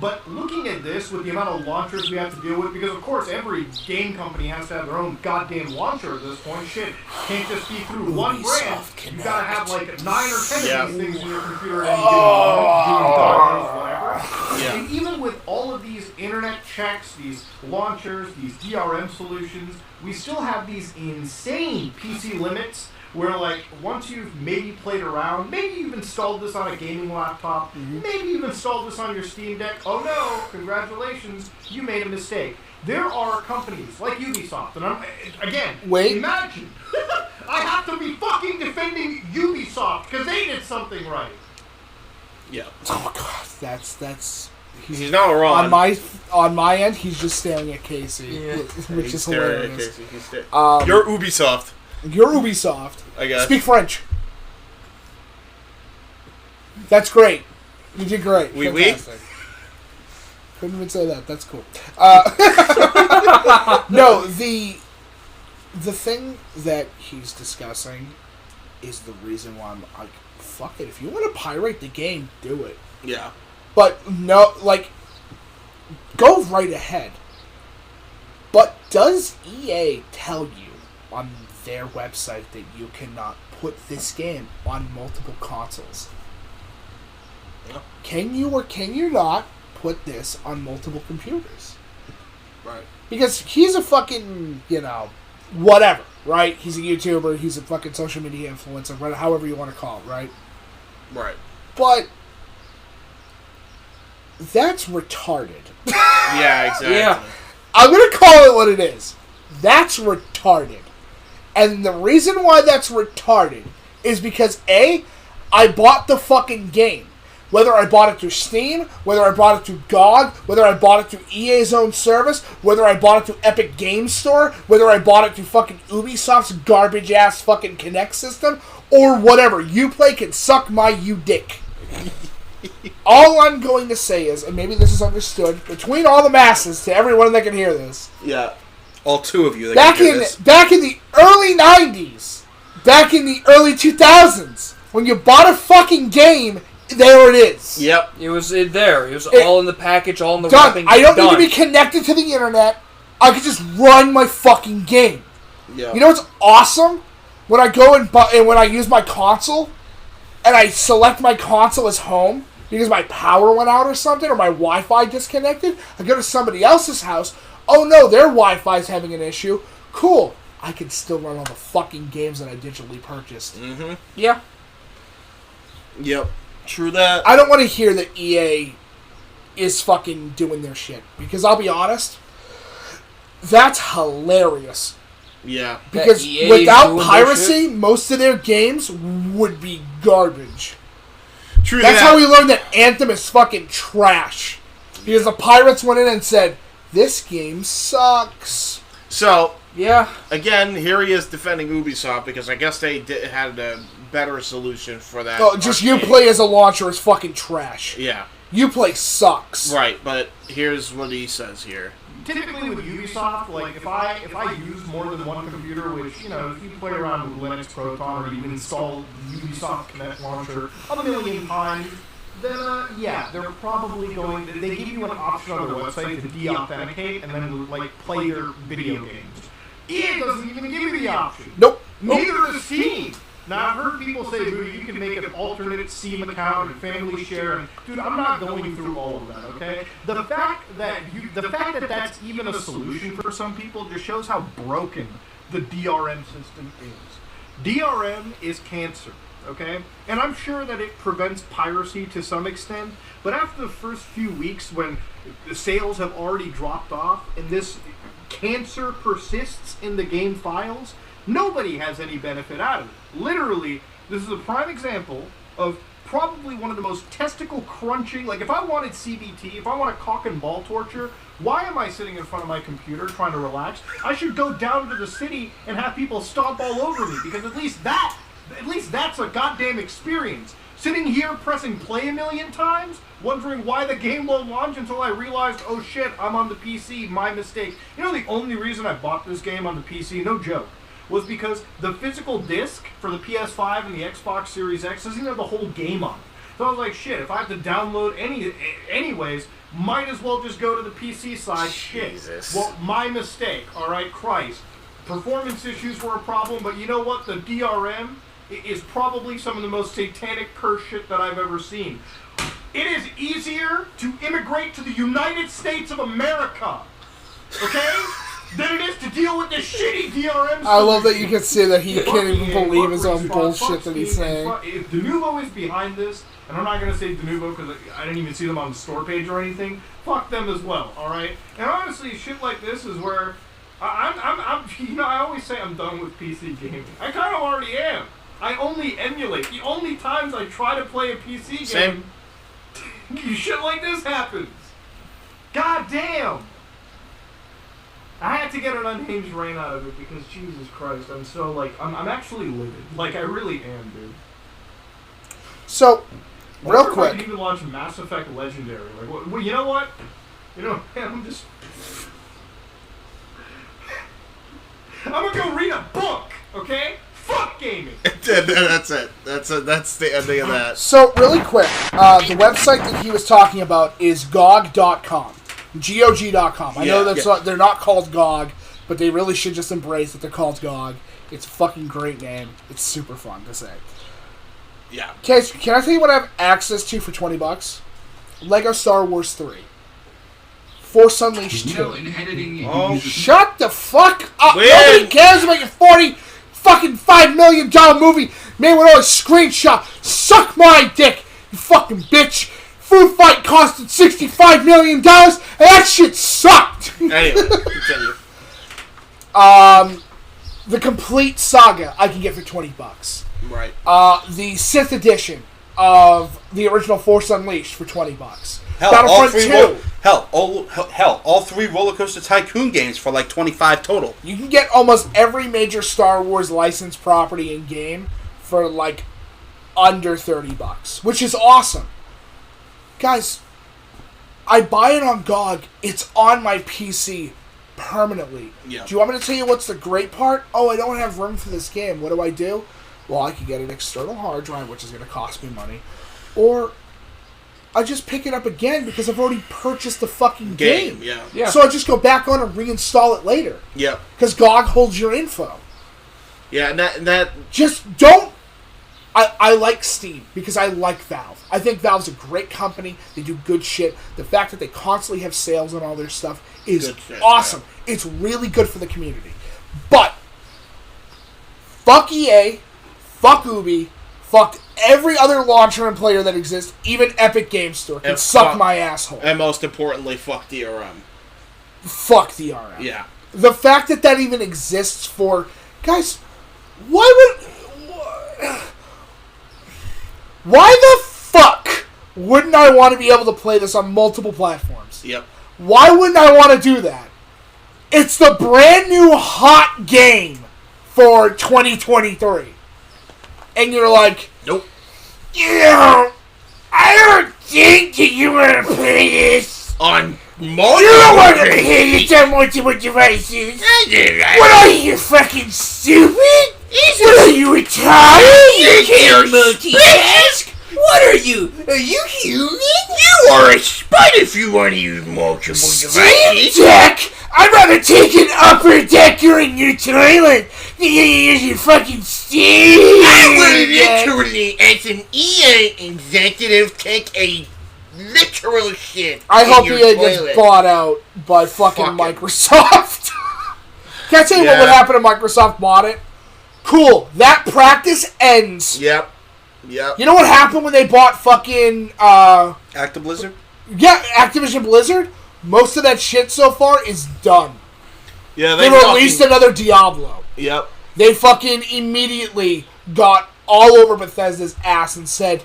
But looking at this, with the amount of launchers we have to deal with, because of course every game company has to have their own goddamn launcher at this point. Shit, can't just be through one brand. You gotta have like 9 or 10 of these things in your computer at any given moment, doing God knows whatever. Yeah. And even with all of these internet checks, these launchers, these DRM solutions, we still have these insane PC limits. Where, like, once you've maybe played around, maybe you've installed this on a gaming laptop, maybe you've installed this on your Steam Deck, oh no, congratulations, you made a mistake. There are companies like Ubisoft, and imagine, I have to be fucking defending Ubisoft, because they did something right. Yeah. Oh, God, that's... He's not wrong. On my end, he's just staring at Casey, which is hilarious. You're Ubisoft. You're Ubisoft. I guess. Speak French. That's great. You did great. Oui. Couldn't even say that. That's cool. No, the thing that he's discussing is the reason why I'm like, fuck it. If you want to pirate the game, do it. Yeah. But no, like, go right ahead. But does EA tell you on their website that you cannot put this game on multiple consoles? Yeah. Can you or can you not put this on multiple computers? Right. Because he's a fucking, you know, whatever, right? He's a YouTuber, he's a fucking social media influencer, whatever, however you want to call it, right? Right. But that's retarded. Yeah, exactly. Yeah. I'm going to call it what it is. That's retarded. And the reason why that's retarded is because, A, I bought the fucking game. Whether I bought it through Steam, whether I bought it through GOG, whether I bought it through EA's own service, whether I bought it through Epic Games Store, whether I bought it through fucking Ubisoft's garbage-ass fucking Kinect system, or whatever. Uplay can suck my U-dick. All I'm going to say is, and maybe this is understood, between all the masses, to everyone that can hear this. Yeah. All 2 of you that Back can hear this. back in the early 90s, back in the early 2000s, when you bought a fucking game, there it is. Yep. It was there. It was all in the package, all in the Done. wrapping. I don't need to be connected to the internet. I could just run my fucking game. Yeah. You know what's awesome? When I go and when I use my console, and I select my console as home because my power went out or something, or my Wi-Fi disconnected, I go to somebody else's house. Oh no, their Wi-Fi's having an issue. Cool. I can still run all the fucking games that I digitally purchased. Mm-hmm. Yeah. Yep. True that. I don't want to hear that EA is fucking doing their shit. Because I'll be honest, that's hilarious. Yeah. Because EA without piracy, most of their games would be garbage. True That's that. how we learned that Anthem is fucking trash. Because the pirates went in and said, this game sucks. So, yeah. Again, here he is defending Ubisoft because I guess they had a better solution for that. Oh, just Uplay as a launcher is fucking trash. Yeah. Uplay sucks. Right, but here's what he says here. Typically with Ubisoft, like if I use more than one computer, which, you know, if you play around with Linux Proton or you install Ubisoft Connect Launcher a million times, then yeah, they're probably going to, they give you an option on their website to de-authenticate and then like play your video games. EA doesn't even give you the option. Nope. Neither does Steam. Now, I've heard people say, Boo, you can make an alternate Steam account and family share, and dude, I'm not going through all of that, okay? The fact that that's even a solution for some people just shows how broken the DRM system is. DRM is cancer, okay? And I'm sure that it prevents piracy to some extent, but after the first few weeks when the sales have already dropped off and this cancer persists in the game files, nobody has any benefit out of it. Literally, this is a prime example of probably one of the most testicle crunching, like if I wanted CBT, if I want a cock and ball torture, why am I sitting in front of my computer trying to relax? I should go down to the city and have people stomp all over me, because at least that's a goddamn experience. Sitting here pressing play a million times, wondering why the game won't launch until I realized, oh shit, I'm on the PC, my mistake. You know the only reason I bought this game on the PC, no joke, was because the physical disc for the PS5 and the Xbox Series X doesn't even have the whole game on it. So I was like, shit, if I have to download anyways, might as well just go to the PC side. Jesus. Shit. Well, my mistake, alright, Christ. Performance issues were a problem, but you know what? The DRM is probably some of the most satanic curse shit that I've ever seen. It is easier to immigrate to the United States of America, okay, than it is to deal with this shitty DRM. I love that you can see that he can't even believe his own bullshit that he's saying. If Denuvo is behind this, and I'm not going to say Denuvo because I didn't even see them on the store page or anything, fuck them as well, alright? And honestly, shit like this is where I'm you know, I always say I'm done with PC gaming. I kind of already am. I only emulate. The only times I try to play a PC game, shit like this happens. God damn. I had to get an unhinged rain out of it because Jesus Christ, I'm so like I'm actually livid. Like I really am, dude. So, real I quick, can even launch Mass Effect Legendary. Like, well, you know what? You know, I'm gonna go read a book, okay? Fuck gaming. That's it. That's the ending of that. So, really quick, the website that he was talking about is GOG.com. GOG.com. I know they're not called GOG, but they really should just embrace that they're called GOG. It's a fucking great name. It's super fun to say. Yeah. Okay, so can I tell you what I have access to for $20? Lego Star Wars 3. Force Unleashed 2. Oh, shut the fuck up! Win. Nobody cares about your $5 million movie made with all a screenshot. Suck my dick, you fucking bitch. Food Fight costed $65 million, and that shit sucked. Anyway, continue. The complete saga I can get for $20. Right. The Sith edition of the original Force Unleashed for $20. Hell, all three Roller Coaster Tycoon games for like $25 total. You can get almost every major Star Wars licensed property in game for like under $30, which is awesome. Guys, I buy it on GOG. It's on my PC permanently. Yeah. Do you want me to tell you what's the great part? Oh, I don't have room for this game. What do? Well, I can get an external hard drive, which is going to cost me money. Or I just pick it up again because I've already purchased the fucking game. Yeah. So I just go back on and reinstall it later. Yeah. Because GOG holds your info. Yeah, and that just don't. I like Steam because I like Valve. I think Valve's a great company. They do good shit. The fact that they constantly have sales on all their stuff is awesome. Yeah. It's really good for the community. But fuck EA, fuck Ubi, fuck every other launcher and player that exists, even Epic Games Store can suck my asshole. And most importantly, fuck DRM. Fuck DRM. Yeah. The fact that even exists for... Guys, why the fuck wouldn't I want to be able to play this on multiple platforms? Yep. Why wouldn't I want to do that? It's the brand new hot game for 2023. And you're like... Nope. Yeah, I don't think that you want to play this on multiple. You don't want to play this on multiple devices. What are you, fucking stupid? What are you, retarded? You can't multitask. What are you? Are you human? You are a spud if you want to use multiple devices. Deck. I'd rather take an upper decker in your toilet than you fucking Steve. I would literally, as an EA executive, take a literal shit. I hope EA gets bought out by fucking Microsoft. Can I tell you what would happen if Microsoft bought it? Cool. That practice ends. Yep. Yep. You know what happened when they bought fucking Active Blizzard? Yeah, Activision Blizzard? Most of that shit so far is done. Yeah, they released another Diablo. Yep. They fucking immediately got all over Bethesda's ass and said,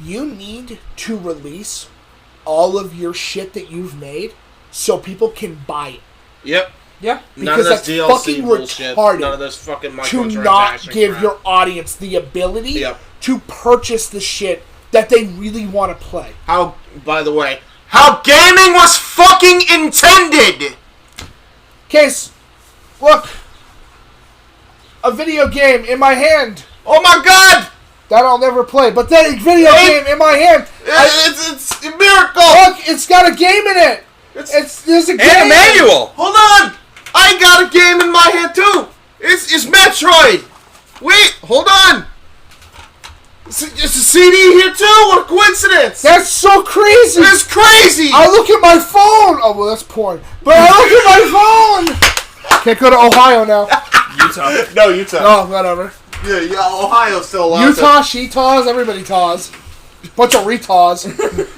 you need to release all of your shit that you've made so people can buy it. Yep. Yeah. None Because of this that's DLC fucking bullshit. retarded. None of this fucking To microtransaction not give crap. your audience the ability Yep. to purchase the shit that they really want to play. How, by the way, how gaming was fucking intended! Case, look. A video game in my hand. Oh my god! That I'll never play, but that video game in my hand. It's a miracle! Look, it's got a game in it! There's a game. And a manual! Hold on! I got a game in my hand too! It's Metroid! Wait, hold on! It's a CD here too! What a coincidence! That's so crazy! That's crazy! I look at my phone! Oh, well, that's porn. But I look at my phone! Can't go to Ohio now. Utah. No, Utah. Oh, whatever. Yeah, Ohio's still allowed. Utah, she-taws, everybody taws. Bunch of retaws.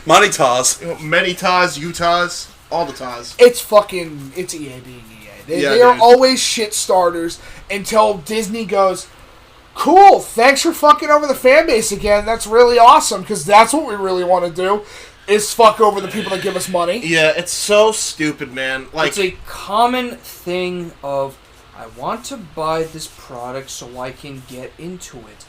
Money taws. Many taws, Utahs, all the taws. It's EA being EA. They are always shit starters until Disney goes, cool, thanks for fucking over the fan base again. That's really awesome, because that's what we really want to do, is fuck over the people that give us money. Yeah, it's so stupid, man. Like, it's a common thing of, I want to buy this product so I can get into it.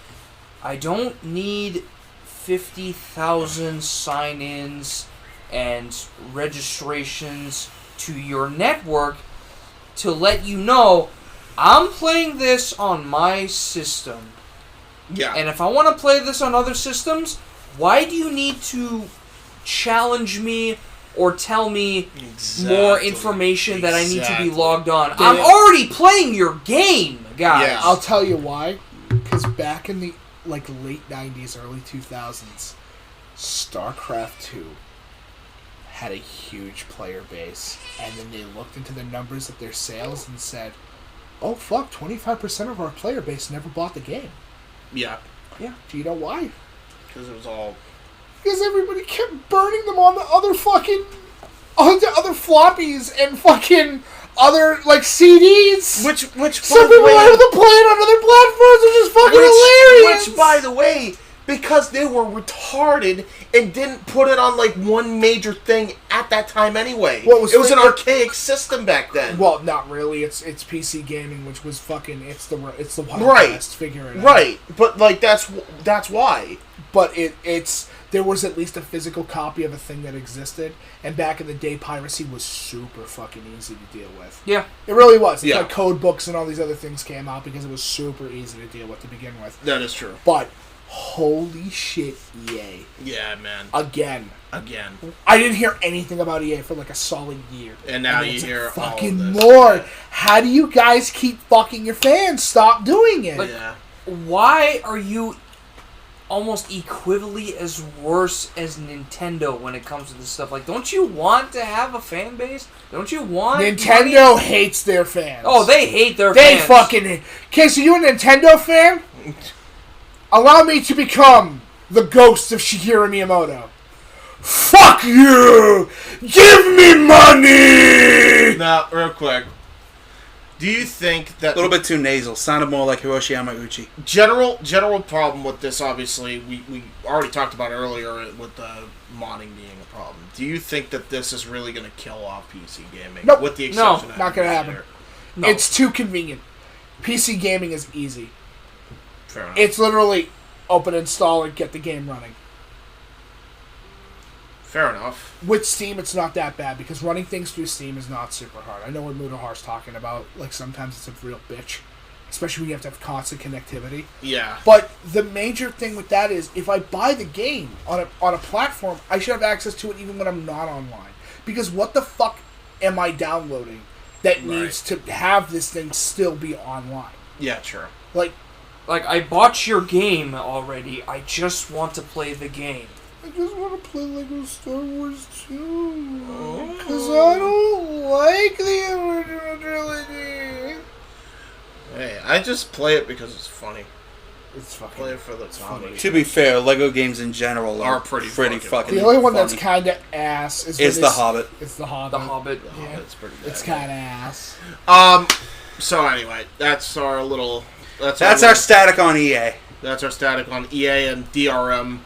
I don't need 50,000 sign-ins and registrations to your network to let you know I'm playing this on my system. Yeah. And if I want to play this on other systems, why do you need to challenge me or tell me more information that I need to be logged on? I'm already playing your game, guys. Yeah. I'll tell you why. Because back in the late 90s, early 2000s, StarCraft 2 had a huge player base. And then they looked into the numbers of their sales and said, oh, fuck, 25% of our player base never bought the game. Yeah. Yeah. Do you know why? Because it was all... Because everybody kept burning them on the other floppies and fucking other, CDs. Which some people are able to play it on other platforms, which is fucking hilarious. Which, by the way, because they were retarded and didn't put it on, one major thing at that time anyway. It was an archaic system back then. Well, not really. It's PC gaming, which was fucking, it's the Wild right. West, figure it out. Right. But, that's why. But it's... There was at least a physical copy of a thing that existed, and back in the day, piracy was super fucking easy to deal with. Yeah. It really was. It's Yeah. like code books and all these other things came out because it was super easy to deal with to begin with. That is true. But, holy shit, EA. Yeah, man. Again. I didn't hear anything about EA for a solid year. And now then you it's hear fucking all of this. more. How do you guys keep fucking your fans? Stop doing it. Why are you almost equivalently as worse as Nintendo when it comes to this stuff? Don't you want to have a fan base? Don't you want Nintendo hates their fans. Oh, they hate their They fans. fucking... Casey, you a Nintendo fan? Allow me to become the ghost of Shigeru Miyamoto. Fuck you! Give me money! Now, real quick. Do you think that... A little bit too nasal. Sounded more like Hiroshi Yamauchi. General problem with this, obviously, we already talked about it earlier with the modding being a problem. Do you think that this is really going to kill off PC gaming? Nope. With the exception of not going to happen. Emulator? No. It's too convenient. PC gaming is easy. Fair enough. It's literally open installer, get the game running. Fair enough. With Steam, it's not that bad, because running things through Steam is not super hard. I know what Mudahar's talking about. Sometimes it's a real bitch. Especially when you have to have constant connectivity. Yeah. But the major thing with that is, if I buy the game on a platform, I should have access to it even when I'm not online. Because what the fuck am I downloading that needs to have this thing still be online? Yeah, sure. I bought your game already. I just want to play the game. I just want to play Lego Star Wars 2. Because I don't like the original trilogy. Hey, I just play it because it's funny. It's fucking play it for the comedy. To be fair, Lego games in general are pretty fucking. The only one funny. that's kind of ass is It's The Hobbit. It's The Hobbit. The Hobbit. Yeah. It's pretty bad. It's kind of ass. So anyway, that's our little. That's our static on EA. That's our static on EA and DRM.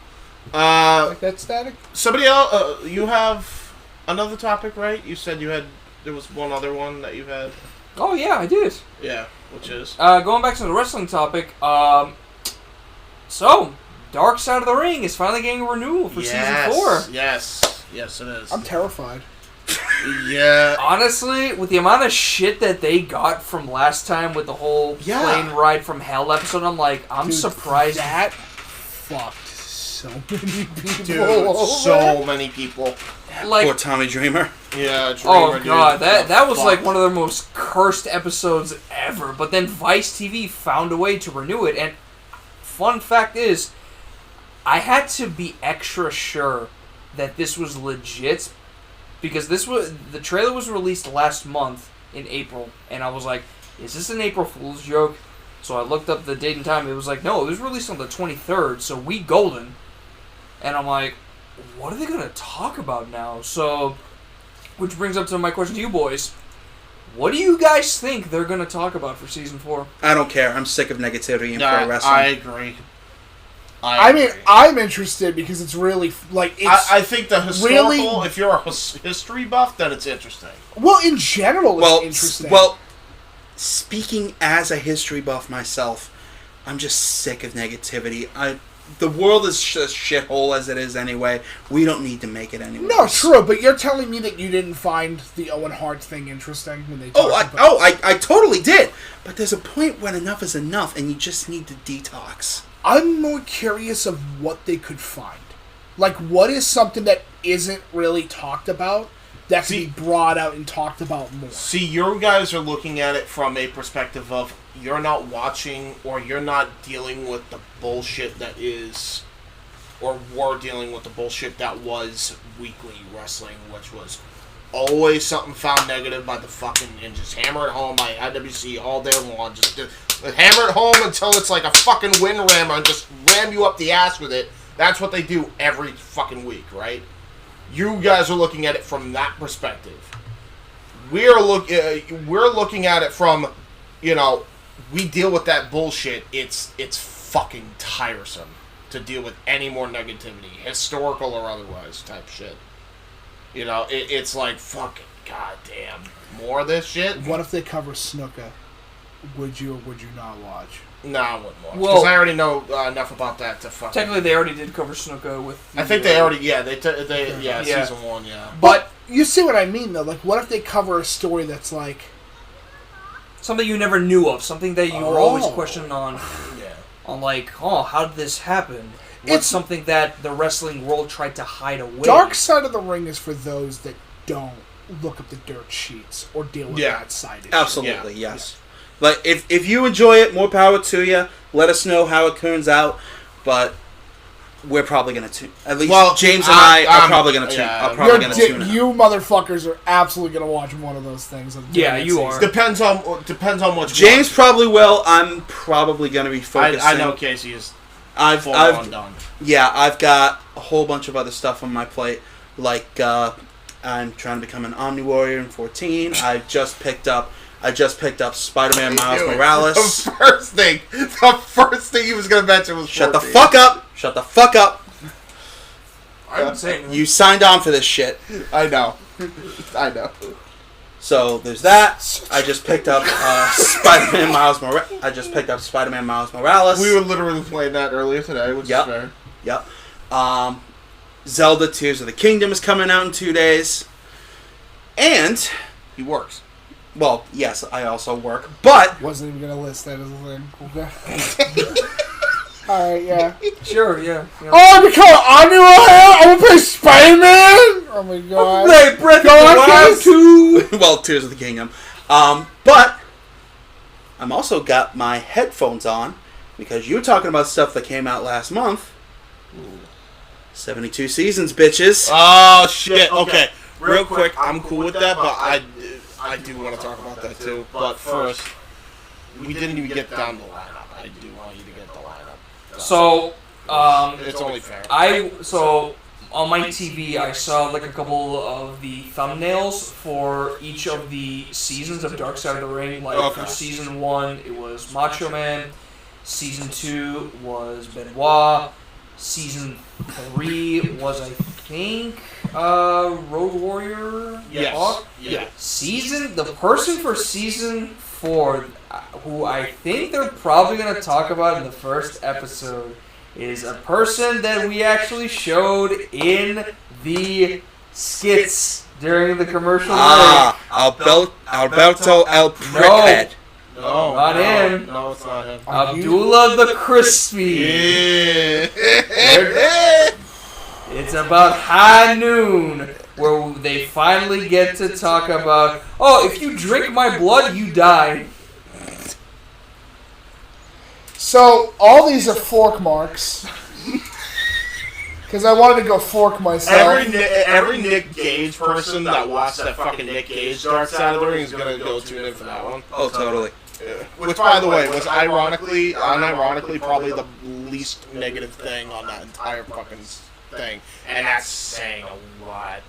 Like that static? Somebody else. You have another topic, right? You said you had. There was one other one that you had. Oh yeah, I did. Yeah, which is going back to the wrestling topic. So Dark Side of the Ring is finally getting a renewal for season 4. Yes, it is. I'm terrified. Yeah. Honestly, with the amount of shit that they got from last time with the whole plane ride from hell episode, I'm like, I'm surprised. That fucked so many people. Dude, so many people. Like, poor Tommy Dreamer. Yeah, oh Dreamer, god, dude. that was like Fuck. one of the most cursed episodes ever. But then Vice TV found a way to renew it, and fun fact is, I had to be extra sure that this was legit because the trailer was released last month in April, and I was like, is this an April Fool's joke? So I looked up the date and time. It was like, no, it was released on the 23rd, so we golden. And I'm like, what are they going to talk about now? So, which brings up to my question to you boys. What do you guys think they're going to talk about for season 4? I don't care. I'm sick of negativity in pro wrestling. I agree. I mean, I'm interested because it's really like it's. I think the historical. Really, if you're a history buff, then it's interesting. Well, in general, it's interesting. Well, speaking as a history buff myself, I'm just sick of negativity. The world is a shithole as it is anyway. We don't need to make it anymore. No, true, but you're telling me that you didn't find the Owen Hart thing interesting when they talked about I totally did. But there's a point when enough is enough, and you just need to detox. I'm more curious of what they could find. Like, what is something that isn't really talked about that can be brought out and talked about more? See, you guys are looking at it from a perspective of you're not watching or you're not dealing with the bullshit that is, or were dealing with the bullshit that was weekly wrestling, which was always something found negative by the fucking, and just hammer it home by IWC all day long. Just hammer it home until it's like a fucking wind rammer and just ram you up the ass with it. That's what they do every fucking week, right? You guys are looking at it from that perspective. We're looking at it from, we deal with that bullshit. It's fucking tiresome to deal with any more negativity, historical or otherwise type shit. It's like fucking goddamn more of this shit. What if they cover Snuka? Would you or would you not watch? No, I wouldn't watch. Well, because I already know enough about that to fucking... Technically, they already did cover Snuka with... I think they already... Yeah, season 1, yeah. But you see what I mean, though? Like, what if they cover a story that's like... Something you never knew of. Something that you were always questioning on. Yeah. On like, how did this happen? It's something that the wrestling world tried to hide away. Dark Side of the Ring is for those that don't look up the dirt sheets or deal with that side issue. Absolutely, yes. Like, if you enjoy it, more power to you. Let us know how it turns out. But we're probably going to tune. At least James and I are probably going to tune. Tune in. You motherfuckers are absolutely going to watch one of those things. Yeah, you are. Depends on what. James probably will. I'm probably going to be focusing. I know Casey is. I've done. Yeah, I've got a whole bunch of other stuff on my plate. Like I'm trying to become an Omni Warrior in 14. I just picked up Spider-Man Miles Morales. The first thing he was going to mention was 14. Shut the fuck up! Shut the fuck up! I'm saying you signed on for this shit. I know. So there's that. I just picked up Spider-Man Miles Morales. We were literally playing that earlier today, which is fair. Yep. Zelda Tears of the Kingdom is coming out in 2 days. And he works. Well, yes, I also work, but wasn't even gonna list that as a thing. Okay. All right, yeah. Sure, yeah. Oh, I become Omni Warrior. I'm gonna play Spider-Man. Oh my god. Play Breath of the Wild 2. Well, Tears of the Kingdom. But I'm also got my headphones on because you were talking about stuff that came out last month. 72 seasons, bitches. Oh shit. Okay. Real quick, I'm cool with that, but I do want to talk about that too. But first, we didn't even get down the lineup. I do want you to get the lineup. So, it's only fair. On my TV, I saw like a couple of the thumbnails for each of the seasons of Dark Side of the Ring. Like for season 1, it was Macho Man. Season 2 was Benoit. Season 3 was, I think, Road Warrior. Yes. Yeah. The person for season 4, who I think they're probably gonna talk about in the first episode, is a person that we actually showed in the skits during the commercial break. Alberto El Prickhead. No, not him. No, it's not him. Abdullah the Crispy. Yeah. It's about high noon, where they finally get to talk about, if you drink my blood, you die. So, all these are fork marks. Because I wanted to go fork myself. Every Nick Gage person that watched that fucking Nick Gage Dark Side of the Ring is going to go tune in for that one. Oh, totally. Which, by the way, was unironically, probably the least negative thing on that entire fucking thing. And that's saying a lot.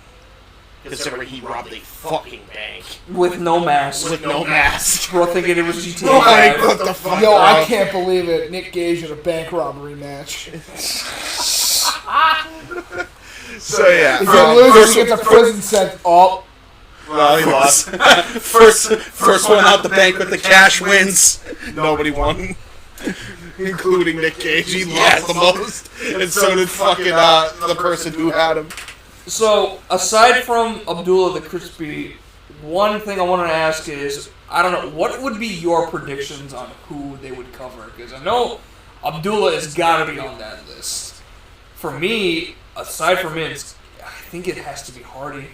Considering he robbed a fucking bank. With no mask. Bro, thinking it was GTA 5. What the fuck? Yo, I can't believe it. Nick Gage in a bank robbery match. So, yeah. If he loses, he gets a prison sentence. Well, he lost. First one out the bank with the cash wins. Nobody won. Including Nick Cage. He lost the most. And so did fucking the person who had him. So, aside from Abdullah the Crispy, one thing I wanted to ask is, I don't know, what would be your predictions on who they would cover? Because I know Abdullah has got to be on that list. For me, aside from it, I think it has to be Hardy.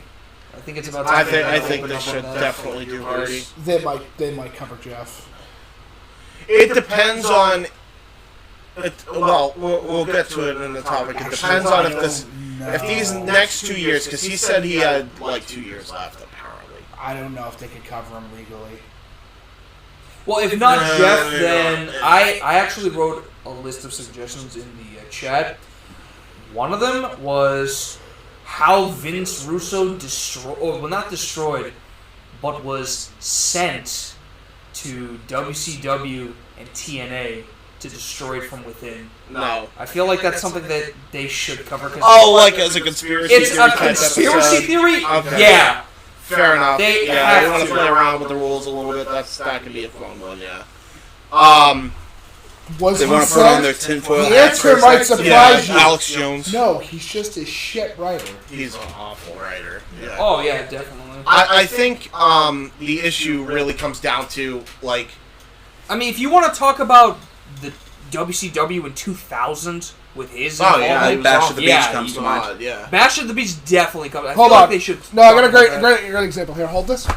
I think it's about time. I think they should definitely do Hardy. They might cover Jeff. It depends on. We'll get to it in the topic. It depends on if these next 2 years, because he said he had like 2 years left apparently. I don't know if they could cover him legally. Well, if not Jeff, then I actually wrote a list of suggestions in the chat. One of them was how Vince Russo not destroyed, but was sent to WCW and TNA to destroy it from within. No. I feel like that's something that they should cover. Like as a conspiracy theory? It's a conspiracy theory? Okay. Yeah. Fair enough. They want to play around with the rules a little bit. That can be a fun one, yeah. Was they he want to put on their tinfoil The answer might surprise you. Alex Jones. No, he's just a shit writer. He's an awful writer. Yeah. Oh, yeah, definitely. I think the issue really comes down to, like... I mean, if you want to talk about the WCW in 2000 with his involvement, Bash at the Beach comes to mind. Yeah. Bash at the Beach definitely comes. Hold on. like they should. No, I got a great example here. Hold this.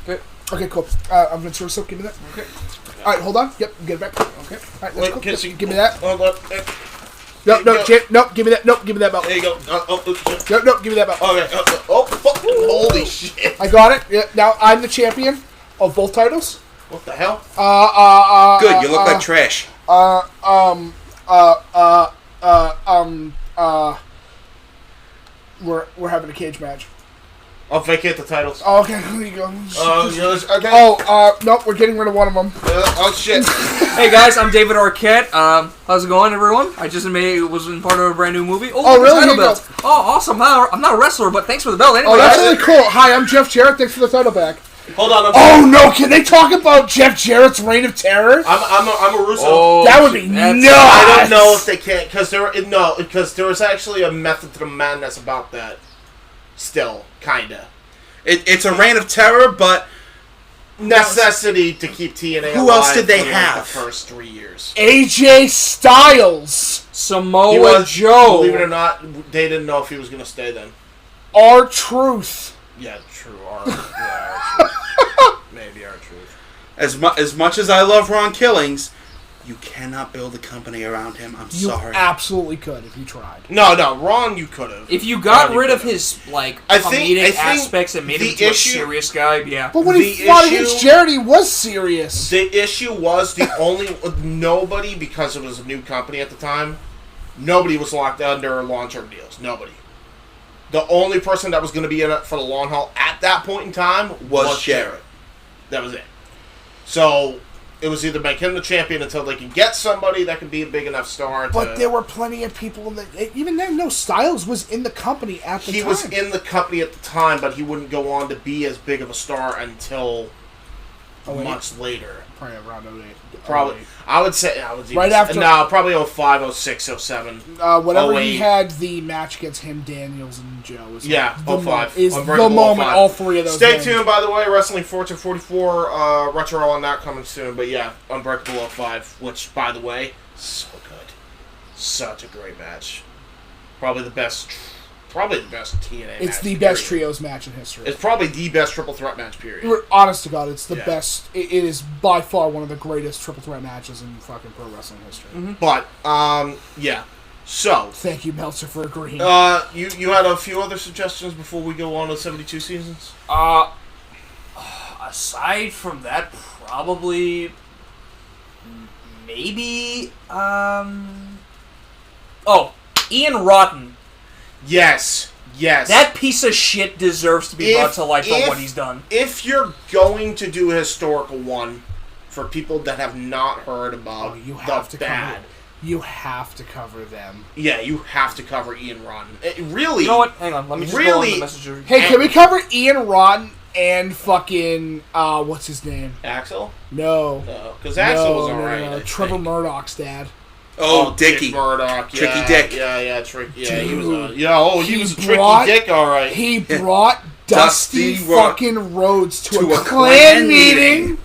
Okay. Okay, cool. I'm gonna source up. Give me that. Okay. All right, hold on. Yep, get it back. Okay. All right, let's go. Give me that. Nope, give me that. Nope, give me that belt. There you go. Nope, give me that belt. Okay. Holy shit. I got it. Yeah, now I'm the champion of both titles. What the hell? Good, you look like trash. We're having a cage match. I'll vacate the titles. Oh, okay, here you go. Okay. Nope, we're getting rid of one of them. Oh, shit. Hey, guys, I'm David Arquette. How's it going, everyone? I just was in part of a brand new movie. Oh, really? Title belt. Oh, awesome. I'm not a wrestler, but thanks for the belt anyway. Oh, that's really cool. Hi, I'm Jeff Jarrett. Thanks for the title back. Hold on. Oh, no, can they talk about Jeff Jarrett's reign of terror? I'm a Russo. Oh, that would be nuts. I don't know if they can't, because there was actually a method to the madness about that. Still, kinda. It's a reign of terror, but necessity to keep TNA Who alive else did they for have? The first 3 years. AJ Styles. Samoa Joe. Believe it or not, they didn't know if he was going to stay then. R-Truth. Yeah, true. Maybe R-Truth. As much as I love Ron Killings, You cannot build a company around him. I'm You sorry. absolutely could if you tried. No, Ron, you could have. If you got rid of his comedic aspects and made him into a serious guy, yeah. But when he fought against Jared, he was serious. The issue was nobody, because it was a new company at the time, nobody was locked under long-term deals. Nobody. The only person that was going to be in it for the long haul at that point in time was Jared. That was it. So it was either make him the champion until they can get somebody that can be a big enough star. But there were plenty of people that even then. No, Styles was in the company at the time. He was in the company at the time, but he wouldn't go on to be as big of a star until much later. Probably around 08. Probably. 08. I would say right after. No, probably 05, 06, 07. Whenever 08. he had the match against him, Daniels and Joe. Was 05. Is the moment all three of those. Stay tuned, by the way. Wrestling Fortune 44 retro on that coming soon. But yeah, Unbreakable 05, which, by the way, so good. Such a great match. Probably the best TNA match. It's the best trios match in history. It's probably the best triple threat match, period. Honest to God, it's the best. It is by far one of the greatest triple threat matches in fucking pro wrestling history. Mm-hmm. But, yeah. So. Thank you, Meltzer, for agreeing. You had a few other suggestions before we go on to 72 seasons? Aside from that, probably. Maybe. Ian Rotten. Yes. That piece of shit deserves to be brought to life for what he's done. If you're going to do a historical one for people that have not heard about you have to cover them. Yeah, you have to cover Ian Rotten. Really? You know what? Hang on. Let me just go on the messenger. Hey, can we cover Ian Rotten and fucking what's his name? Axel? No. Because Axel was alright. No. Trevor Murdoch's dad. Oh, Dickie. Dick Murdoch. Tricky Dick. Yeah, Tricky. Yeah, he was. He was a Tricky Dick, alright. He brought Dusty fucking Rhodes to a clan meeting,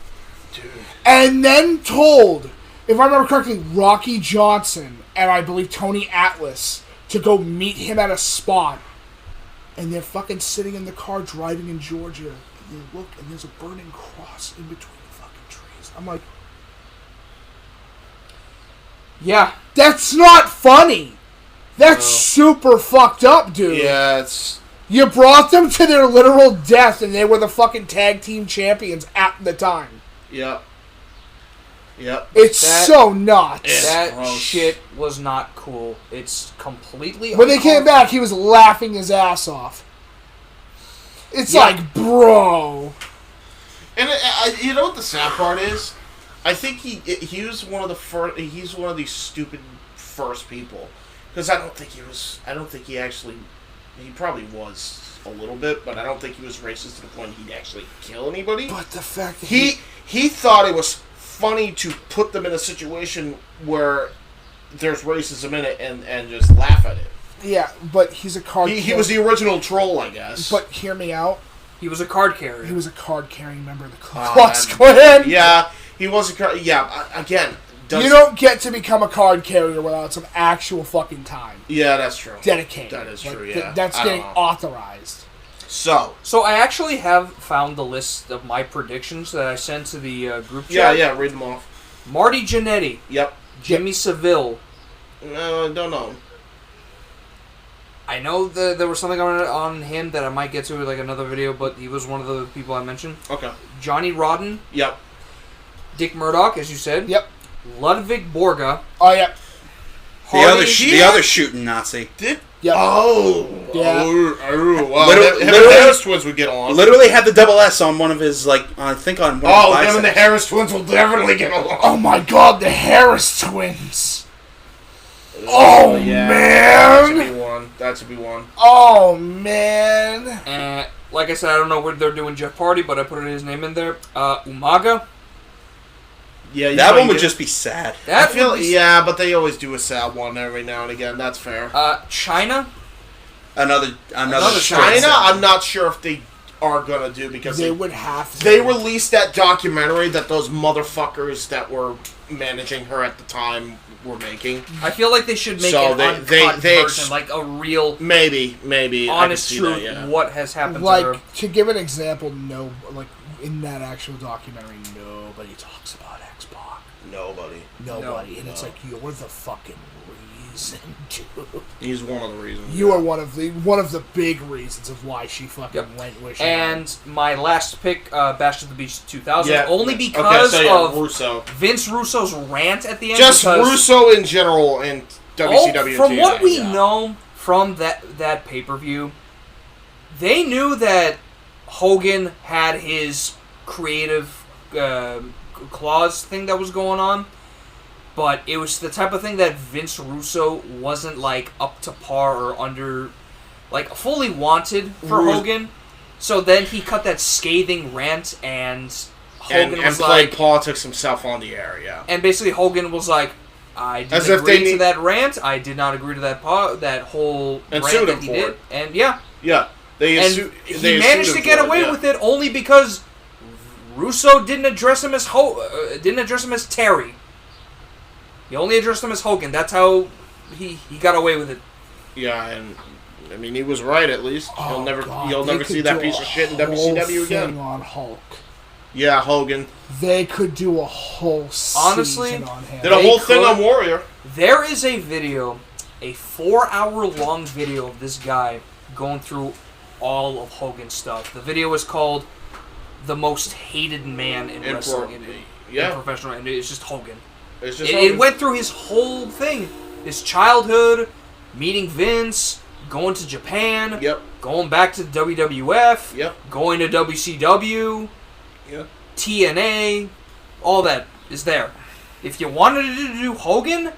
and then told, if I remember correctly, Rocky Johnson and I believe Tony Atlas to go meet him at a spot, and they're fucking sitting in the car driving in Georgia, and they look and there's a burning cross in between the fucking trees. I'm like. Yeah. That's not funny. That's super fucked up, dude. Yeah, it's... You brought them to their literal death, and they were the fucking tag team champions at the time. Yep. It's so nuts. That shit was not cool. It's completely... When they came back, he was laughing his ass off. It's like, bro. And you know what the sad part is? I think he was one of the first. He's one of these stupid first people, because I don't think he actually. He probably was a little bit, but I don't think he was racist to the point he'd actually kill anybody. But the fact that he thought it was funny to put them in a situation where there's racism in it and just laugh at it. Yeah, but he's a card. He was the original troll, I guess. But hear me out. He was a card carrier. He was a card carrying member of the Ku Klux Klan. Yeah. He was a card. Yeah, again. You don't get to become a card carrier without some actual fucking time. Yeah, that's true. Dedicated. That is true, yeah. That's getting authorized. So I actually have found the list of my predictions that I sent to the group chat. Yeah, read them off. Marty Jannetty. Yep. Jimmy Seville. Don't know. I know there was something on him that I might get to like another video, but he was one of the people I mentioned. Okay. Johnny Rodden. Yep. Dick Murdoch, as you said. Yep. Ludwig Borga. Oh, yep. The other shooting Nazi. Did? Yep. Oh. Yeah. Wow. Literally, the Harris twins would get along. Literally had the double S on one of his, I think on one of his biceps. Them and the Harris twins will definitely get along. Oh my god, the Harris twins. Oh, yeah. Man. That should be one. Oh, man. Like I said, I don't know what they're doing Jeff Hardy, but I put his name in there. Umaga. Yeah, that one would just be sad. Yeah, but they always do a sad one every now and again. That's fair. China. Another China. I'm not sure if they are gonna do because they would have to. They released that documentary that those motherfuckers that were managing her at the time were making. I feel like they should make an uncut version, like a real, maybe honest truth. What has happened to her? To give an example, in that actual documentary, nobody talks about X-Pac. Nobody. And it's like, you're the fucking reason, dude. He's one of the reasons. You are one of the big reasons of why she fucking went where she And my last pick, Bash at the Beach 2000, Yeah. only because of Russo. Vince Russo's rant at the end. Just Russo in general in WCW. From what we know from that pay-per-view, they knew that Hogan had his creative clause thing that was going on, but it was the type of thing that Vince Russo wasn't like up to par or under, like fully wanted for Hogan. So then he cut that scathing rant, and Hogan was played like politics himself on the air. Yeah, and basically Hogan was like, I didn't agree to that rant. I did not agree to that whole and rant sued that him he for did. it. And yeah. He managed to get away with it only because Russo didn't address him as Terry. He only addressed him as Hogan. That's how he got away with it. Yeah, and I mean he was right at least. You'll never see that piece of shit in WCW again. On Hulk. Yeah, Hogan. They could do a whole season on him. Did a whole thing on Warrior. There is a video, a 4-hour-long video of this guy going through all of Hogan's stuff. The video is called "The Most Hated Man in Wrestling," in professional, and it's just Hogan. It went through his whole thing, his childhood, meeting Vince, going to Japan, going back to WWF, going to WCW, TNA, all that is there. If you wanted to do Hogan,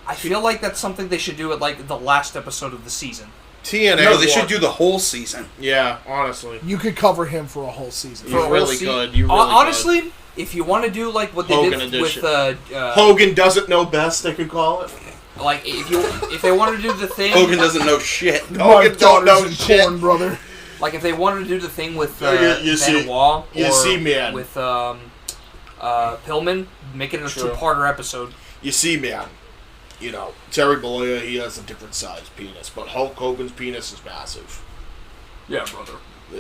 I feel like that's something they should do at like the last episode of the season. TNA. No, they should do the whole season. Yeah, honestly. You could cover him for a whole season. You really could. Honestly, if you want to do like what they Hogan did edition. with Hogan doesn't know best, they could call it. Like if they wanted to do the thing, Hogan doesn't know shit. Hogan don't know shit, porn, brother. Like if they wanted to do the thing with you see- Benoit you see, man. with Pillman, make it a two-parter episode. You see, man. You know, Terry Bollea, he has a different size penis, but Hulk Hogan's penis is massive. Yeah, brother.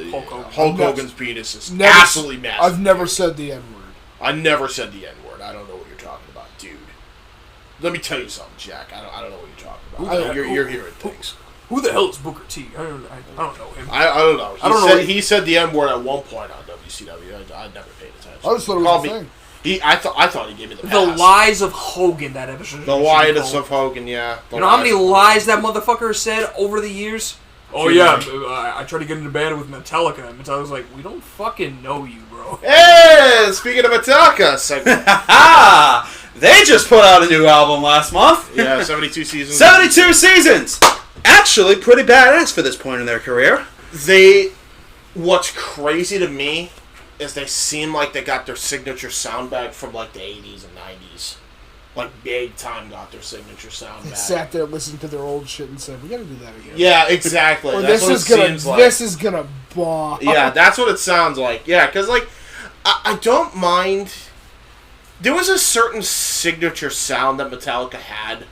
Hulk Hogan's penis is absolutely massive. I've never said the N-word. I never said the N-word. I don't know what you're talking about, dude. Let me tell you something, Jack. I don't know what you're talking about. You're hearing things. Who the hell is Booker T? I don't know him. I don't know. He said the N-word at one point on WCW. I never paid attention. I just thought it was a thing. I thought he gave me the pass. The lies of Hogan, that episode. The lies of Hogan, yeah. You know how many lies that motherfucker has said over the years? Oh yeah, I tried to get into band with Metallica, and Metallica was like, "We don't fucking know you, bro." Hey, speaking of Metallica, they just put out a new album last month. Yeah, 72 seasons. 72 seasons! Actually, pretty badass for this point in their career. What's crazy to me is they seem like they got their signature sound back from like the 80s and 90s. Like big time got their signature sound They back. sat there, listened to their old shit, and said, "We got to do that again." Yeah, exactly. Or That's what it seems like. This is gonna bomb. Yeah, that's what it sounds like. Yeah, because like I don't mind. There was a certain signature sound that Metallica had,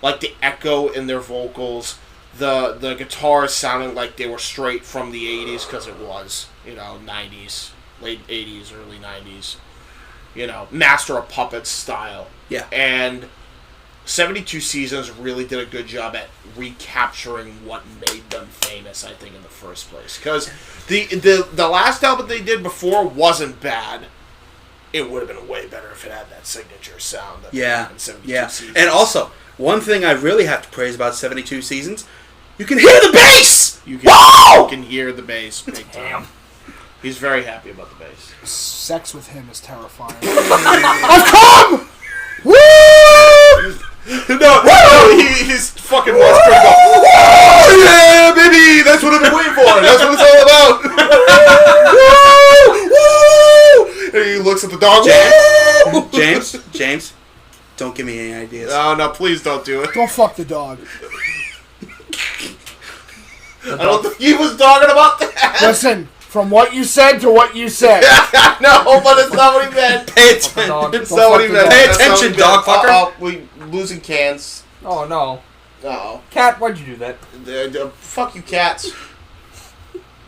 like the echo in their vocals, the guitars sounding like they were straight from the 80s because it was, 90s, late 80s, early 90s, Master of Puppets style. Yeah. And 72 Seasons really did a good job at recapturing what made them famous, I think, in the first place. Because the last album they did before wasn't bad. It would have been way better if it had that signature sound. That in 72 Seasons. And also, one thing I really have to praise about 72 Seasons, you can hear the bass! You can hear the bass big time. He's very happy about the bass. Sex with him is terrifying. I've come! Woo! He's fucking whispering about, oh yeah, baby, that's what I've been waiting for. That's what it's all about. Woo! And he looks at the dog. James, don't give me any ideas. No, please don't do it. Don't fuck the dog. I don't think he was talking about that. Listen, from what you said to what you said. No, but it's not what he meant. Pay attention. It's not what he meant. Pay attention, dog fucker. We losing cans. Oh no. Uh-oh. Cat, why'd you do that? Fuck you, cats.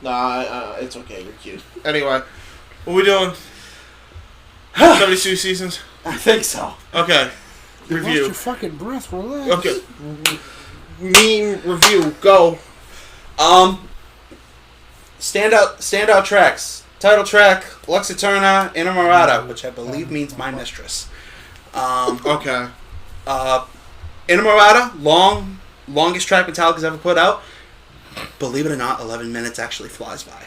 Nah, it's okay. You're cute. Anyway, what we doing? 72 Seasons. I think so. Okay. You lost Review. your fucking breath. Relax. Okay. Meme review. Go. Standout tracks. Title track, Lux Eterna, Inamorata, which I believe means my mistress. Okay. Inamorata, longest track Metallica's ever put out. Believe it or not, 11 minutes actually flies by.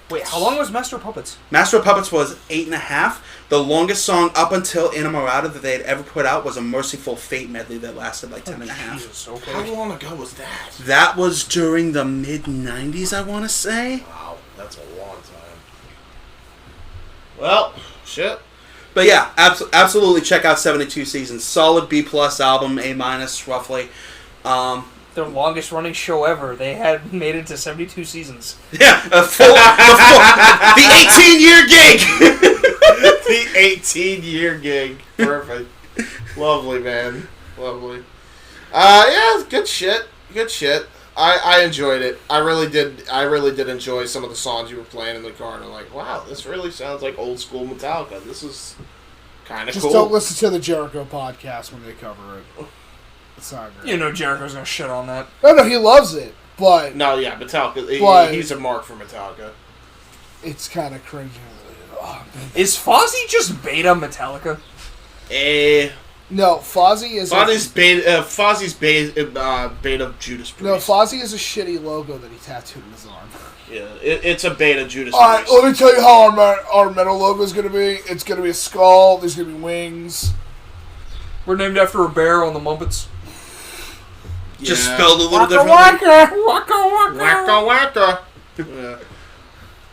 Wait, how long was Master of Puppets? Master of Puppets was 8.5. The longest song up until Inamorata that they had ever put out was a Merciful Fate medley that lasted like 10.5. Jesus, okay. How long ago was that? That was during the mid-90s, I want to say. Wow, that's a long time. Well, shit. But yeah, absolutely check out 72 Seasons. Solid B+ album, A- roughly. Their longest running show ever. They had made it to 72 seasons. Yeah, the 18-year gig. The 18-year gig. Perfect. Lovely, man. Lovely. Yeah, good shit. Good shit. I enjoyed it. I really did enjoy some of the songs you were playing in the car, and I'm like, wow, this really sounds like old school Metallica. This is kind of cool. Just don't listen to the Jericho podcast when they cover it. It's not great. You know Jericho's gonna shit on that. No, he loves it, but... No, yeah, Metallica. But he's a mark for Metallica. It's kind of cringy. Oh, is Fozzy just beta Metallica? No, Fozzy is... Fozzy's beta Judas Priest. No, Fozzy is a shitty logo that he tattooed in his arm. Yeah, it's a beta Judas Alright, Priest. let me tell you how our metal logo is going to be. It's going to be a skull, there's going to be wings. We're named after a bear on the Muppets. Just spelled a little differently. Waka waka. Yeah.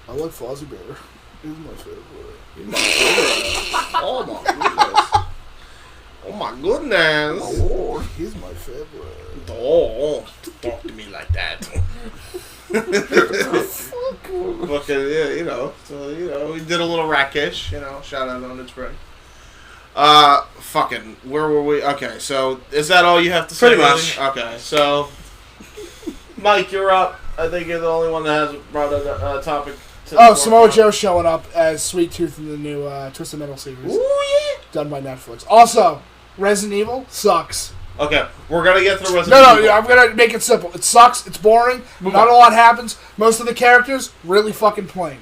I like Fozzy better. He's my favorite. Oh my goodness. Oh my goodness. Oh, he's my favorite. Oh, talk to me like that. Fucking, yeah, you know. So, you know, we did a little Rakish, you know. Shout out on its break. Fucking, where were we? Okay, so is that all you have to say? Pretty much. Okay, so Mike, you're up. I think you're the only one that hasn't brought a topic to the Samoa Joe showing up as Sweet Tooth in the new Twisted Metal series. Ooh, yeah. Done by Netflix. Also, Resident Evil sucks. Okay, we're gonna get through Resident Evil. I'm gonna make it simple. It sucks. It's boring. Not a lot happens. Most of the characters really fucking plain.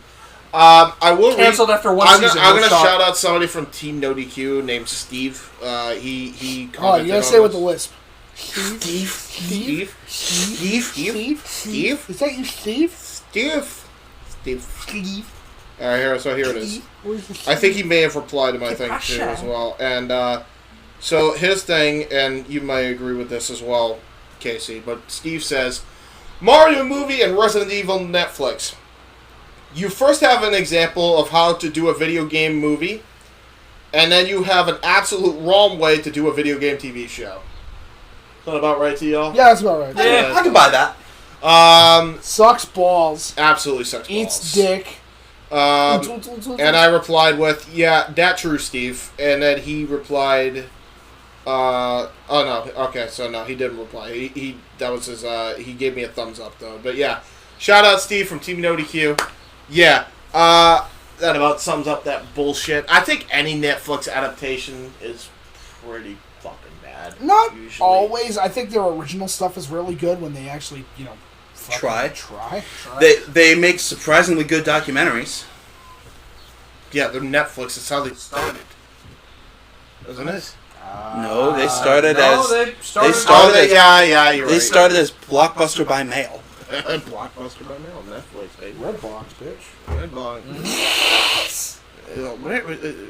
I will canceled after one season. I'm gonna shout out somebody from Team NoDQ named Steve. He commented. Oh, you gotta say it with the lisp. Steve. Is that you, Steve? Steve. All right, here it is. I think he may have replied to my thing too as well. And so his thing, and you may agree with this as well, Casey. But Steve says, Mario movie and Resident Evil Netflix. You first have an example of how to do a video game movie, and then you have an absolute wrong way to do a video game TV show. Is that about right to y'all? Yeah, that's about right. Yeah, I can buy that. Sucks balls. Absolutely sucks balls. Eats dick. And I replied with, yeah, that true, Steve. And then he replied, oh no, okay, so no, he didn't reply. He that was his, he gave me a thumbs up though. But yeah, shout out Steve from Team NoDQ. Yeah, that about sums up that bullshit. I think any Netflix adaptation is pretty fucking bad. Not usually. always. I think their original stuff is really good when they actually, Try. They make surprisingly good documentaries. Yeah, they're Netflix. It's how they started, isn't it? No, they started you're They right. started as Blockbuster by mail. Blockbuster by mail, Netflix, baby. Redbox, bitch. Redbox.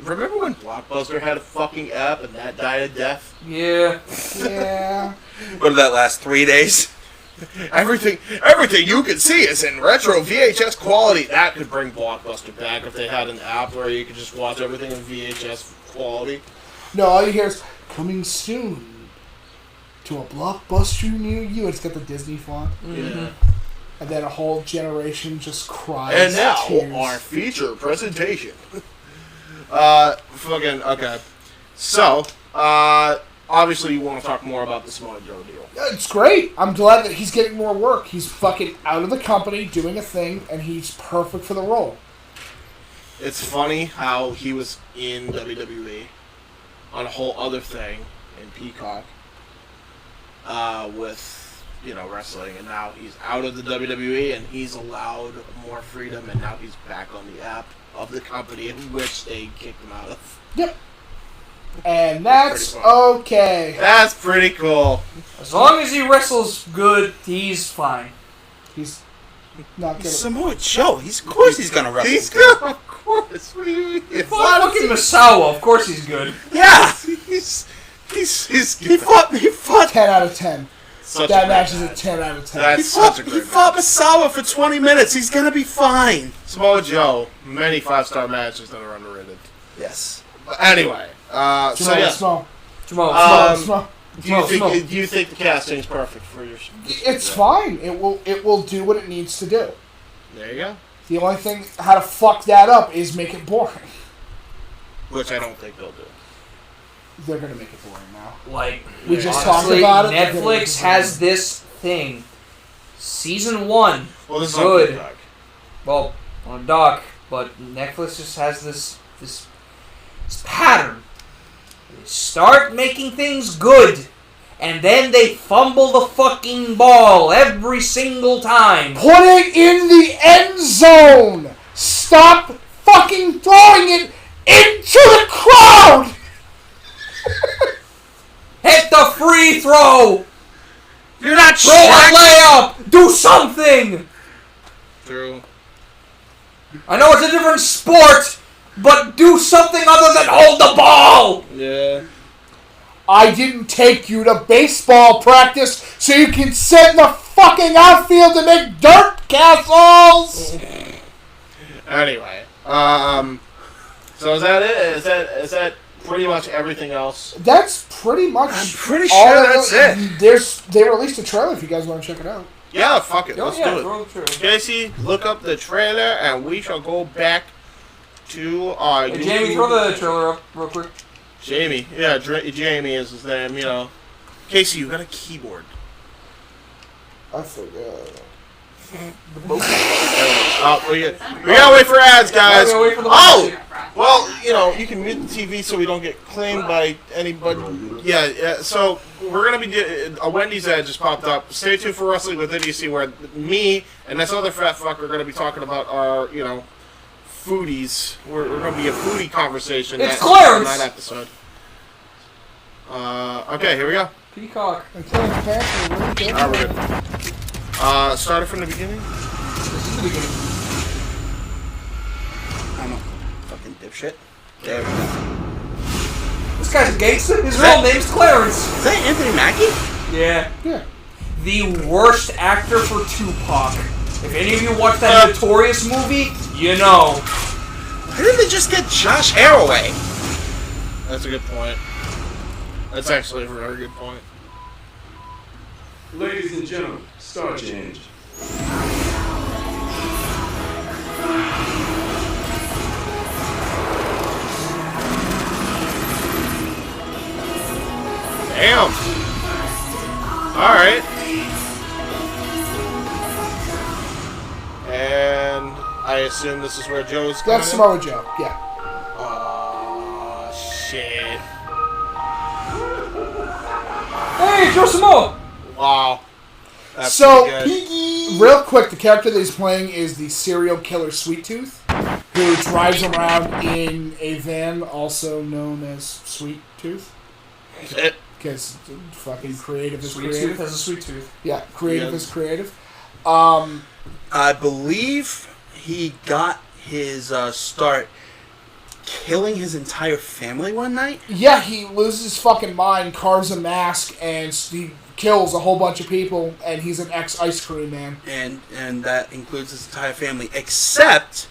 Remember when Blockbuster had a fucking app and that died a death? Yeah. Yeah. What did that last 3 days? Everything you can see is in retro VHS quality. That could bring Blockbuster back if they had an app where you could just watch everything in VHS quality. No, all you hear is coming soon to a Blockbuster near you. It's got the Disney font. Yeah. And then a whole generation just cries. And now tears. our feature presentation. Fucking okay. So, obviously you want to talk more about the Samoa Joe deal. It's great. I'm glad that he's getting more work. He's fucking out of the company, doing a thing, and he's perfect for the role. It's funny how he was in WWE on a whole other thing in Peacock with wrestling, and now he's out of the WWE and he's allowed more freedom, and now he's back on the app of the company in which they kicked him out of. Yep. And that's okay. That's pretty cool. As long as he wrestles good, he's fine. He's not good. Samoa Joe. Of course he's gonna wrestle. He's good. Of course. What do you mean? Fucking Misawa. Of course he's good. Yeah. He fought 10 out of 10. That match is a 10 out of 10. That's such a great He fought Misawa for 20 minutes. He's gonna be fine. Samoa Joe, many 5-star matches that are underrated. Yes. But anyway, Small. Do you think the casting is perfect for your? It's fine. It will do what it needs to do. There you go. The only thing how to fuck that up is make it boring. Which I don't think they'll do. They're gonna make it boring now. Like we just honestly, talked about it. Netflix has this thing. Season 1, well, this good. Is on well, on Doc, but Netflix just has this pattern. They start making things good, and then they fumble the fucking ball every single time. Put it in the end zone. Stop fucking throwing it into the crowd. Hit the free throw! You're not throw a layup! Do something! True. I know it's a different sport, but do something other than hold the ball! Yeah. I didn't take you to baseball practice so you can sit in the fucking outfield and make dirt castles! Anyway, so is that it? Is that pretty much everything else? That's pretty much. I'm pretty sure that's it. They released a trailer if you guys want to check it out. Yeah, fuck it. Oh, Let's yeah, do throw it. the trailer. Casey, look up the trailer, and we shall go back to our. Hey, Jamie, throw the trailer up real quick. Jamie, yeah, Jamie is his name. Casey, you got a keyboard. I forgot. We gotta wait for ads, guys. Well, you can mute the TV so we don't get claimed by anybody. Yeah. So we're gonna be a Wendy's ad just popped up. Stay tuned for Wrestling with Idiocy, where me and this other fat fuck are gonna be talking about our, foodies. We're gonna be a foodie conversation. It's Clarence. That episode. Okay, here we go. Peacock. Alright, we're good. Started from the beginning. This is the beginning. I'm a fucking dipshit. There we go. This guy's a gangster. His real name's Clarence. Is that Anthony Mackie? Yeah. Yeah. The worst actor for Tupac. If any of you watched that Notorious movie, you know. Why didn't they just get Josh Haraway? That's a good point. That's actually a very good point. Ladies and gentlemen, star change. Damn. Alright. And I assume this is where Joe's coming That's in? Samoa Joe, yeah. Oh, shit. Hey, Joe Samoa! Wow. That's So, pretty real quick, the character that he's playing is the serial killer Sweet Tooth, who drives around in a van, also known as Sweet Tooth. Because fucking creative is Sweet creative. Tooth has a sweet tooth. Yeah, creative is creative. I believe he got his start killing his entire family one night. Yeah, he loses his fucking mind, carves a mask, and he kills a whole bunch of people, and he's an ex-ice cream man. And that includes his entire family, except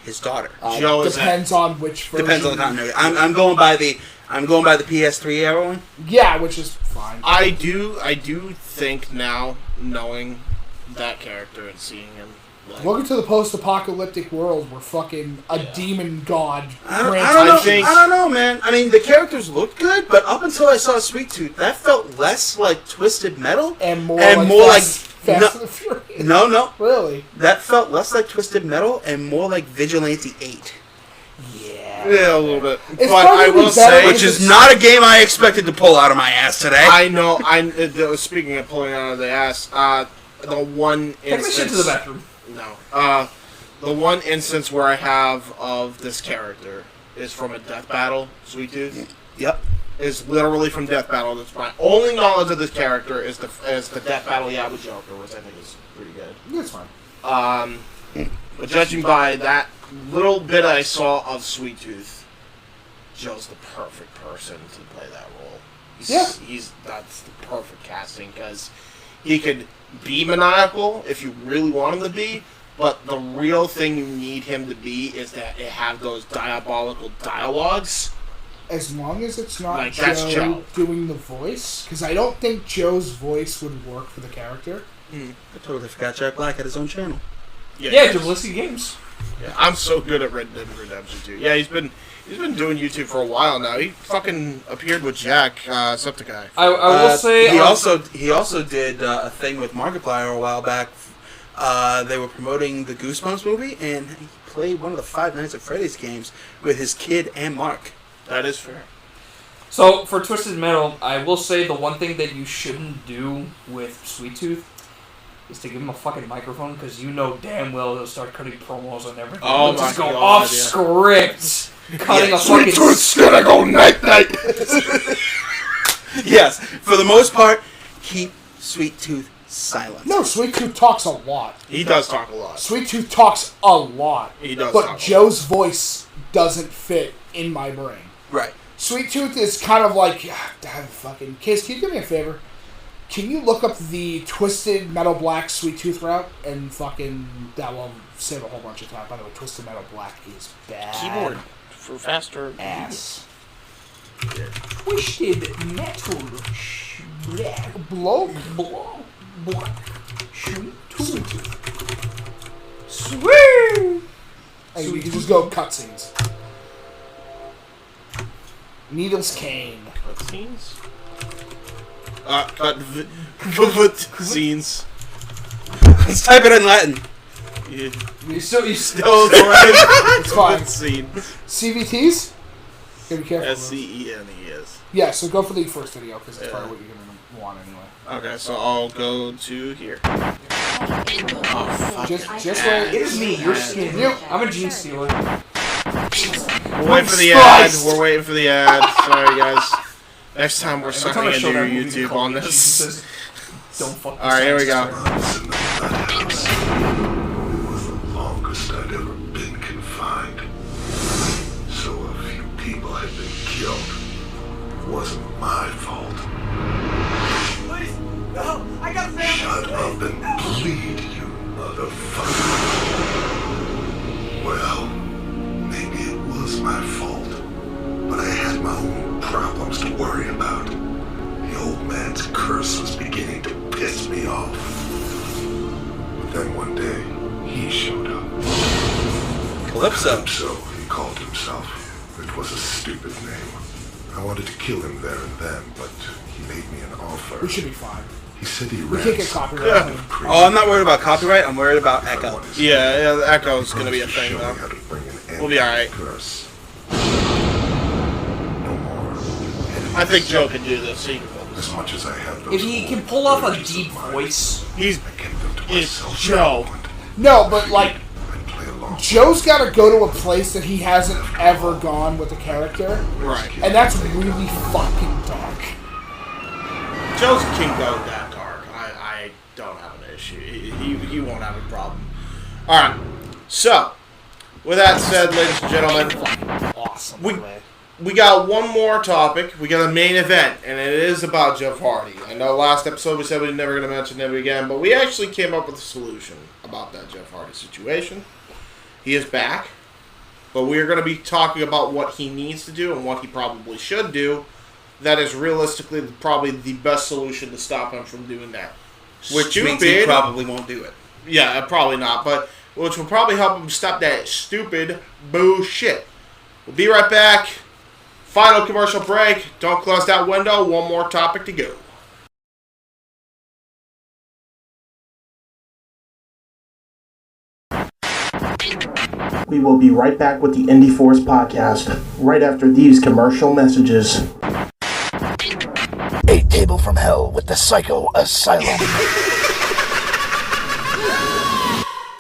his daughter. Joe Depends on which version. Depends on the continuity. I'm going by the PS3 era one. Yeah, which is fine. I do think now, knowing that character and seeing him. Welcome to the post-apocalyptic world where fucking a demon god. I don't know, man. I mean, the characters looked good, but up until I saw Sweet Tooth, that felt less like Twisted Metal and more like Fast and the Furious. No, really. That felt less like Twisted Metal and more like Vigilante 8. Yeah. Yeah, a little bit. It's but I probably will better say, Which is not a game I expected to pull out of my ass today. I know. Speaking of pulling out of the ass, the one Take my instance. shit to the bathroom. No. The one instance where I have of this character is from a death battle, Sweet Tooth. Yep. Is literally from Death Battle. That's my only knowledge of this character is the Death Battle he had with Joker, which I think is pretty good. That's fine. But judging by that little bit I saw of Sweet Tooth, Joe's the perfect person to play that role. That's the perfect casting because he could be maniacal if you really want him to be, but the real thing you need him to be is that it have those diabolical dialogues. As long as it's not Like, that's Joe. doing the voice, because I don't think Joe's voice would work for the character. I totally forgot Jack Black had his own channel. Yeah, Jablisky Games. Yeah, I'm so good at Red Dead Redemption 2. Yeah, he's been doing YouTube for a while now. He fucking appeared with Jack, Septiceye. I will say he also did a thing with Markiplier a while back. They were promoting the Goosebumps movie, and he played one of the Five Nights at Freddy's games with his kid and Mark. That is fair. So, for Twisted Metal, I will say the one thing that you shouldn't do with Sweet Tooth is to give him a fucking microphone, because you know damn well they'll start cutting promos on everything. Oh They'll just my go God, off script, cutting a Sweet fucking... Tooth's gonna go night-night! Yes, for the most part, keep Sweet Tooth silent. No, Sweet Tooth talks a lot. He does talk a lot. Sweet Tooth talks a lot. He does But talk a Joe's voice doesn't fit in my brain. Right. Sweet Tooth is kind of like, fucking... Case, can you do me a favor? Can you look up the Twisted Metal Black Sweet Tooth route and fucking... That will save a whole bunch of time. By the way, Twisted Metal Black is bad. Keyboard for faster... Ass. Twisted Metal Black. Blow? Black. Sweet Tooth. Sweet! Hey, you can just go cutscenes. Needles Cane. Cutscenes? Scenes. Let's type it in Latin. Yeah. You still It's fine. Scene. CVTs? Gotta be careful. SCENES. Yeah, so go for the first video, because it's probably what you're going to want anyway. Okay, so I'll go to here. Just wait. It is me, your skin. I'm a gene stealer. We're waiting for the ad. We're waiting for the ad. Sorry, guys. Next time we're sucking into your YouTube on this. Don't fuck. Alright, here we go. Longest I'd ever been confined. So a few people had been killed. It wasn't my fault. Please, no, I got family. Shut up and bleed, you motherfucker. Well, maybe it was my fault, but I had my own problems to worry about. The old man's curse was beginning to piss me off. But then one day, he showed up. Calypso, he called himself. It was a stupid name. I wanted to kill him there and then, but he made me an offer. We should be fine. He said he We ran can't get copyright. Oh, I'm not worried about copyright. I'm worried about echo. Yeah, the echo's gonna be a thing though. We'll be alright. I think Joe can do this. As much as I have If he can pull off a deep voice, it's Joe. No, but like, Joe's got to go to a place that he hasn't ever gone with a character. Right. And that's really fucking dark. Joe's can go that dark. I don't have an issue. He won't have a problem. Alright. So, with that said, ladies and gentlemen, awesome. We got one more topic. We got a main event, and it is about Jeff Hardy. I know last episode we said we were never going to mention him again, but we actually came up with a solution about that Jeff Hardy situation. He is back, but we're going to be talking about what he needs to do and what he probably should do. That is realistically probably the best solution to stop him from doing that. Which means he probably won't do it. Yeah, probably not, but which will probably help him stop that stupid bullshit. We'll be right back. Final commercial break. Don't close that window. One more topic to go. We will be right back with the Indy Force Podcast, right after these commercial messages. A table from hell with the Psycho Asylum.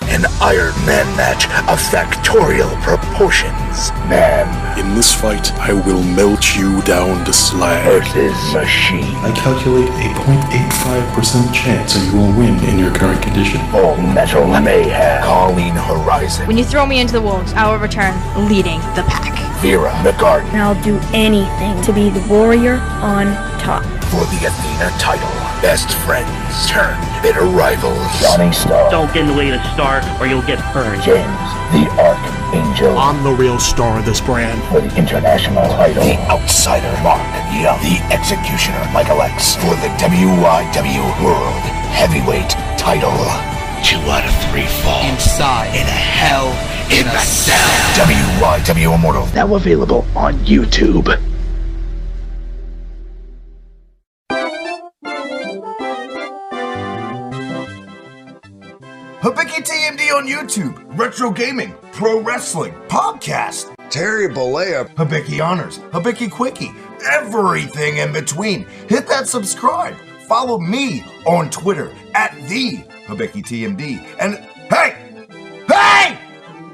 An Iron Man match of factorial proportions. Man. In this fight, I will melt you down to slag. Versus machine. I calculate a 0.85% chance that you will win in your current condition. Full Metal Mayhem. Calling Horizon. When you throw me into the wolves, I will return leading the pack. Vera the Garden. And I'll do anything to be the warrior on top. For the Athena title. Best friends turn bitter rivals. Johnny Star. Don't get in the way of the star or you'll get burned. James, the Archangel. I'm the real star of this brand. For the international title. The Outsider, Mark Young. The Executioner, Michael X. For the WYW World Heavyweight title. 2 out of 3 fall. Inside. In a hell in a cell. WYW Immortal. Now available on YouTube. Hibiki TMD on YouTube, retro gaming, pro wrestling, podcast, Terry Bollea, Hibiki Honors, Hibiki Quickie, everything in between. Hit that subscribe. Follow me on Twitter at the Hibiki TMD. And hey!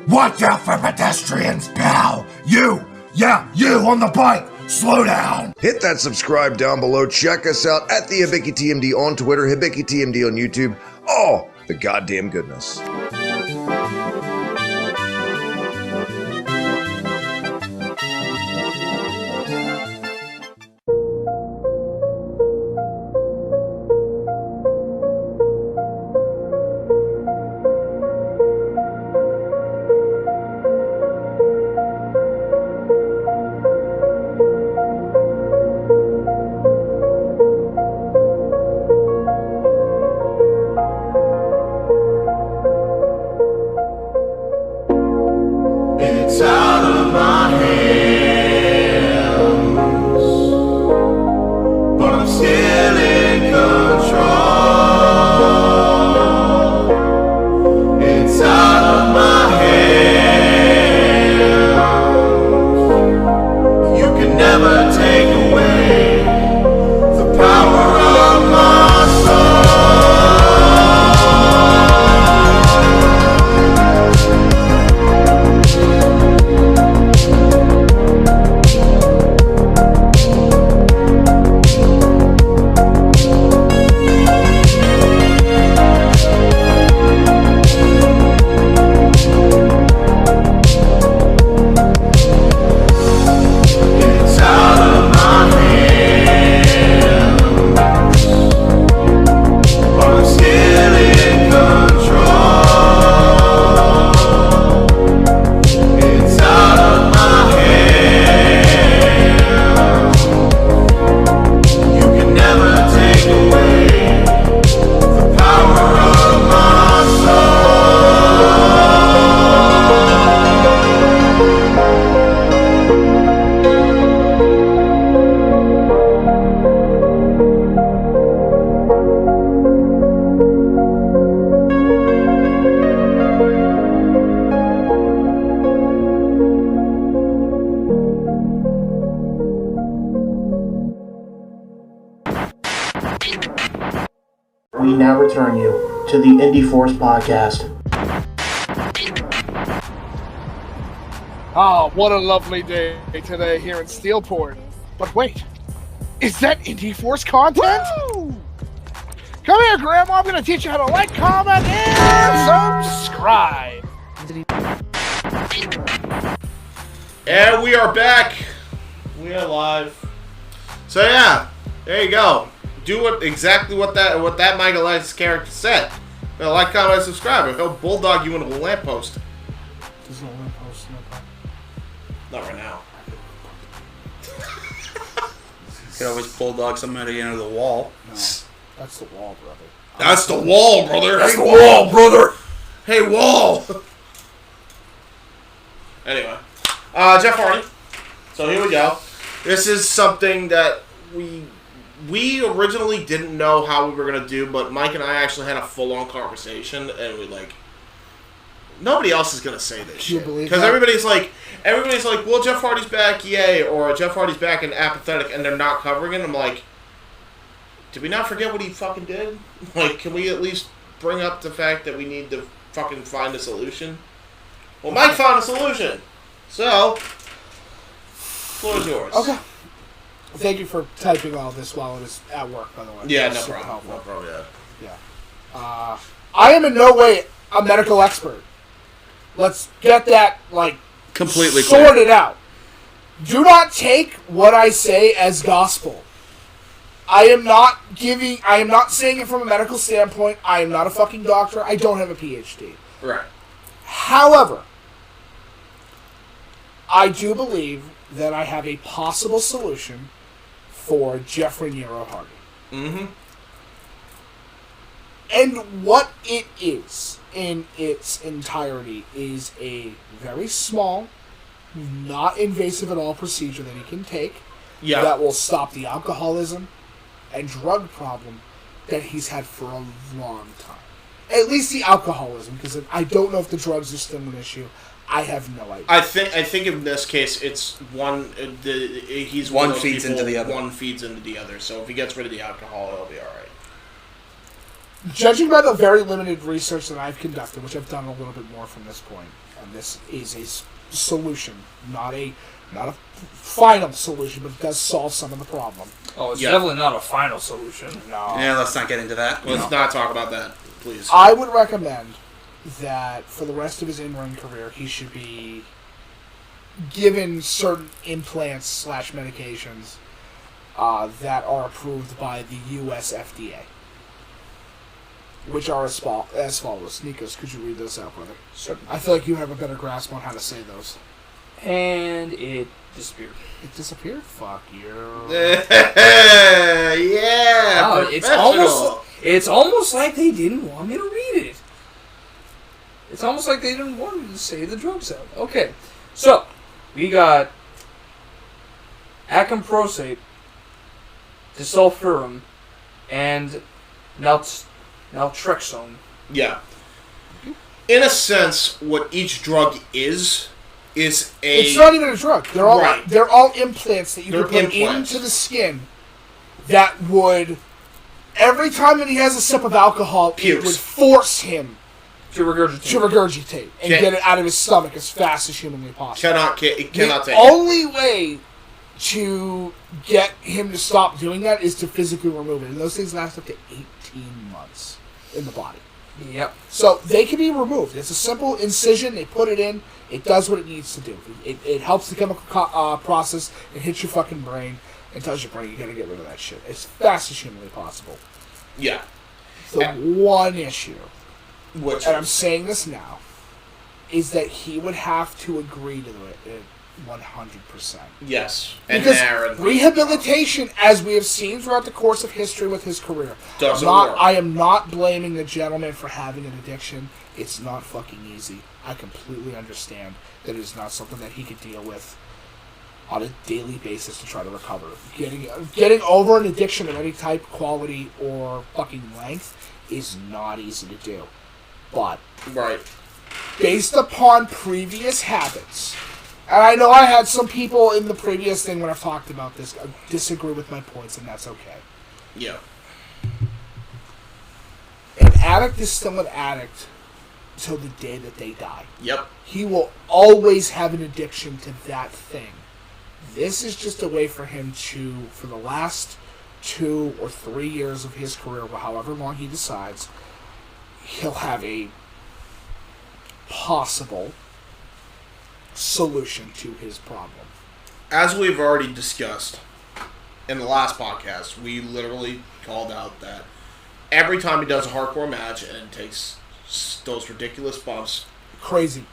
Watch out for pedestrians, pal. You on the bike. Slow down. Hit that subscribe down below. Check us out at the Hibiki TMD on Twitter, Hibiki TMD on YouTube. Oh, the goddamn goodness. We now return you to the Indy Force Podcast. Oh, what a lovely day today here in Steelport. But wait, is that Indy Force content? Woo! Come here, Grandma. I'm going to teach you how to like, comment, and subscribe. And we are back. We are live. So yeah, there you go. Do exactly what that Michael X character said. Like, comment, subscribe. He'll bulldog you into a lamppost. There's no lamppost, no problem. Not right now. You could always bulldog somebody into the wall. No, that's the wall, brother. That's the wall, brother. That's hey, the wall, brother. Hey, wall. Anyway, Jeff Hardy. So here we go. This is something that we originally didn't know how we were gonna do, but Mike and I actually had a full-on conversation, and Nobody else is gonna say this shit believe because that? everybody's like, well, Jeff Hardy's back, yay, or Jeff Hardy's back and apathetic, and they're not covering it. I'm like, did we not forget what he fucking did? Like, can we at least bring up the fact that we need to fucking find a solution? Well, Mike found a solution, so floor is yours. Okay. Thank you for typing all this while it is at work, by the way. Yeah, That's no super problem. helpful. No problem. Yeah. I am in no way a medical expert. Let's get that, completely sorted out. Do not take what I say as gospel. I am not saying it from a medical standpoint. I am not a fucking doctor. I don't have a PhD. Right. However, I do believe that I have a possible solution for Jeffrey Nero Hardy. Mm-hmm. And what it is, in its entirety, is a very small, not invasive at all procedure that he can take that will stop the alcoholism and drug problem that he's had for a long time. At least the alcoholism, because I don't know if the drugs are still an issue. I have no idea. I think in this case it's one. He's one of those feeds people, into the other. One feeds into the other. So if he gets rid of the alcohol, it'll be all right. Judging by the very limited research that I've conducted, which I've done a little bit more from this point, and this is a solution, not a final solution, but it does solve some of the problem. Oh, it's definitely not a final solution. No. Yeah, let's not get into that. Let's not talk about that, please. I would recommend that for the rest of his in-ring career, he should be given certain implants / medications that are approved by the U.S. FDA, which are as follows. Nikos, could you read those out, brother? Certainly. I feel like you have a better grasp on how to say those. And it disappeared. It disappeared? Fuck you. Yeah. Oh, it's almost like they didn't want me to read it. It's almost like they didn't want me to say the drugs out. Okay, so we got acamprosate, disulfiram, and naltrexone. Yeah. In a sense, what each drug is a... It's not even a drug. They're all implants that you can put implants into the skin that would, every time that he has a sip of alcohol, it would force him to regurgitate and get it out of his stomach as fast as humanly possible. Cannot take the it. only way to get him to stop doing that is to physically remove it. And those things last up to 18 months in the body. Yep. So they can be removed. It's a simple incision. They put it in. It does what it needs to do. It helps the chemical process. It hits your fucking brain and tells your brain you gotta get rid of that shit as fast as humanly possible. Yeah. The one issue, and I'm saying this now, is that he would have to agree to it 100%. Yes. Because rehabilitation, as we have seen throughout the course of history with his career, doesn't work. I am not blaming the gentleman for having an addiction. It's not fucking easy. I completely understand that it is not something that he could deal with on a daily basis to try to recover. Getting over an addiction of any type, quality, or fucking length is not easy to do. But based upon previous habits, and I know I had some people in the previous thing when I've talked about this disagree with my points, and that's okay. Yeah. An addict is still an addict till the day that they die. Yep. He will always have an addiction to that thing. This is just a way for him to, for the last 2 or 3 years of his career, or however long he decides, he'll have a possible solution to his problem. As we've already discussed in the last podcast, we literally called out that every time he does a hardcore match and takes those ridiculous bumps, crazy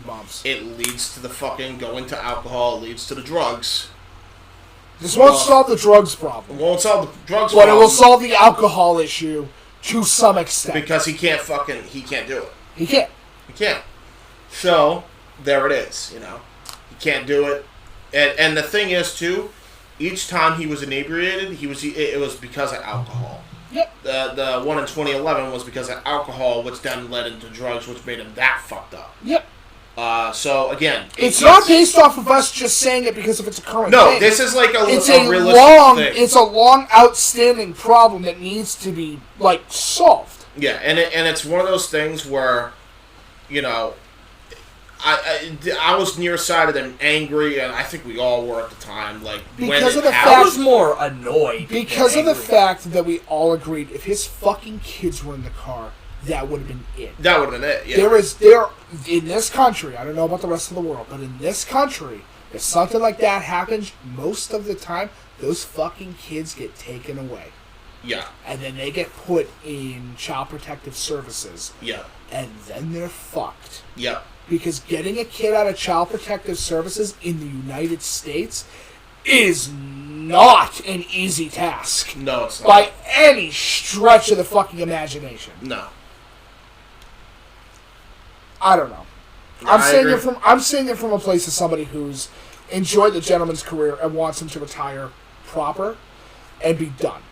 bumps, it leads to the fucking going to alcohol, it leads to the drugs. This won't solve the drugs problem. It won't solve the drugs but problem. It will solve the alcohol issue to some extent. Because he can't do it. He can't. He can't. So, there it is, you know. He can't do it. And the thing is, too, each time he was inebriated, it was because of alcohol. Yep. The one in 2011 was because of alcohol, which then led into drugs, which made him that fucked up. Yep. So again, it's not based off of us just saying it because of its current No, thing. this is like a realistic thing. It's a long, outstanding problem that needs to be like solved. Yeah, and it's one of those things where, you know, I was nearsighted and angry, and I think we all were at the time. Like Because of the I fact, was more annoyed. because than of the angry. fact that we all agreed if his fucking kids were in the car, that would have been it. That would have been it. Yeah. There in this country, I don't know about the rest of the world, but in this country, if something like that happens, most of the time, those fucking kids get taken away. Yeah. And then they get put in child protective services. Yeah. And then they're fucked. Yeah. Because getting a kid out of child protective services in the United States is not an easy task. No, it's not. By any stretch of the fucking imagination. No. I don't know. I agree. I'm saying it from a place of somebody who's enjoyed the gentleman's career and wants him to retire proper and be done.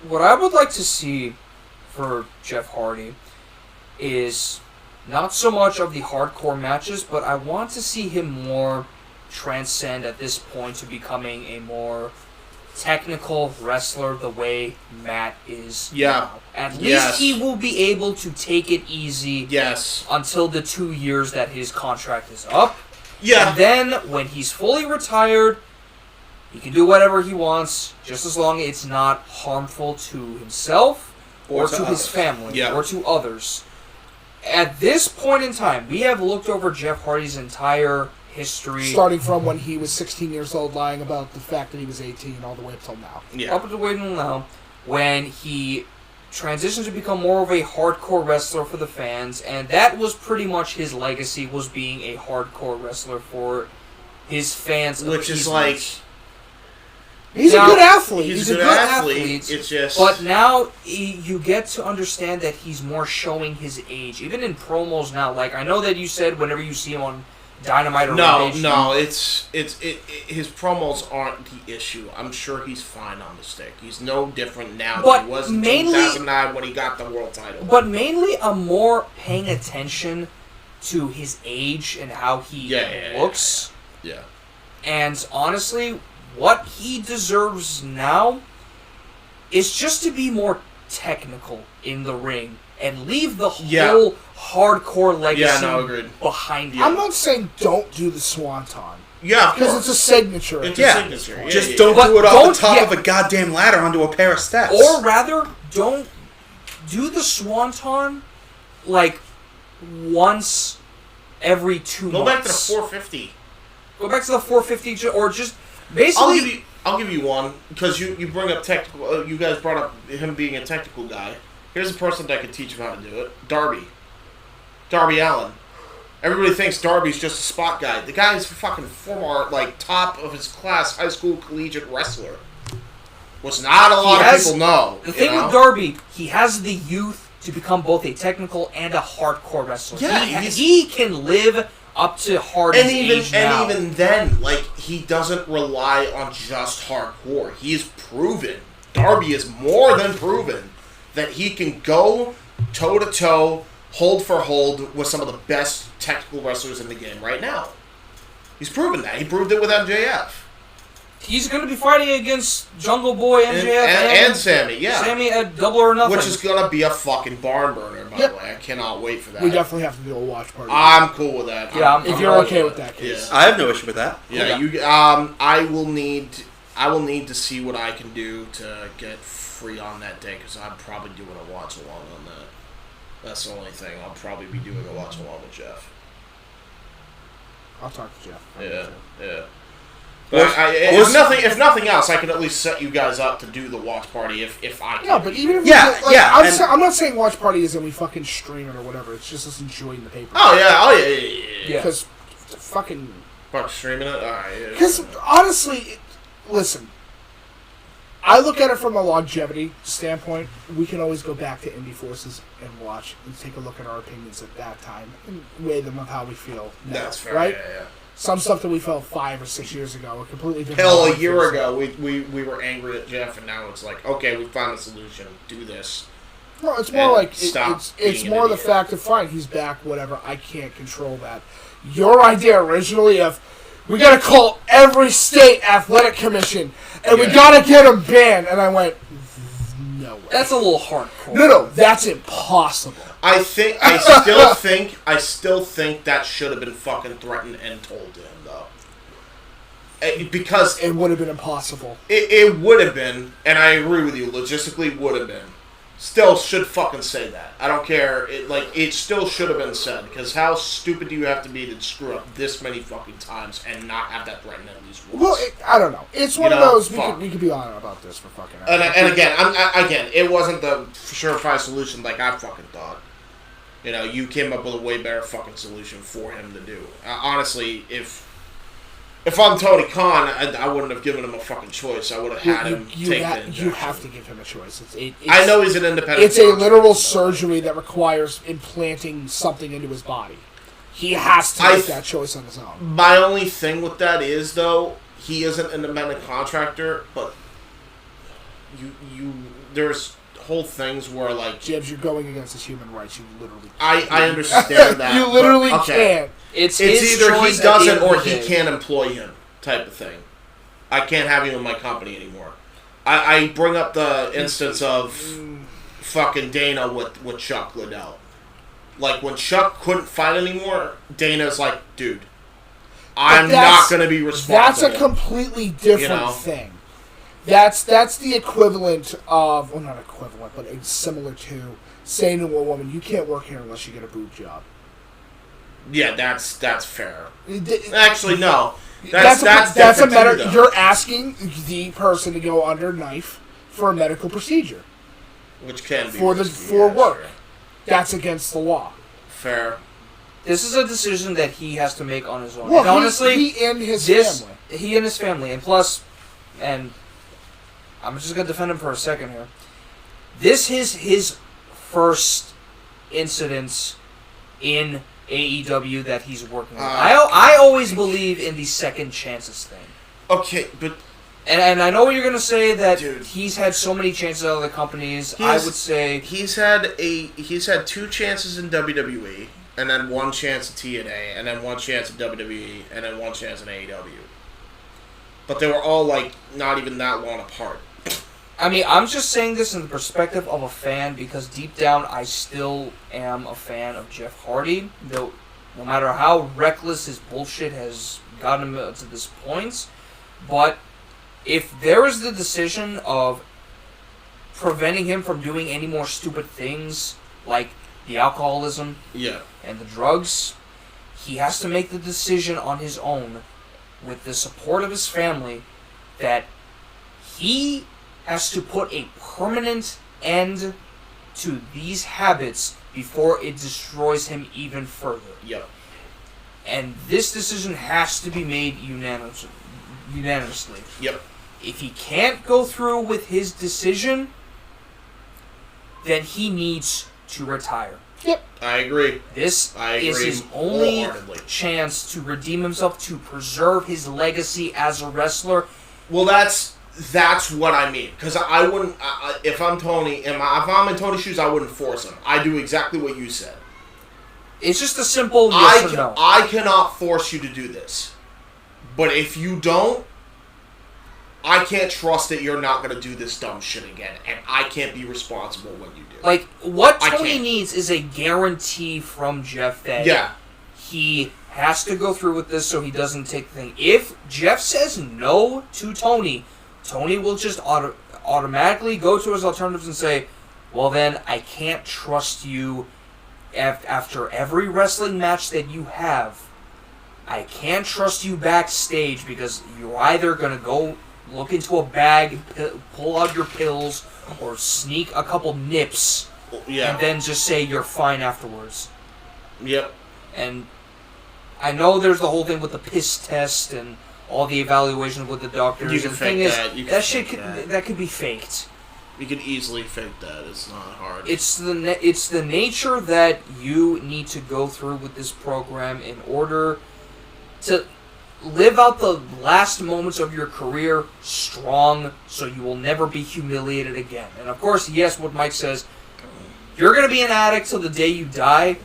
What I would like to see for Jeff Hardy is not so much of the hardcore matches, but I want to see him more transcend at this point to becoming a more technical wrestler the way Matt is now. At least he will be able to take it easy until the 2 years that his contract is up. Yeah. And then when he's fully retired, he can do whatever he wants, just as long as it's not harmful to himself or to his family or to others. At this point in time, we have looked over Jeff Hardy's entire history. Starting from when he was 16 years old, lying about the fact that he was 18 all the way up till now. Up to the way till now, when he transitioned to become more of a hardcore wrestler for the fans, and that was pretty much his legacy, was being a hardcore wrestler for his fans. Which is like... He's a good athlete. He's a good athlete. It's just... But now you get to understand that he's more showing his age. Even in promos now, like, I know that you said whenever you see him on Dynamite or Rampage... No, his promos aren't the issue. I'm sure he's fine on the stick. He's no different now than he was in 2009 when he got the world title. But mainly, I'm more paying attention to his age and how he looks. Yeah. And honestly, what he deserves now is just to be more technical in the ring and leave the whole hardcore legacy behind him. I'm not saying don't do the Swanton. Yeah, because it's a signature. Just don't do it off the top of a goddamn ladder onto a pair of steps. Or rather, don't do the Swanton like once every 2 months. Go back to the 450. Go back to the 450, or just basically. I'll give you one because you bring up technical. You guys brought up him being a technical guy. Here's a person that could teach him how to do it. Darby Allin. Everybody thinks Darby's just a spot guy. The guy is fucking former, like, top of his class high school collegiate wrestler. Which not a lot of people know. The thing with Darby, he has the youth to become both a technical and a hardcore wrestler. Yeah, he can live up to Hardy's age now. And even then, like, he doesn't rely on just hardcore. He's proven, Darby is more than proven, that he can go toe-to-toe, hold for hold with some of the best technical wrestlers in the game right now. He's proven that. He proved it with MJF. He's going to be fighting against Jungle Boy, MJF, and Sammy, yeah. Sammy at Double or Nothing. Which is going to be a fucking barn burner, by the way. I cannot wait for that. We definitely have to do a watch party. I'm cool with that. Yeah, if you're okay with that, case. Yeah. I have no issue with that. Yeah, I will need to see what I can do to get free on that day, because I'm probably doing a watch along on that. That's the only thing. I'll probably be doing a watch along with Jeff. I'll talk to Jeff. Yeah. But if nothing else, I can at least set you guys up to do the watch party if I can. Yeah, but even if I'm not saying watch party is that we fucking stream it or whatever. It's just us enjoying the paper. Oh yeah. Because fucking streaming it. All right. Because honestly, listen. I look at it from a longevity standpoint. We can always go back to Indy Forces and watch and take a look at our opinions at that time and weigh them with how we feel now, That's fair, right? yeah. some stuff that we felt 5 or 6 years ago, a completely different. Hell, a year ago, we were angry at Jeff, and now it's like, okay, we found a solution. Do this. No, it's more like it's more the fact of fine, he's back, whatever. I can't control that. Your idea originally of we gotta call every state athletic commission and we gotta get him banned, and I went, no way. That's a little hardcore. No, that's impossible. I still think that should have been fucking threatened and told to him, though. Because it would have been impossible. It would have been, and I agree with you. Logistically, would have been. Still should fucking say that. I don't care. It still should have been said. Because how stupid do you have to be to screw up this many fucking times and not have that threatened at least once? Well, I don't know. It's one of those. We could be on about this for fucking. And again, it wasn't the surefire solution like I fucking thought. You know, you came up with a way better fucking solution for him to do. Honestly, if I'm Tony Khan, I wouldn't have given him a fucking choice. I would have had him take the injection. You have to give him a choice. I know he's an independent. It's a literal surgery that requires implanting something into his body. He has to make that choice on his own. My only thing with that is, though, he is an independent contractor, but there's whole things where, like, Jibs, you're going against his human rights. You literally can't. I understand that. You literally can't. It's either he doesn't or he can't employ him, type of thing. I can't have him in my company anymore. I bring up the instance of fucking Dana with Chuck Liddell. Like, when Chuck couldn't fight anymore, Dana's like, dude, I'm not going to be responsible. That's a completely different thing. That's the equivalent of, well, not equivalent, but it's similar to saying to a woman, you can't work here unless you get a boob job. Yeah, that's fair. Actually, no. That's a matter. Too, you're asking the person to go under knife for a medical procedure, which can be for work. That's against the law. Fair. This is a decision that he has to make on his own. Well, and honestly, he and his family. He and his family, and plus, and I'm just gonna defend him for a second here. This is his first incident in AEW that he's working on. I always believe in the second chances thing. Okay, but and I know you're gonna say that he's had so many chances at other companies. I would say he's had 2 chances in WWE, and then 1 chance at TNA, and then 1 chance at WWE, and then 1 chance in AEW. But they were all like not even that long apart. I mean, I'm just saying this in the perspective of a fan because deep down I still am a fan of Jeff Hardy. Though, no matter how reckless his bullshit has gotten him to this point. But if there is the decision of preventing him from doing any more stupid things, like the alcoholism and the drugs, he has to make the decision on his own with the support of his family that he has to put a permanent end to these habits before it destroys him even further. Yep. And this decision has to be made unanimously. Yep. If he can't go through with his decision, then he needs to retire. Yep. I agree. This is his only chance to redeem himself, to preserve his legacy as a wrestler. Well, that's what I mean. Because I wouldn't, if I'm Tony, if I'm in Tony's shoes, I wouldn't force him. I do exactly what you said. It's just a simple yes or no. I cannot force you to do this. But if you don't, I can't trust that you're not going to do this dumb shit again. And I can't be responsible when you do. Like, what Tony needs is a guarantee from Jeff that he has to go through with this so he doesn't take the thing. If Jeff says no to Tony, Tony will just automatically go to his alternatives and say, well then, I can't trust you after every wrestling match that you have. I can't trust you backstage because you're either going to go look into a bag, pull out your pills, or sneak a couple nips, and then just say you're fine afterwards. Yep. And I know there's the whole thing with the piss test and all the evaluations with the doctors. You can fake that. That shit could be faked. You can easily fake that. It's not hard. It's the nature that you need to go through with this program in order to live out the last moments of your career strong so you will never be humiliated again. And of course, yes, what Mike says, you're going to be an addict till the day you die,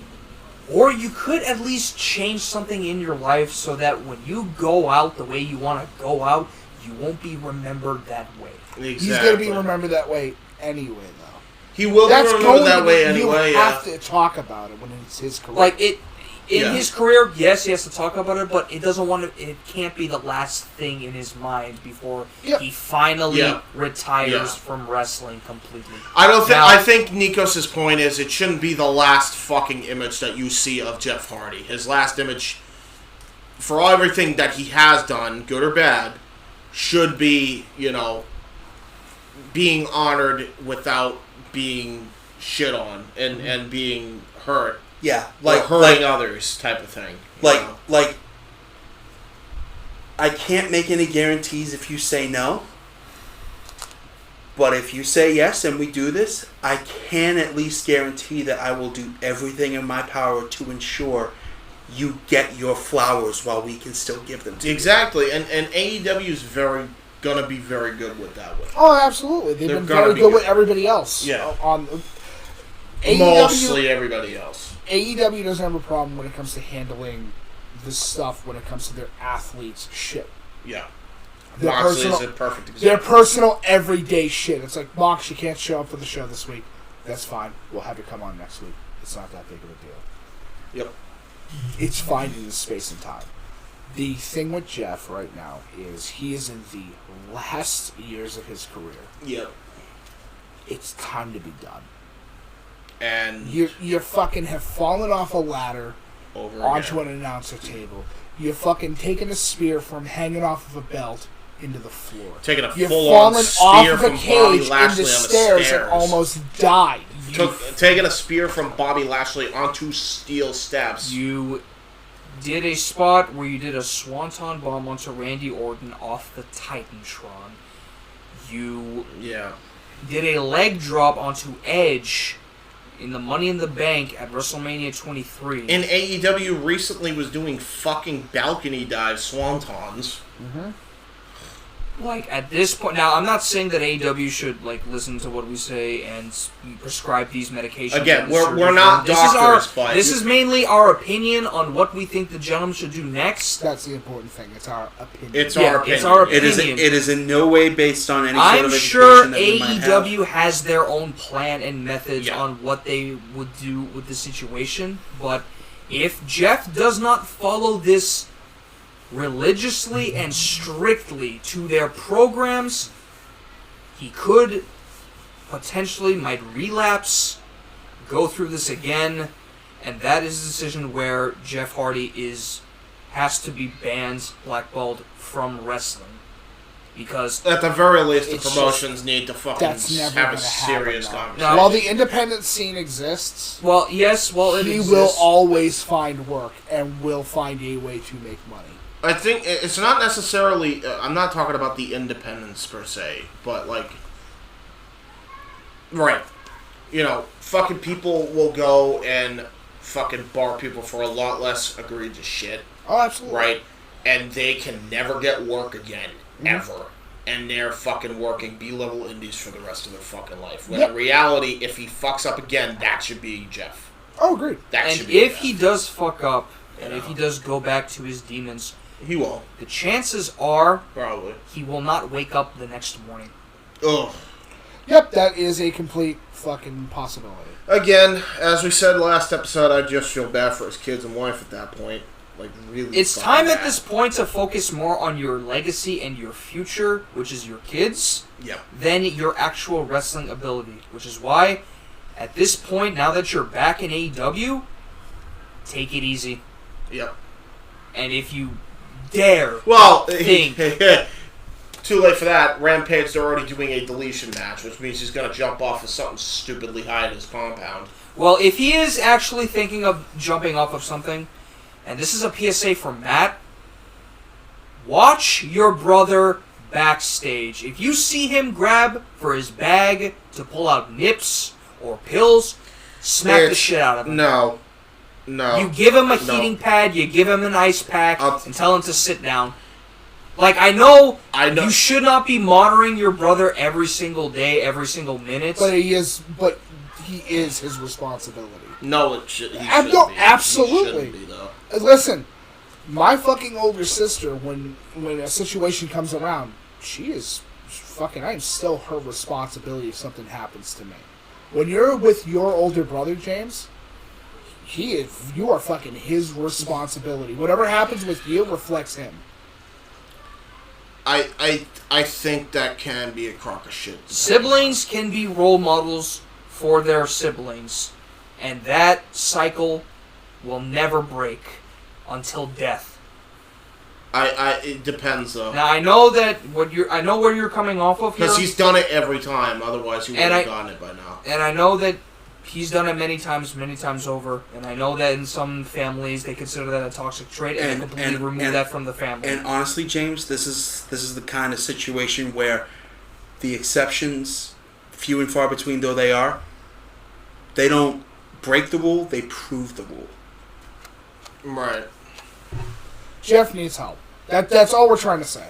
or you could at least change something in your life so that when you go out the way you want to go out, you won't be remembered that way. Exactly. He's going to be remembered that way anyway, though. He will be remembered that way anyway. You have to talk about it when it's his career. Like, in his career, yes, he has to talk about it, but it doesn't want to. It can't be the last thing in his mind before he finally retires from wrestling completely. I think Nikos' point is it shouldn't be the last fucking image that you see of Jeff Hardy. His last image, for everything that he has done, good or bad, should be, being honored without being shit on and being hurt. Yeah, hurting others type of thing. Like, I can't make any guarantees if you say no. But if you say yes and we do this, I can at least guarantee that I will do everything in my power to ensure you get your flowers while we can still give them to you. Exactly, and AEW is going to be very good with that one. Oh, absolutely. They've been very good with everybody else. Yeah. Mostly everybody else. AEW doesn't have a problem when it comes to handling this stuff when it comes to their athletes' shit. Yeah. Moxley is a perfect example. Their personal everyday shit. It's like, Mox, you can't show up for the show this week. That's fine. We'll have you come on next week. It's not that big of a deal. Yep. It's finding the space and time. The thing with Jeff right now is he is in the last years of his career. Yep. It's time to be done. And you fucking have fallen off a ladder onto again. an announcer table. You've fucking taken a spear from hanging off of a belt into the floor. Taking a You've full-on fallen spear off of a from cage Bobby Lashley into on the stairs stairs. and almost died. Taking a spear from Bobby Lashley onto steel steps. You did a spot where you did a swanton bomb onto Randy Orton off the Titantron. You did a leg drop onto Edge in the Money in the Bank at WrestleMania 23. And AEW recently was doing fucking balcony dive swantons. Mm-hmm. Like, at this point... Now, I'm not saying that AEW should, listen to what we say and prescribe these medications. Again, we're not doctors, but... This is mainly our opinion on what we think the gentleman should do next. That's the important thing. It's our opinion. It's our opinion. It is in no way based on any sort I'm of sure education that we might have. AEW has their own plan and methods on what they would do with the situation, but if Jeff does not follow this religiously and strictly to their programs, he could might relapse, go through this again, and that is a decision where Jeff Hardy has to be banned, blackballed from wrestling. Because at the very least, the promotions need to fucking have a happen, serious conversation. While the independent scene exists, he will always find work and will find a way to make money. I think it's not necessarily... I'm not talking about the independents per se, but right. Fucking people will go and fucking bar people for a lot less egregious shit. Oh, absolutely. Right? And they can never get work again. Ever. And they're fucking working B-level indies for the rest of their fucking life. When in reality, if he fucks up again, that should be Jeff. Oh, agreed. And if he does fuck up, and if he does go back to his demons, he will. The chances are probably he will not wake up the next morning. Ugh. Yep, that is a complete fucking possibility. Again, as we said last episode, I just feel bad for his kids and wife at that point. Really. It's time at this point to focus more on your legacy and your future, which is your kids, than your actual wrestling ability. Which is why, at this point, now that you're back in AEW, take it easy. Yep. And if you dare think... Too late for that. Rampage, they're already doing a deletion match, which means he's going to jump off of something stupidly high in his compound. Well, if he is actually thinking of jumping off of something, and this is a PSA for Matt, watch your brother backstage. If you see him grab for his bag to pull out nips or pills, smack the shit out of him. No. No. You give him a heating pad, you give him an ice pack, and tell him to sit down. Like, I know you should not be monitoring your brother every single day, every single minute. But he is his responsibility. No, he shouldn't be. Absolutely. He shouldn't be, though. Listen, my fucking older sister, when a situation comes around, she is fucking, I'm still her responsibility if something happens to me. When you're with your older brother, James, you are fucking his responsibility. Whatever happens with you reflects him. I think that can be a crock of shit. Siblings can be role models for their siblings, and that cycle will never break until death. It depends though. Now I know I know where you're coming off of here. Because he's done it every time. Otherwise, he would have gotten it by now. And I know that he's done it many times over. And I know that in some families they consider that a toxic trait, and they completely remove that from the family. And honestly, James, this is the kind of situation where the exceptions, few and far between though they are, they don't break the rule; they prove the rule. Right. Jeff needs help. That's all we're trying to say.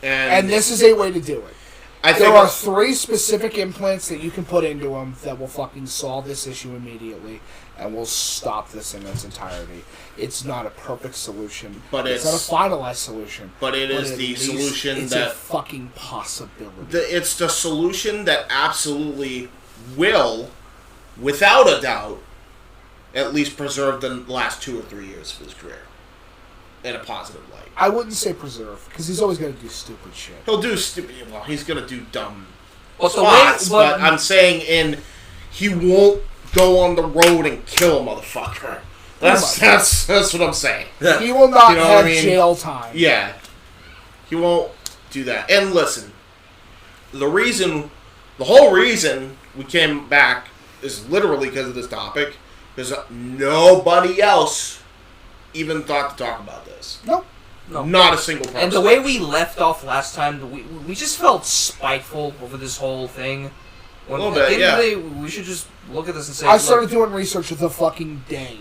And this is a way to do it. There are 3 specific implants that you can put into him that will fucking solve this issue immediately and will stop this in its entirety. It's not a perfect solution. But it's not a finalized solution. But it is the solution it's that... a fucking possibility. It's the solution that absolutely will, without a doubt, at least preserve the last 2 or 3 years of his career. In a positive light. I wouldn't say preserve, because he's always going to do stupid shit. He'll do stupid... Well, he's going to do dumb spots, but I'm saying he won't go on the road and kill a motherfucker. That's what I'm saying. He will not have jail time. Yeah. He won't do that. And listen, the whole reason we came back is literally because of this topic, because nobody else even thought to talk about this. Nope. No. Not a single person. And the way we left off last time, we just felt spiteful over this whole thing. A little bit, at the end of the day, we should just look at this and say... I started doing research the fucking day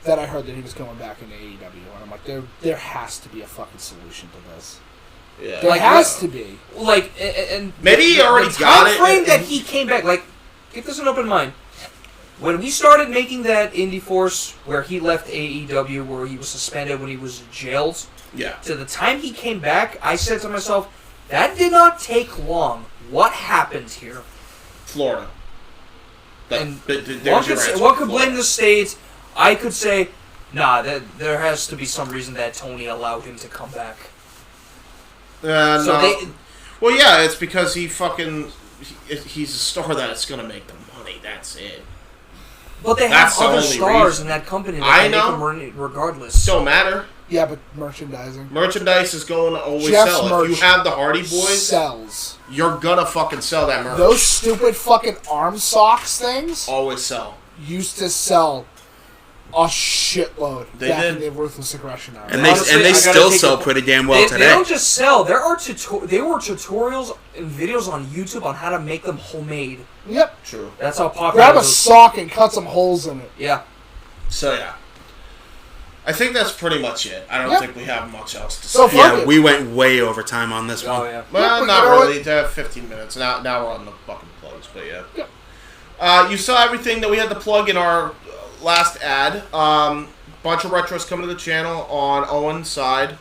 that I heard that he was going back into AEW, and I'm like, there has to be a fucking solution to this. Yeah. There has to be. Like, and maybe he already got it. The time frame that he came back, like, keep this an open mind. When we started making that Indy Force, where he left AEW, where he was suspended when he was jailed, to the time he came back, I said to myself, that did not take long. What happened here? Florida. One could blame the state. I could say, nah, there has to be some reason that Tony allowed him to come back. Well, yeah, it's because he's a star that's going to make the money. That's it. But they have other stars in that company that can make them regardless. Don't matter. Yeah, but merchandising. Merchandise is going to always Jeff's sell. If you have the Hardy Boys, sells. You're gonna fucking sell that merch. Those stupid fucking arm socks things always sell. Used to sell a shitload back in the Ruthless Aggression era. And they still sell pretty damn well today. They don't just sell. There were tutorials and videos on YouTube on how to make them homemade. Yep. True. That's how popular. Grab a sock and cut some holes in it. Yeah. So yeah. I think that's pretty much it. I don't think we have much else to So say. Yeah, we went way over time on this one. Yeah. Well, not really. To have 15 minutes. Now we're on the fucking plugs, but yeah. You saw everything that we had to plug in our last ad. Bunch of retros coming to the channel on Owen's side.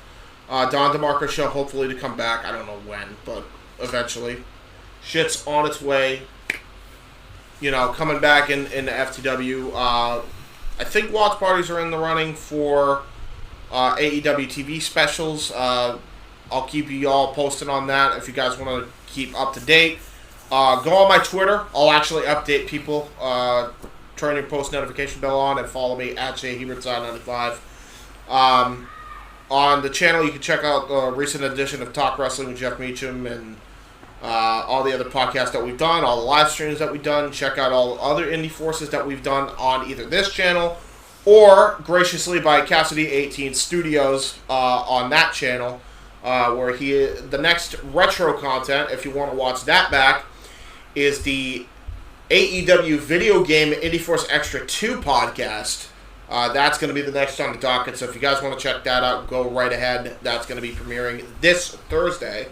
Don DeMarco show hopefully to come back. I don't know when, but eventually. Shit's on its way. You know, coming back in the FTW. I think watch parties are in the running for AEW TV specials. I'll keep you all posted on that if you guys want to keep up to date. Go on my Twitter. I'll actually update people. Turn your post notification bell on and follow me at JHebertside95. On the channel, you can check out the recent edition of Talk Wrestling with Jeff Meacham and all the other podcasts that we've done, all the live streams that we've done. Check out all the other Indy Forces that we've done on either this channel or graciously by Casa D18 Studios on that channel, where the next retro content, if you want to watch that back, is the AEW video game Indy Force Extra 2 podcast, That's going to be the next on the docket. So if you guys want to check that out, go right ahead. That's going to be premiering this Thursday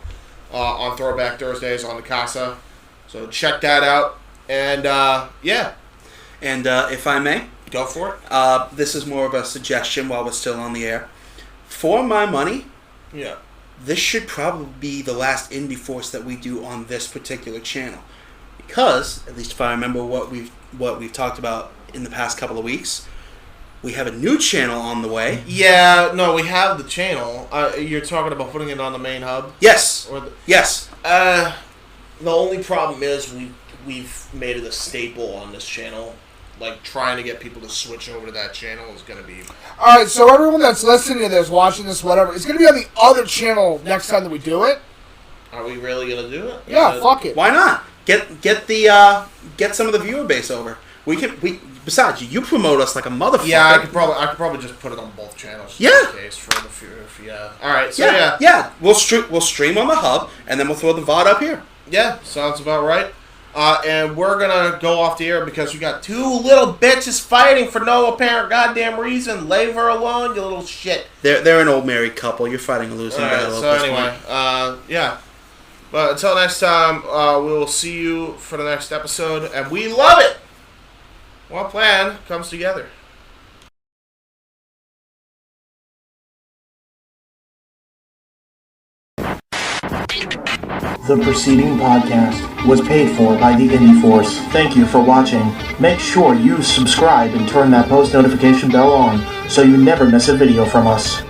on Throwback Thursdays on the Casa. So check that out. And yeah. And if I may, go for it. This is more of a suggestion while we're still on the air. For my money, yeah, this should probably be the last Indy Force that we do on this particular channel, because at least if I remember what we've talked about in the past couple of weeks, we have a new channel on the way. Yeah, no, we have the channel. You're talking about putting it on the main hub? Yes. Yes. The only problem is we've made it a staple on this channel. Like, trying to get people to switch over to that channel is going to be... Alright, so everyone that's listening to this, watching this, whatever, it's going to be on the other channel next time that we do it. Are we really going to do it? Yeah, fuck it. Why not? Get some of the viewer base over. Besides, you promote us like a motherfucker. Yeah, I could probably just put it on both channels. Yeah. In case for the yeah. All right. So yeah. Yeah. We'll stream on the hub, and then we'll throw the VOD up here. Yeah, sounds about right. And we're gonna go off the air because we got two little bitches fighting for no apparent goddamn reason. Leave her alone, you little shit. They're an old married couple. You're fighting a losing battle. So anyway, yeah. But until next time, we will see you for the next episode, and we love it. One plan comes together. The preceding podcast was paid for by the Indy Force. Thank you for watching. Make sure you subscribe and turn that post notification bell on so you never miss a video from us.